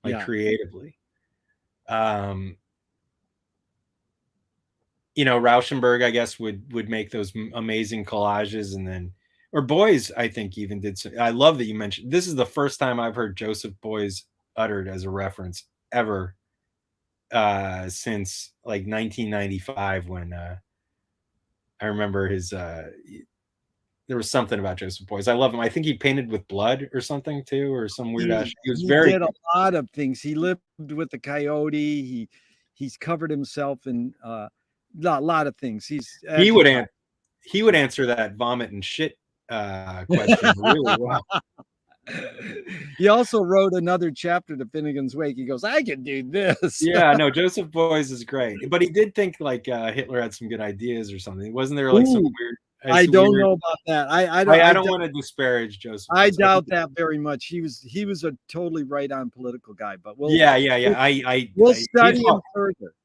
like creatively. You know, Rauschenberg, I guess, would make those amazing collages, and then, or Boys, I think, even did. I love that you mentioned, this is the first time I've heard Joseph Boys uttered as a reference ever, since like 1995, when I remember his there was something about Joseph Boys. I love him. I think he painted with blood or something too, or some weird ass. He was very did a lot of things. He lived with the coyote. He's covered himself in a lot of things. He would answer that vomit and shit question really well. He also wrote another chapter to Finnegan's Wake. He goes, I can do this. Yeah, no, Joseph Boys is great, but he did think like Hitler had some good ideas or something. Wasn't there like some weird? I don't know about that. I don't want to disparage Joseph. I doubt that very much. He was a totally right on political guy, but we'll study him further.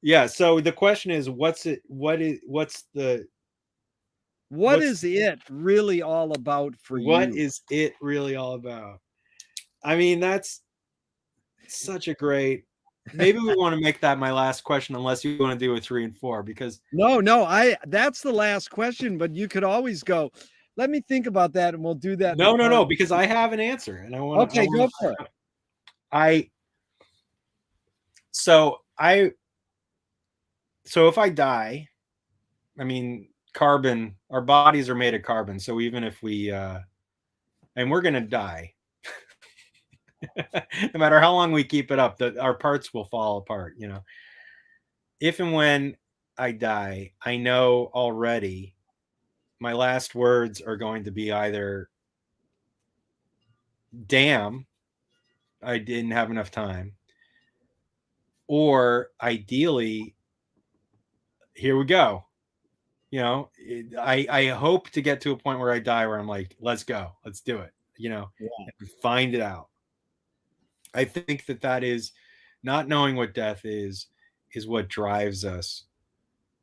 Yeah. So the question is, what is it really all about for you? What is it really all about? I mean, that's such a great. Maybe we want to make that my last question, unless you want to do a 3 and 4, because no, that's the last question, but you could always go, let me think about that, and we'll do that. No, because I have an answer, and I want to. Okay, go for it. So if I die, I mean, carbon, our bodies are made of carbon. So even if we, and we're going to die, no matter how long we keep it up, our parts will fall apart, you know. If and when I die, I know already my last words are going to be either, damn, I didn't have enough time, or ideally, here we go. You know, I hope to get to a point where I die where I'm like, let's go, let's do it, you know, find it out. I think that is, not knowing what death is what drives us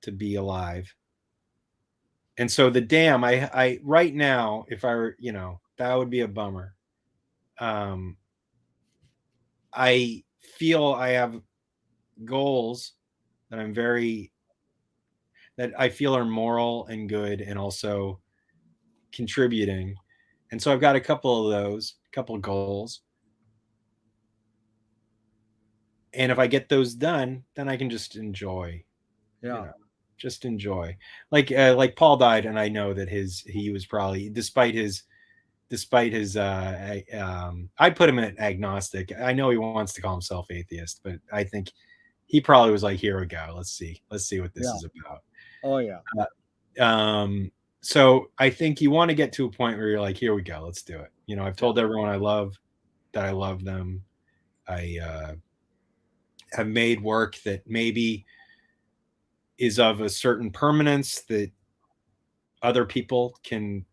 to be alive. And so the damn, I right now, if I were, you know, that would be a bummer. I feel I have goals that that I feel are moral and good, and also contributing. And so I've got a couple of goals. And if I get those done, then I can just enjoy. Yeah. You know, just enjoy. Like Paul died, and I know that he was probably, despite his I put him at agnostic. I know he wants to call himself atheist, but I think he probably was like, here we go. Let's see what this is about. Oh yeah. So I think you want to get to a point where you're like, here we go, let's do it. You know, I've told everyone I love them. I have made work that maybe is of a certain permanence that other people can,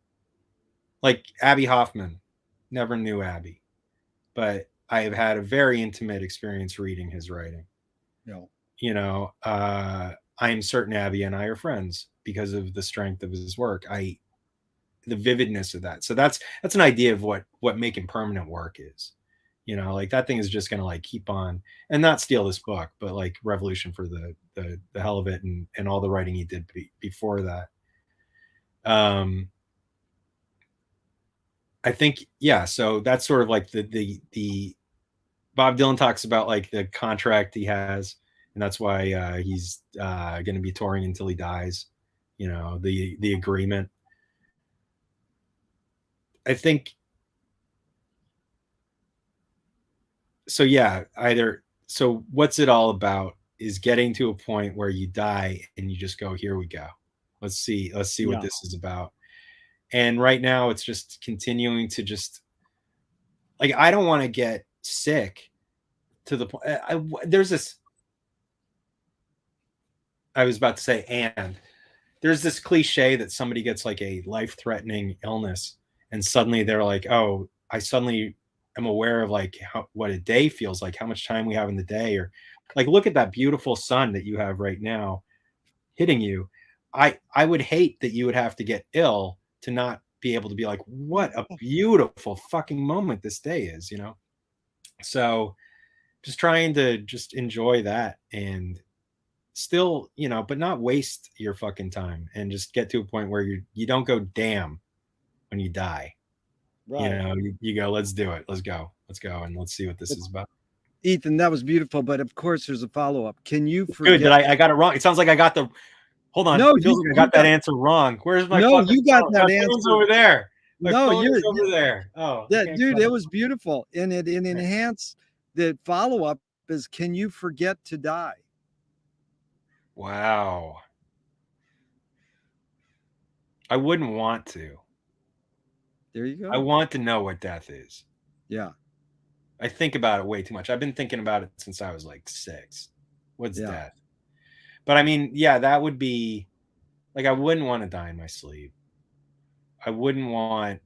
like Abby Hoffman. Never knew Abby, but I have had a very intimate experience reading his writing. No. You know, I'm certain Abby and I are friends because of the strength of his work. The vividness of that. So that's an idea of what making permanent work is. You know, like that thing is just going to like keep on, and not steal this book, but like Revolution for the hell of it, and all the writing he did before that. I think, yeah. So that's sort of like the Bob Dylan talks about like the contract he has, and that's why he's going to be touring until he dies. You know, the agreement. I think. So yeah, so what's it all about is getting to a point where you die and you just go, here we go. Let's see what this is about. And right now it's just continuing to just, like, I don't want to get sick to the point. There's this, I was about to say, and there's this cliche that somebody gets like a life-threatening illness and suddenly they're like, oh, I suddenly am aware of like what a day feels like, how much time we have in the day, or like, look at that beautiful sun that you have right now hitting you. I would hate that you would have to get ill to not be able to be like, what a beautiful fucking moment this day is, you know? So just trying to just enjoy that and still, you know, but not waste your fucking time and just get to a point where you don't go damn when you die. Right. You know, you go, let's do it. Let's go. And let's see what this is about. Ethan, that was beautiful, but of course there's a follow-up. Can you forget? Good. Did I got it wrong? It sounds like I got the. Hold on. No, it feels like I got that answer wrong. Where's my? No, you got phone? that My answer phone's over there. My no, phone you're is over there. Oh, that dude. It was beautiful, and it enhanced. The follow-up is, can you forget to die? Wow. I wouldn't want to. There you go. I want to know what death is. Yeah. I think about it way too much. I've been thinking about it since I was like 6. What's death? But I mean, yeah, that would be like, I wouldn't want to die in my sleep. I wouldn't want.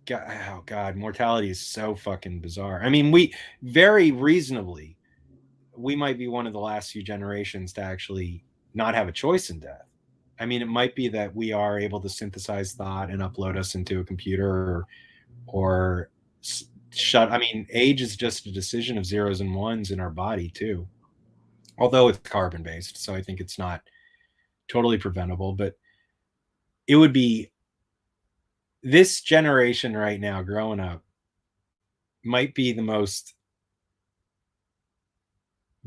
Oh God, mortality is so fucking bizarre. I mean, we very reasonably, we might be one of the last few generations to actually not have a choice in death. I mean, it might be that we are able to synthesize thought and upload us into a computer or shut. I mean, age is just a decision of zeros and ones in our body too, although it's carbon based. So I think it's not totally preventable, but it would be, this generation right now growing up might be the most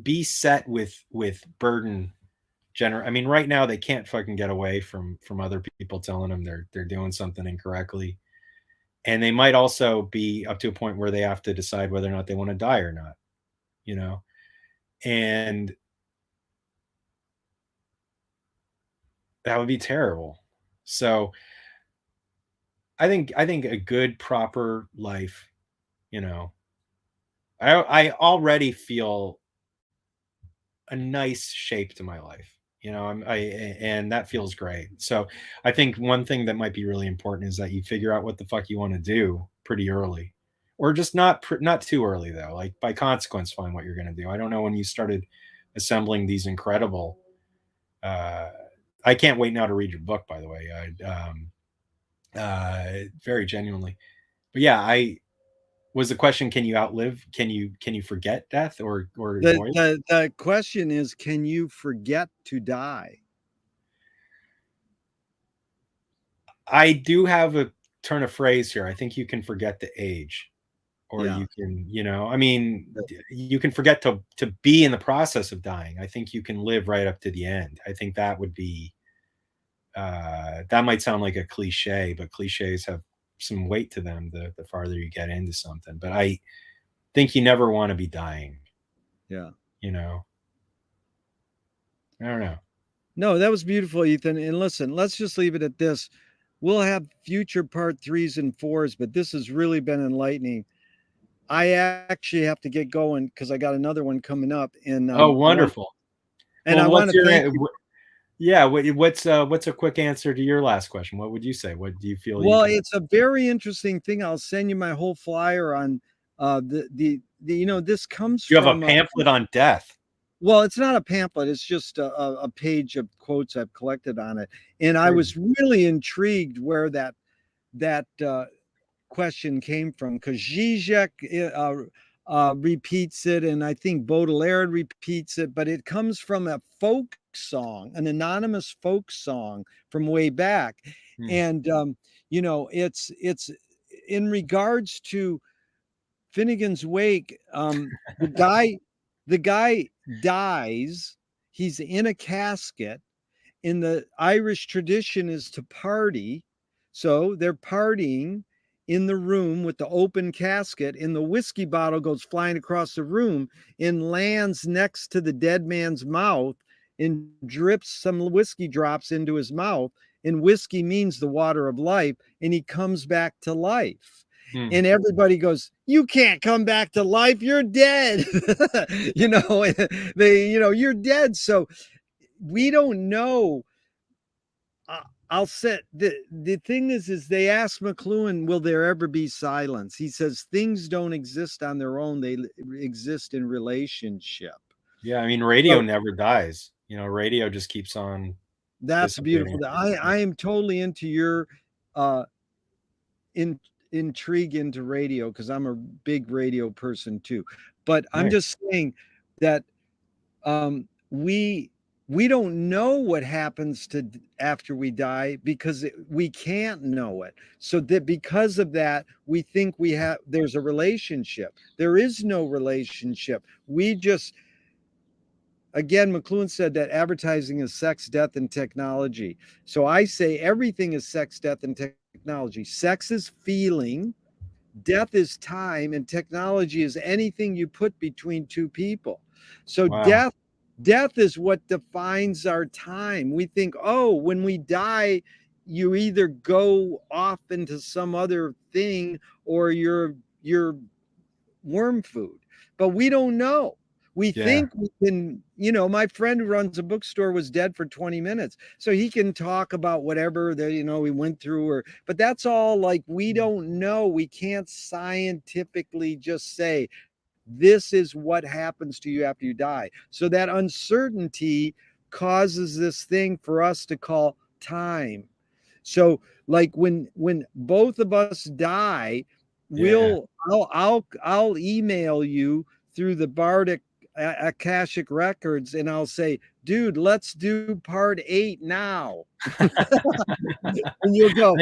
beset with burden. I mean, right now they can't fucking get away from other people telling them they're doing something incorrectly. And they might also be up to a point where they have to decide whether or not they want to die or not, you know? And that would be terrible. So I think a good, proper life, you know, I already feel a nice shape to my life, you know, and that feels great. So I think one thing that might be really important is that you figure out what the fuck you want to do pretty early, or just not too early though. Like by consequence, find what you're going to do. I don't know when you started assembling these incredible. I can't wait now to read your book, by the way. Very genuinely, but yeah, was the question, can you outlive, can you forget death or avoid it? The question is, can you forget to die? I do have a turn of phrase here. I think you can forget to age, or you can, you know, I mean, you can forget to be in the process of dying. I think you can live right up to the end. I think that would be, that might sound like a cliche, but cliches have some weight to them the farther you get into something. But I think you never want to be dying. Yeah. You know, I don't know. No, that was beautiful, Ethan. And listen, let's just leave it at this. We'll have future part 3s and 4s, but this has really been enlightening. I actually have to get going because I got another one coming up. And oh, wonderful. I want to thank you. Yeah, what's a quick answer to your last question? What would you say? What do you feel? Well, it's a very interesting thing. I'll send you my whole flyer on the you know, this comes from. You have a pamphlet on death. Well, it's not a pamphlet. It's just a page of quotes I've collected on it. And I was really intrigued where that question came from, because Zizek repeats it, and I think Baudelaire repeats it, but it comes from a folk song, an anonymous folk song from way back. And you know, it's in regards to Finnegan's Wake. The guy dies. He's in a casket. In the Irish tradition is to party, so they're partying in the room with the open casket, and the whiskey bottle goes flying across the room and lands next to the dead man's mouth and drips some whiskey drops into his mouth. And whiskey means the water of life, and he comes back to life. And everybody goes, you can't come back to life, you're dead. You know, you're dead. So we don't know. I'll say the thing is they asked McLuhan, will there ever be silence? He says things don't exist on their own, they exist in relationship. Yeah, I mean, radio never dies. You know, radio just keeps on That's beautiful. I am totally into your intrigue into radio, because I'm a big radio person too. But I'm just saying that we don't know what happens to after we die, because we can't know it. So that because of that, we think there's a relationship. There is no relationship. We just, again, McLuhan said that advertising is sex, death, and technology. So I say everything is sex, death, and technology. Sex is feeling, death is time, and technology is anything you put between two people. So death is what defines our time. We think, oh, when we die, you either go off into some other thing or you're worm food. But we don't know. We think we can, my friend who runs a bookstore was dead for 20 minutes. So he can talk about whatever that, we went through, but that's all, like, we don't know. We can't scientifically just say, this is what happens to you after you die. So that uncertainty causes this thing for us to call time. So like when both of us die, I'll email you through the Bardic Akashic records, and I'll say, dude, let's do part 8 now. And you'll go,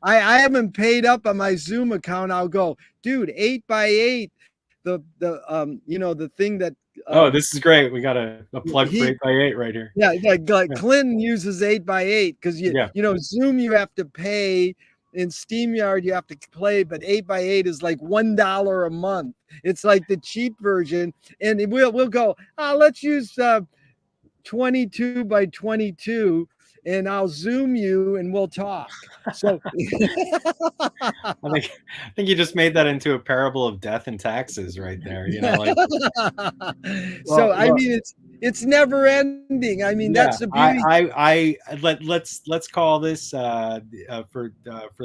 I haven't paid up on my Zoom account. I'll go, dude, 8x8. The thing that this is great. We got a plug for 8x8 right here. Like Clinton uses 8x8 because Zoom you have to pay, in StreamYard you have to play, but 8x8 is like $1 a month. It's like the cheap version, and we'll go, let's use 22x22. And I'll Zoom you and we'll talk. So I think you just made that into a parable of death and taxes right there. I mean, it's never ending. I mean, that's the beauty. Let's call this for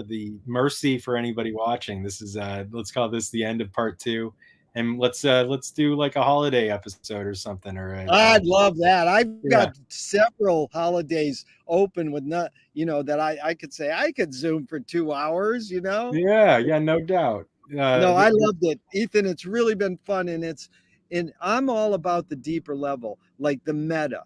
the mercy for anybody watching. This is let's call this the end of part 2. And let's do like a holiday episode or something. I'd love that. I've got several holidays open with that I could say I could Zoom for 2 hours. Yeah, no doubt. No, I loved it, Ethan. It's really been fun, and I'm all about the deeper level, like the meta.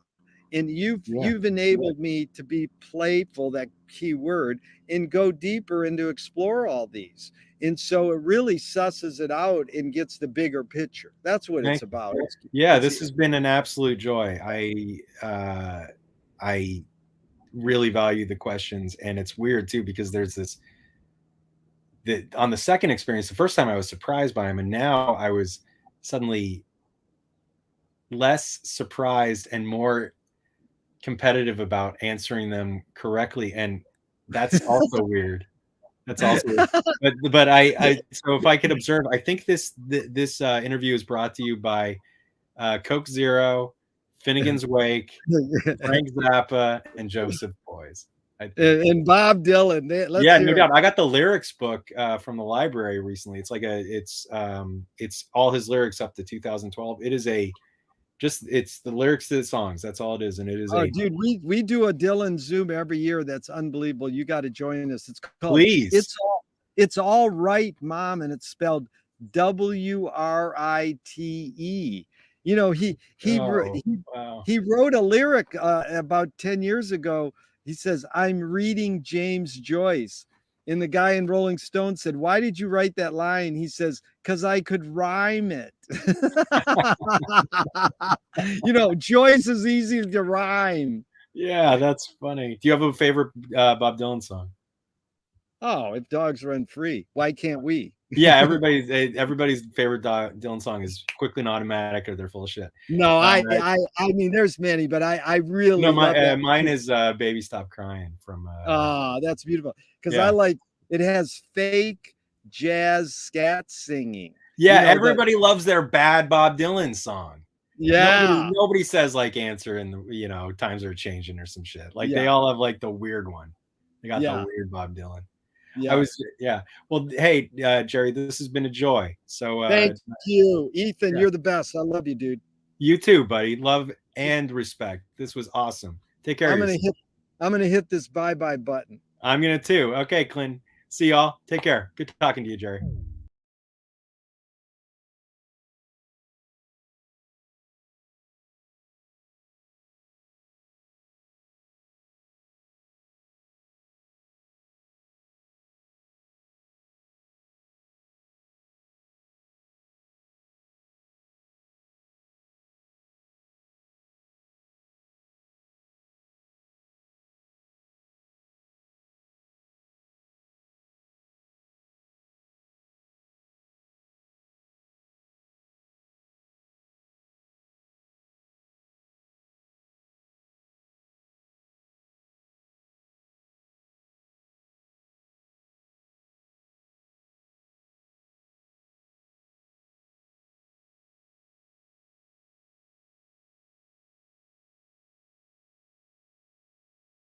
And you've enabled me to be playful, that key word, and go deeper and to explore all these. And so it really susses it out and gets the bigger picture. That's what it's about. This has been an absolute joy. I really value the questions, and it's weird too, because there's on the second experience, the first time I was surprised by them, and now I was suddenly less surprised and more competitive about answering them correctly, and that's also weird. That's also weird. But I so if I could observe, I think this interview is brought to you by Coke Zero, Finnegan's Wake, Frank Zappa, and Joseph Boys. And Bob Dylan. No doubt. I got the lyrics book from the library recently. It's like it's all his lyrics up to 2012. It's the lyrics to the songs. That's all it is. And it is dude, we do a Dylan Zoom every year. That's unbelievable. You got to join us. It's called It's All Right, Mom, and it's spelled WRITE. He wrote a lyric about 10 years ago. He says, I'm reading James Joyce. And the guy in Rolling Stone said, why did you write that line? He says, because I could rhyme it. Joyce is easy to rhyme. Yeah, that's funny. Do you have a favorite Bob Dylan song? Oh, If Dogs Run Free. Why can't we? Yeah, everybody's favorite Dylan song is Quickly and Automatic, or They're Full of Shit. No, I mean, there's many, but I really love mine is Baby Stop Crying from. That's beautiful, because I like it. Has fake jazz scat singing. Yeah, everybody loves their bad Bob Dylan song. Yeah, nobody says like Answer and Times Are Changing or some shit. Like they all have like the weird one. They got the weird Bob Dylan. Yeah. Well, hey, Jerry, this has been a joy. So thank you, Ethan. You're the best. I love you, dude. You too, buddy. Love and respect. This was awesome. Take care. I'm gonna hit this bye-bye button. I'm gonna too. Okay, Clint. See y'all. Take care. Good talking to you, Jerry.